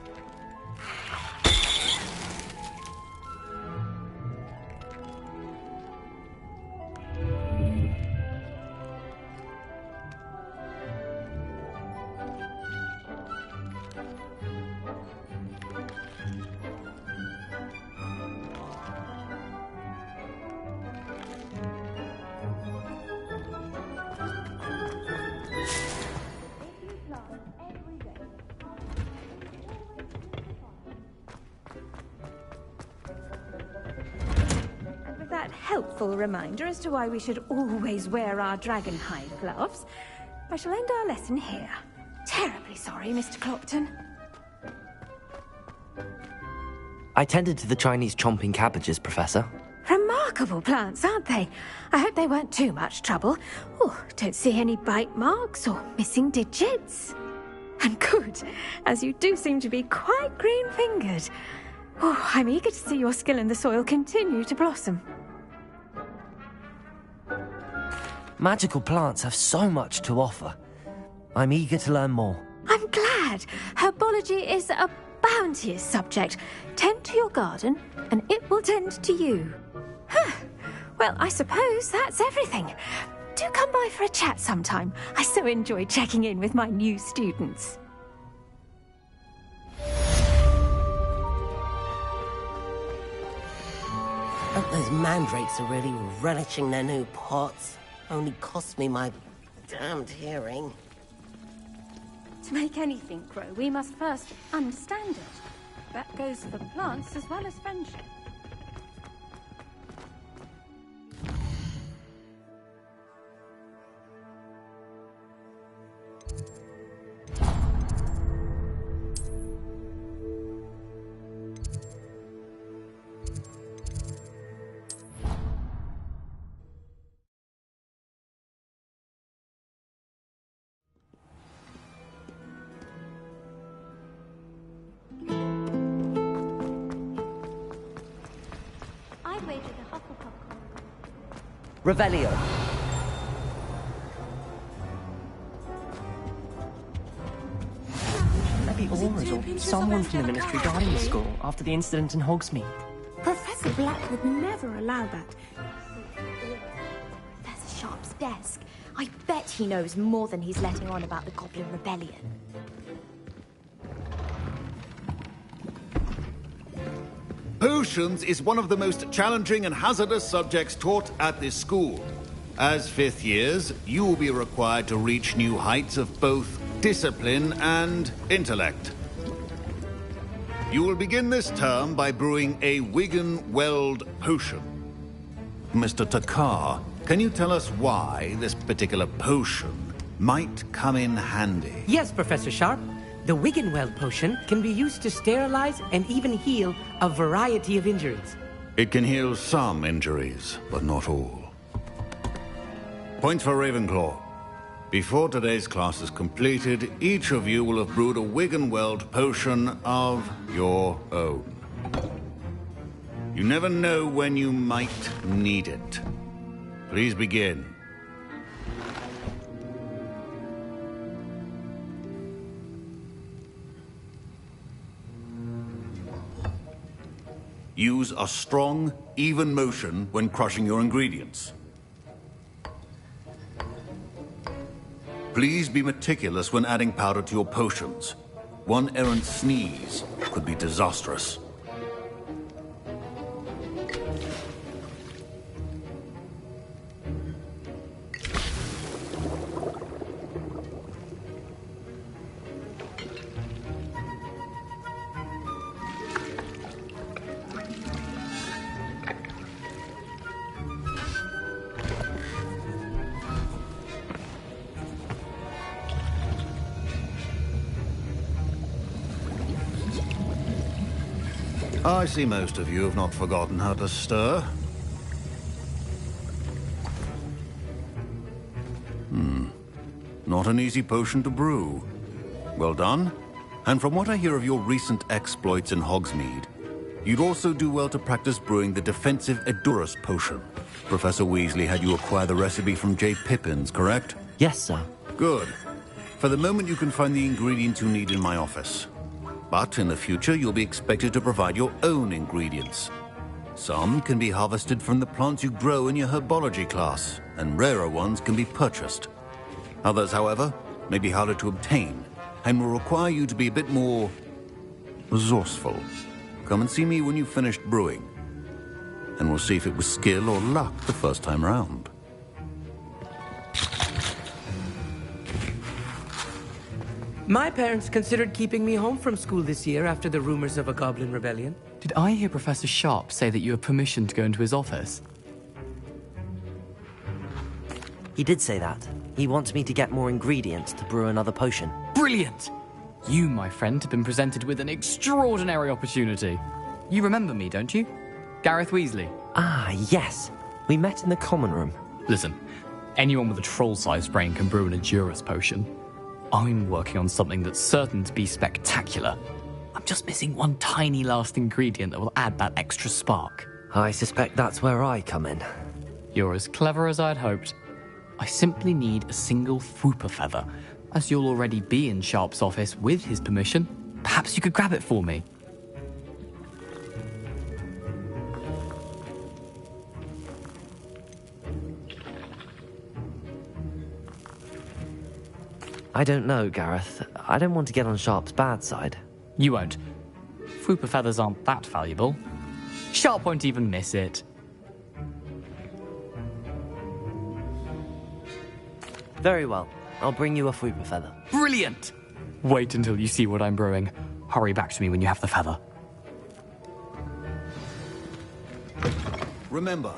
Helpful reminder as to why we should always wear our dragonhide gloves, I shall end our lesson here. Terribly sorry, Mr. Clopton. I tended to the Chinese chomping cabbages, Professor. Remarkable plants, aren't they? I hope they weren't too much trouble. Oh, don't see any bite marks or missing digits. And good, as you do seem to be quite green-fingered. Oh, I'm eager to see your skill in the soil continue to blossom. Magical plants have so much to offer. I'm eager to learn more. I'm glad. Herbology is a bounteous subject. Tend to your garden, and it will tend to you. Well, I suppose that's everything. Do come by for a chat sometime. I so enjoy checking in with my new students. Hope those mandrakes are really relishing their new pots. Only cost me my damned hearing. To make anything grow, we must first understand it. That goes for plants as well as friendship. Revelio. Maybe Aura's or someone from the Ministry guarding the school after the incident in Hogsmeade. Professor Black would never allow that. Professor Sharp's desk. I bet he knows more than he's letting on about the Goblin Rebellion. Potions is one of the most challenging and hazardous subjects taught at this school. As fifth years, you will be required to reach new heights of both discipline and intellect. You will begin this term by brewing a Wigan-Weld potion. Mr. Takar, can you tell us why this particular potion might come in handy? Yes, Professor Sharp. The Wigan-Weld potion can be used to sterilize and even heal a variety of injuries. It can heal some injuries, but not all. Points for Ravenclaw. Before today's class is completed, each of you will have brewed a Wigan-Weld potion of your own. You never know when you might need it. Please begin. Use a strong, even motion when crushing your ingredients. Please be meticulous when adding powder to your potions. One errant sneeze could be disastrous. I see most of you have not forgotten how to stir. Not an easy potion to brew. Well done. And from what I hear of your recent exploits in Hogsmeade, you'd also do well to practice brewing the defensive Edurus potion. Professor Weasley had you acquire the recipe from J. Pippin's, correct? Yes, sir. Good. For the moment, you can find the ingredients you need in my office. But in the future, you'll be expected to provide your own ingredients. Some can be harvested from the plants you grow in your herbology class, and rarer ones can be purchased. Others, however, may be harder to obtain, and will require you to be a bit more resourceful. Come and see me when you've finished brewing, and we'll see if it was skill or luck the first time round. My parents considered keeping me home from school this year after the rumors of a goblin rebellion. Did I hear Professor Sharp say that you have permission to go into his office? He did say that. He wants me to get more ingredients to brew another potion. Brilliant! You, my friend, have been presented with an extraordinary opportunity. You remember me, don't you? Gareth Weasley. Ah, yes. We met in the common room. Listen, anyone with a troll-sized brain can brew an Edurus potion. I'm working on something that's certain to be spectacular. I'm just missing one tiny last ingredient that will add that extra spark. I suspect that's where I come in. You're as clever as I'd hoped. I simply need a single Fwooper feather. As you'll already be in Sharp's office with his permission, perhaps you could grab it for me. I don't know, Gareth. I don't want to get on Sharp's bad side. You won't. Fwooper feathers aren't that valuable. Sharp won't even miss it. Very well. I'll bring you a Fwooper feather. Brilliant! Wait until you see what I'm brewing. Hurry back to me when you have the feather. Remember,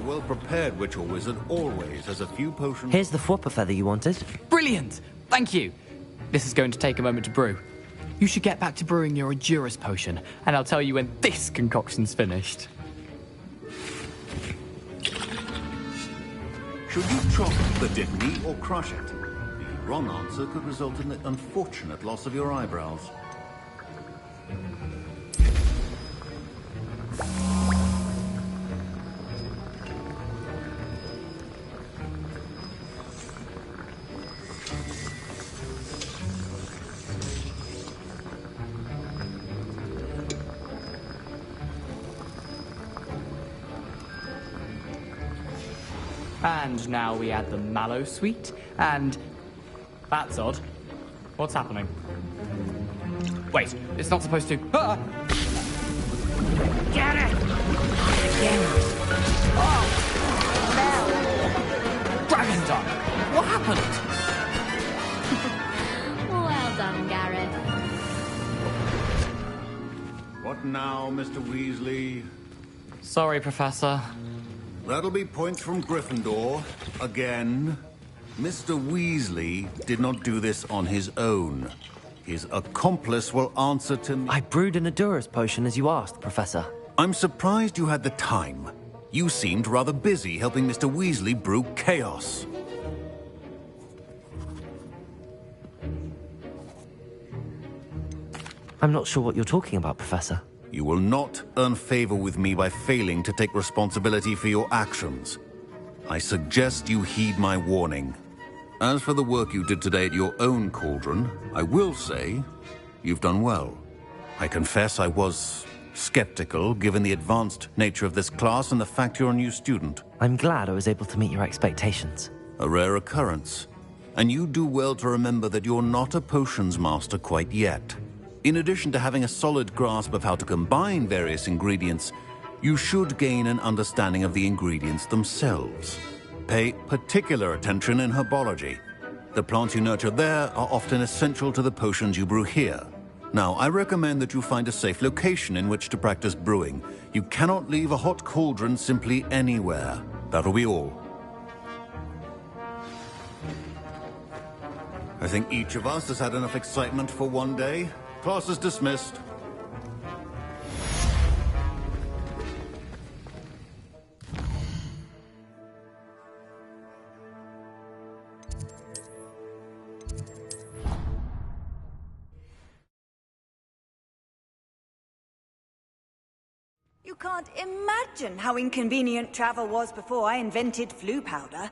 well-prepared witch or wizard always has a few potions. Here's the Fwooper feather you wanted. Brilliant! Thank you. This is going to take a moment to brew. You should get back to brewing your Edurus potion, and I'll tell you when this concoction's finished. Should you chop the Dittany or crush it? The wrong answer could result in the unfortunate loss of your eyebrows. And now we add the mallow sweet, and... That's odd. What's happening? Wait, it's not supposed to... Ah! Get it! Dragon Tongue! What happened? Well done, Gareth. What now, Mr. Weasley? Sorry, Professor. That'll be points from Gryffindor. Again. Mr. Weasley did not do this on his own. His accomplice will answer to me. I brewed an Adurus potion as you asked, Professor. I'm surprised you had the time. You seemed rather busy helping Mr. Weasley brew chaos. I'm not sure what you're talking about, Professor. You will not earn favor with me by failing to take responsibility for your actions. I suggest you heed my warning. As for the work you did today at your own cauldron, I will say you've done well. I confess I was skeptical, given the advanced nature of this class and the fact you're a new student. I'm glad I was able to meet your expectations. A rare occurrence. And you do well to remember that you're not a potions master quite yet. In addition to having a solid grasp of how to combine various ingredients, you should gain an understanding of the ingredients themselves. Pay particular attention in herbology. The plants you nurture there are often essential to the potions you brew here. Now, I recommend that you find a safe location in which to practice brewing. You cannot leave a hot cauldron simply anywhere. That'll be all. I think each of us has had enough excitement for one day. Class is dismissed. You can't imagine how inconvenient travel was before I invented flu powder.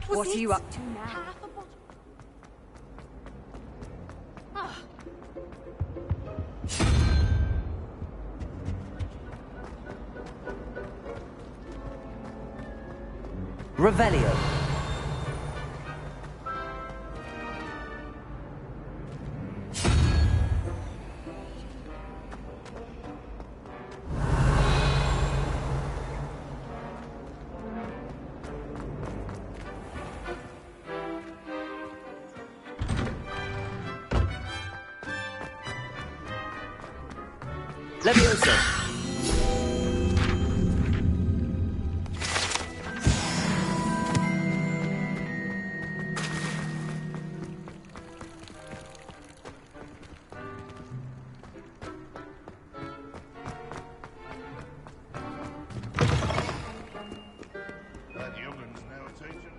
What are you up to now? Revelio. Levioso. That youngun's now a teacher.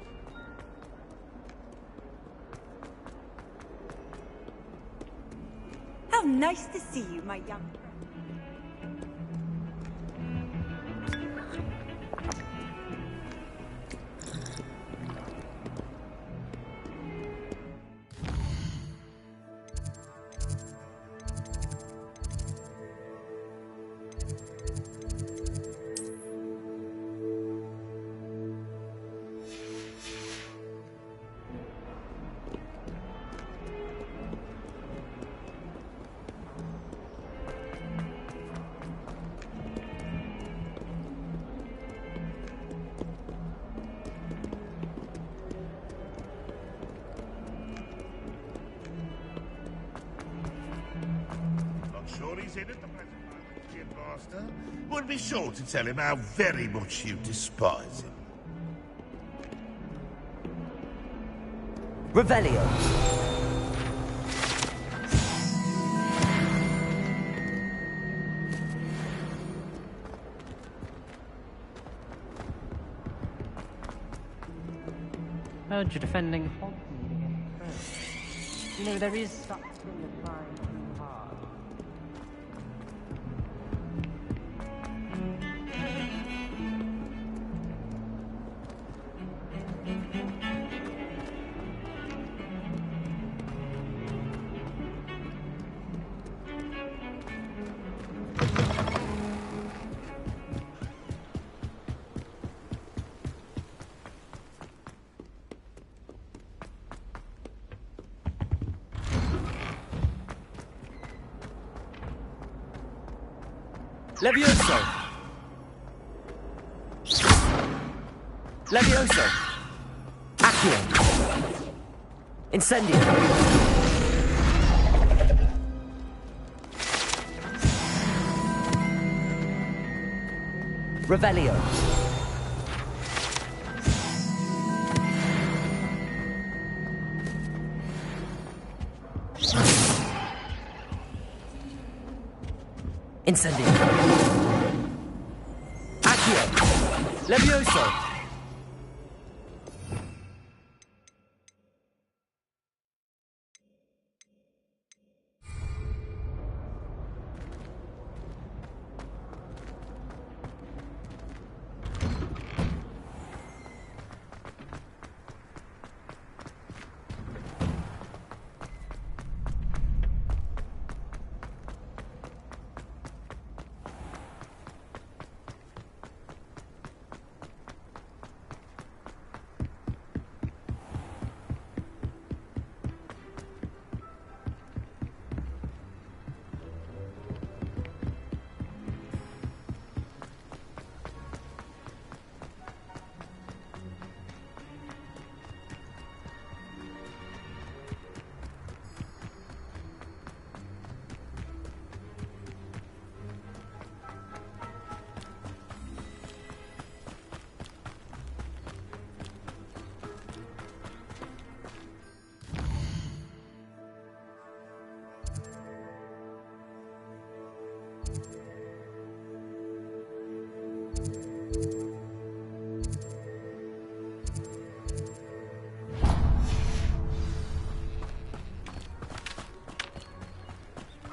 How nice to see you, my young friend. Sure he's in at the present moment, Jim Master. We'll be sure to tell him how very much you despise him. Revelio. Heard you're defending Hogwarts against Crow. You know, there is such a thing as trying too hard. Levioso. Levioso. Accio. Incendio. Revelio. Incendio. Accio. Levioso.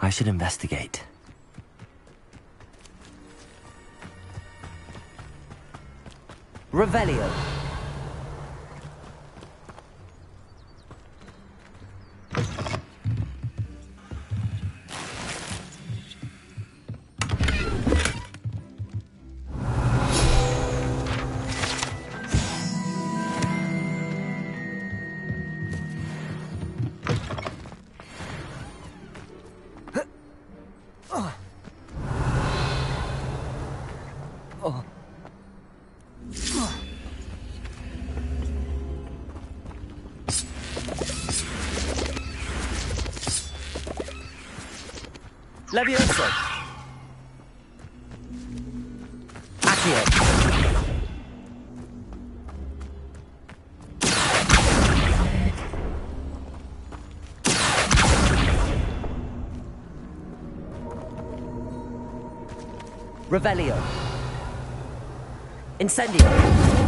I should investigate. Revelio. Levioso! Accio! Revelio! Incendio!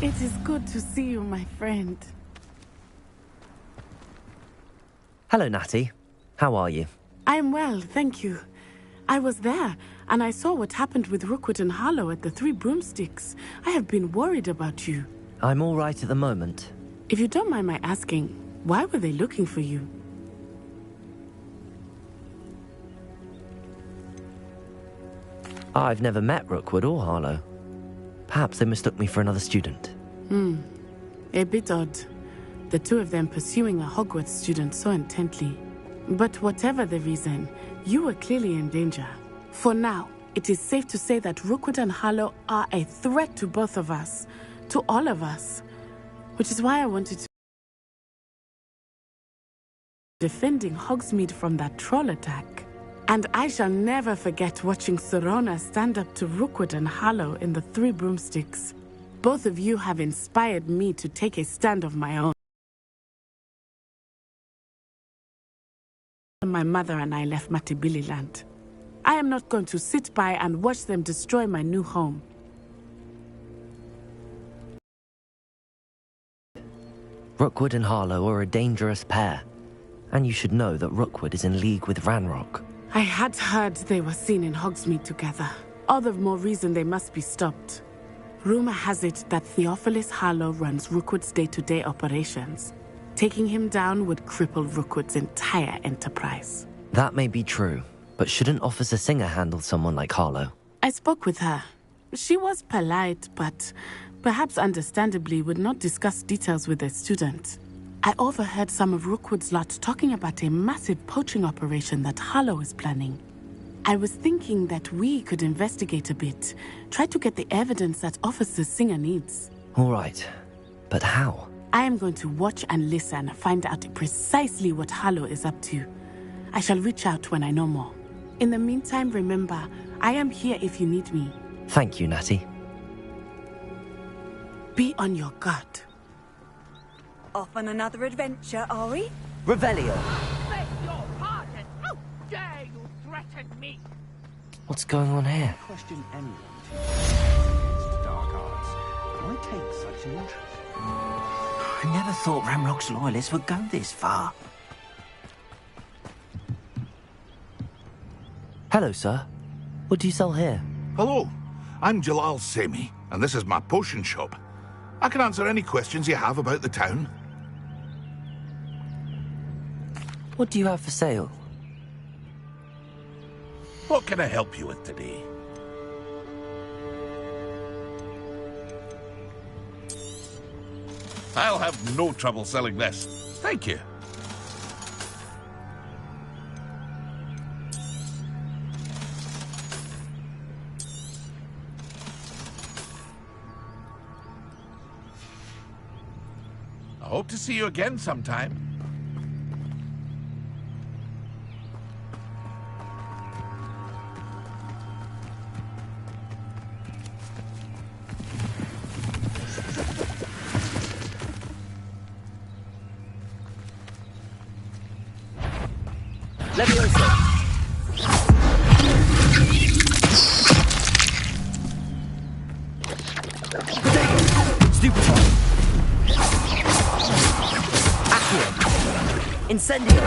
It is good to see you, my friend. Hello, Natty. How are you? I am well, thank you. I was there, and I saw what happened with Rookwood and Harlow at the Three Broomsticks. I have been worried about you. I'm all right at the moment. If you don't mind my asking, why were they looking for you? I've never met Rookwood or Harlow. Perhaps they mistook me for another student. A bit odd. The two of them pursuing a Hogwarts student so intently. But whatever the reason, you were clearly in danger. For now, it is safe to say that Rookwood and Harlow are a threat to both of us. To all of us. Which is why I wanted to... defending Hogsmeade from that troll attack. And I shall never forget watching Serona stand up to Rookwood and Harlow in the Three Broomsticks. Both of you have inspired me to take a stand of my own. My mother and I left Matibili Land. I am not going to sit by and watch them destroy my new home. Rookwood and Harlow are a dangerous pair. And you should know that Rookwood is in league with Ranrock. I had heard they were seen in Hogsmeade together. All the more reason they must be stopped. Rumor has it that Theophilus Harlow runs Rookwood's day-to-day operations. Taking him down would cripple Rookwood's entire enterprise. That may be true, but shouldn't Officer Singer handle someone like Harlow? I spoke with her. She was polite, but perhaps understandably would not discuss details with a student. I overheard some of Rookwood's lot talking about a massive poaching operation that Harlow is planning. I was thinking that we could investigate a bit, try to get the evidence that Officer Singer needs. All right, but how? I am going to watch and listen, find out precisely what Harlow is up to. I shall reach out when I know more. In the meantime, remember, I am here if you need me. Thank you, Natty. Be on your guard. Off on another adventure, are we? Revelio! Beg your pardon! How dare you threaten me? What's going on here? Question anyone to dark arts. Why take such an interest? I never thought Ramrock's loyalists would go this far. Hello, sir. What do you sell here? Hello, I'm Jalal Semi, and this is my potion shop. I can answer any questions you have about the town. What do you have for sale? What can I help you with today? I'll have no trouble selling this. Thank you. I hope to see you again sometime. Levioso! Stupefy! Accio! Incendio!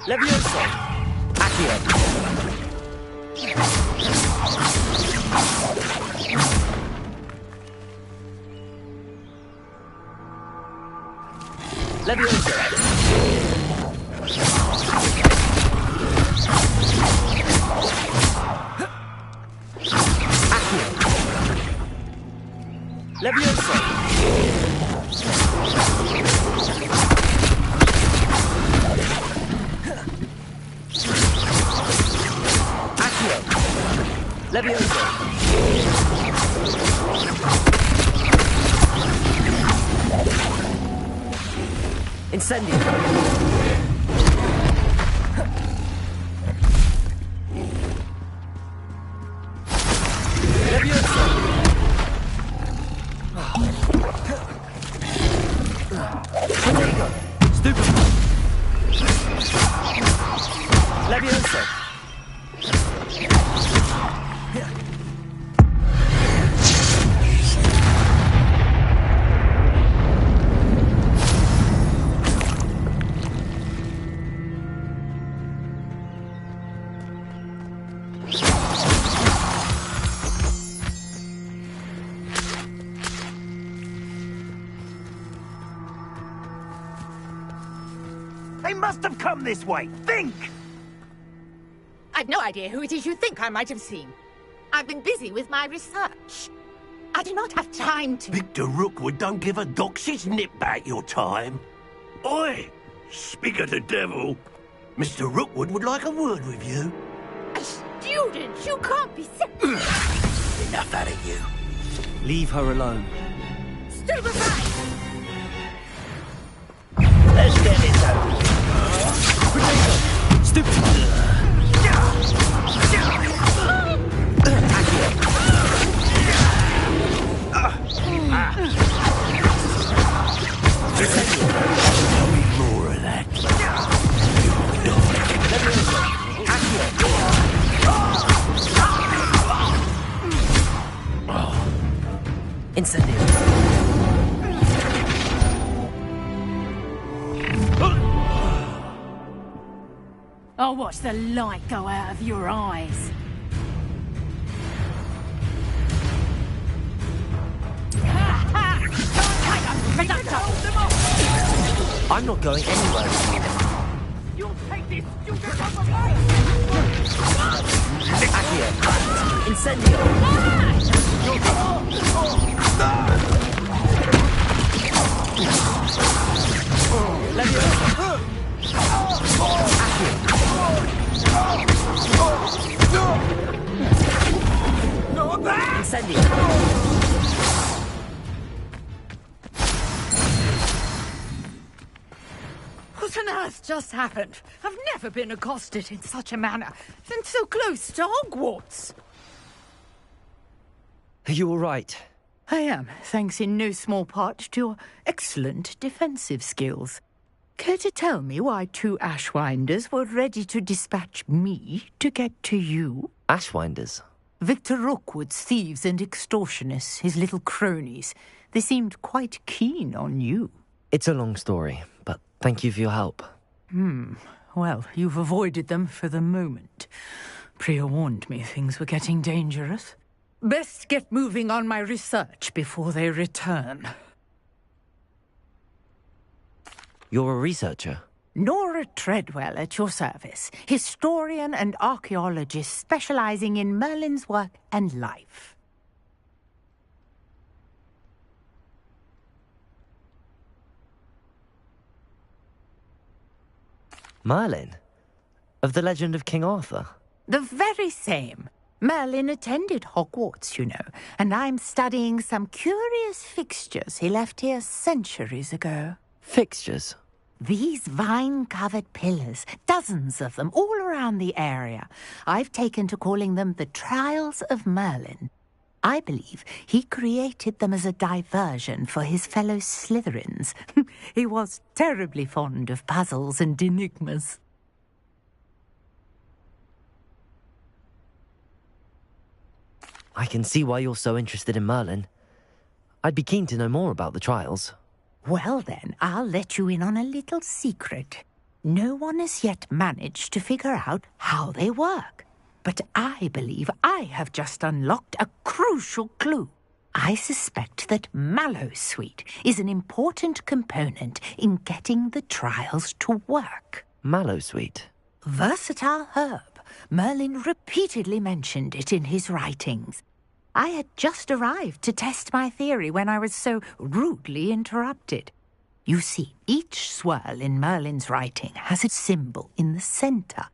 Levioso! Accio! Levioso! Accio! Levioso! Levioso! Incendio! Levioso! Protego! Stupefy! Levioso! They must have come this way. Think! I've no idea who it is you think I might have seen. I've been busy with my research. I do not have time to... Victor Rookwood don't give a doxy's nip back your time. Oi! Speak of the devil. Mr. Rookwood would like a word with you. A student? You can't be sick. Enough out of you. Leave her alone. Stupefy! Let's get this over. Stupefy! Tell me more of that. Incendio! I'll watch the light go out of your eyes. I'm not going anywhere. You'll take this stupid off of me! Accio! Incendio! Levioso! Accio! Incendio! What on earth just happened? I've never been accosted in such a manner, and so close to Hogwarts. Are you all right? I am, thanks in no small part to your excellent defensive skills. Care to tell me why two Ashwinders were ready to dispatch me to get to you? Ashwinders? Victor Rookwood's thieves and extortionists, his little cronies. They seemed quite keen on you. It's a long story, but thank you for your help. Well, you've avoided them for the moment. Priya warned me things were getting dangerous. Best get moving on my research before they return. You're a researcher? Nora Treadwell at your service, historian and archaeologist specializing in Merlin's work and life. Merlin? Of the legend of King Arthur? The very same. Merlin attended Hogwarts, you know, and I'm studying some curious fixtures he left here centuries ago. Fixtures? These vine-covered pillars, dozens of them, all around the area. I've taken to calling them the Trials of Merlin. I believe he created them as a diversion for his fellow Slytherins. He was terribly fond of puzzles and enigmas. I can see why you're so interested in Merlin. I'd be keen to know more about the trials. Well then, I'll let you in on a little secret. No one has yet managed to figure out how they work. But I believe I have just unlocked a crucial clue. I suspect that Mallowsweet is an important component in getting the trials to work. Mallowsweet? Versatile herb. Merlin repeatedly mentioned it in his writings. I had just arrived to test my theory when I was so rudely interrupted. You see, each swirl in Merlin's writing has a symbol in the centre.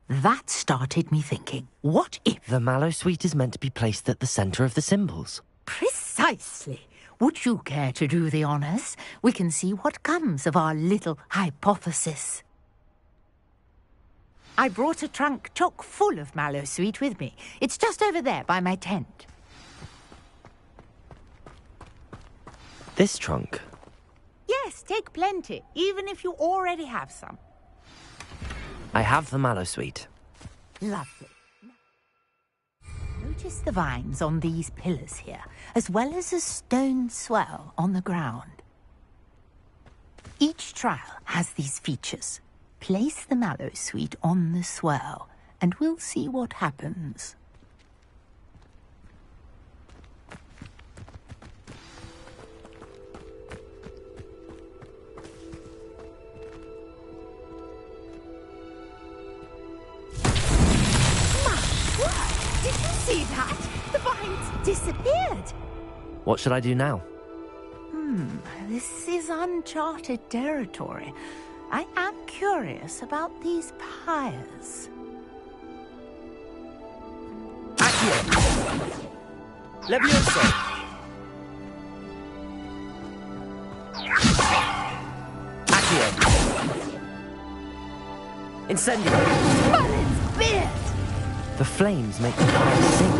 That started me thinking, what if... The Mallowsweet is meant to be placed at the centre of the symbols. Precisely. Would you care to do the honours? We can see what comes of our little hypothesis. I brought a trunk chock full of Mallowsweet with me. It's just over there by my tent. This trunk? Yes, take plenty, even if you already have some. I have the Mallowsweet. Lovely. Notice the vines on these pillars here, as well as a stone swell on the ground. Each trial has these features. Place the Mallowsweet on the swell, and we'll see what happens. Did you see that? The vines disappeared. What should I do now? This is uncharted territory. I am curious about these pyres. Levioso! Accio! Incendio! Merlin's beard! The flames make the fire sink.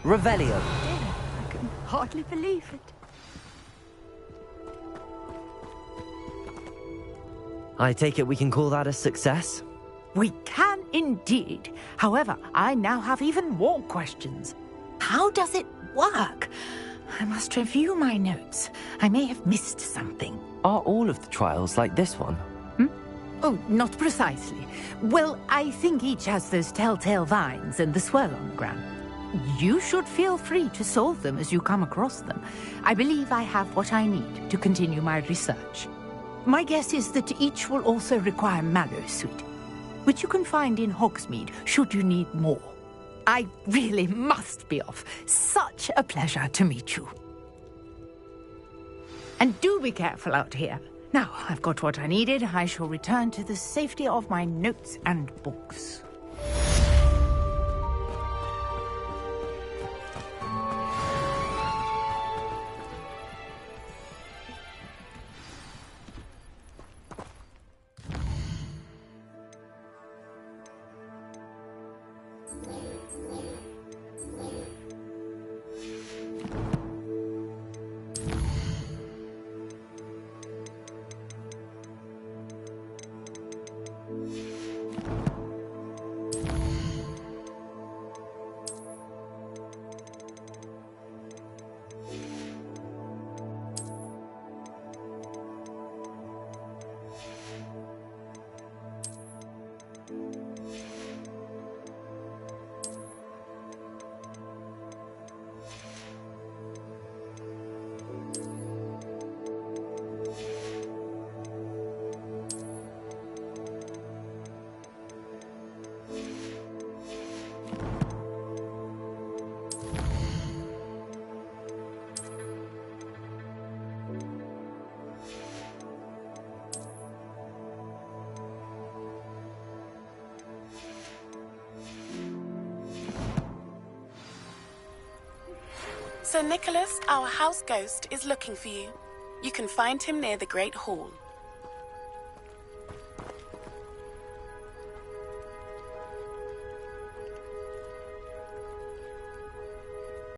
Revelio. I can hardly believe it. I take it we can call that a success? We can indeed. However, I now have even more questions. How does it work? I must review my notes. I may have missed something. Are all of the trials like this one? Oh, not precisely. Well, I think each has those telltale vines and the swirl on the ground. You should feel free to solve them as you come across them. I believe I have what I need to continue my research. My guess is that each will also require Mallowsweet, which you can find in Hogsmeade should you need more. I really must be off. Such a pleasure to meet you. And do be careful out here. Now, I've got what I needed. I shall return to the safety of my notes and books. Sir Nicholas, our house ghost, is looking for you. You can find him near the Great Hall.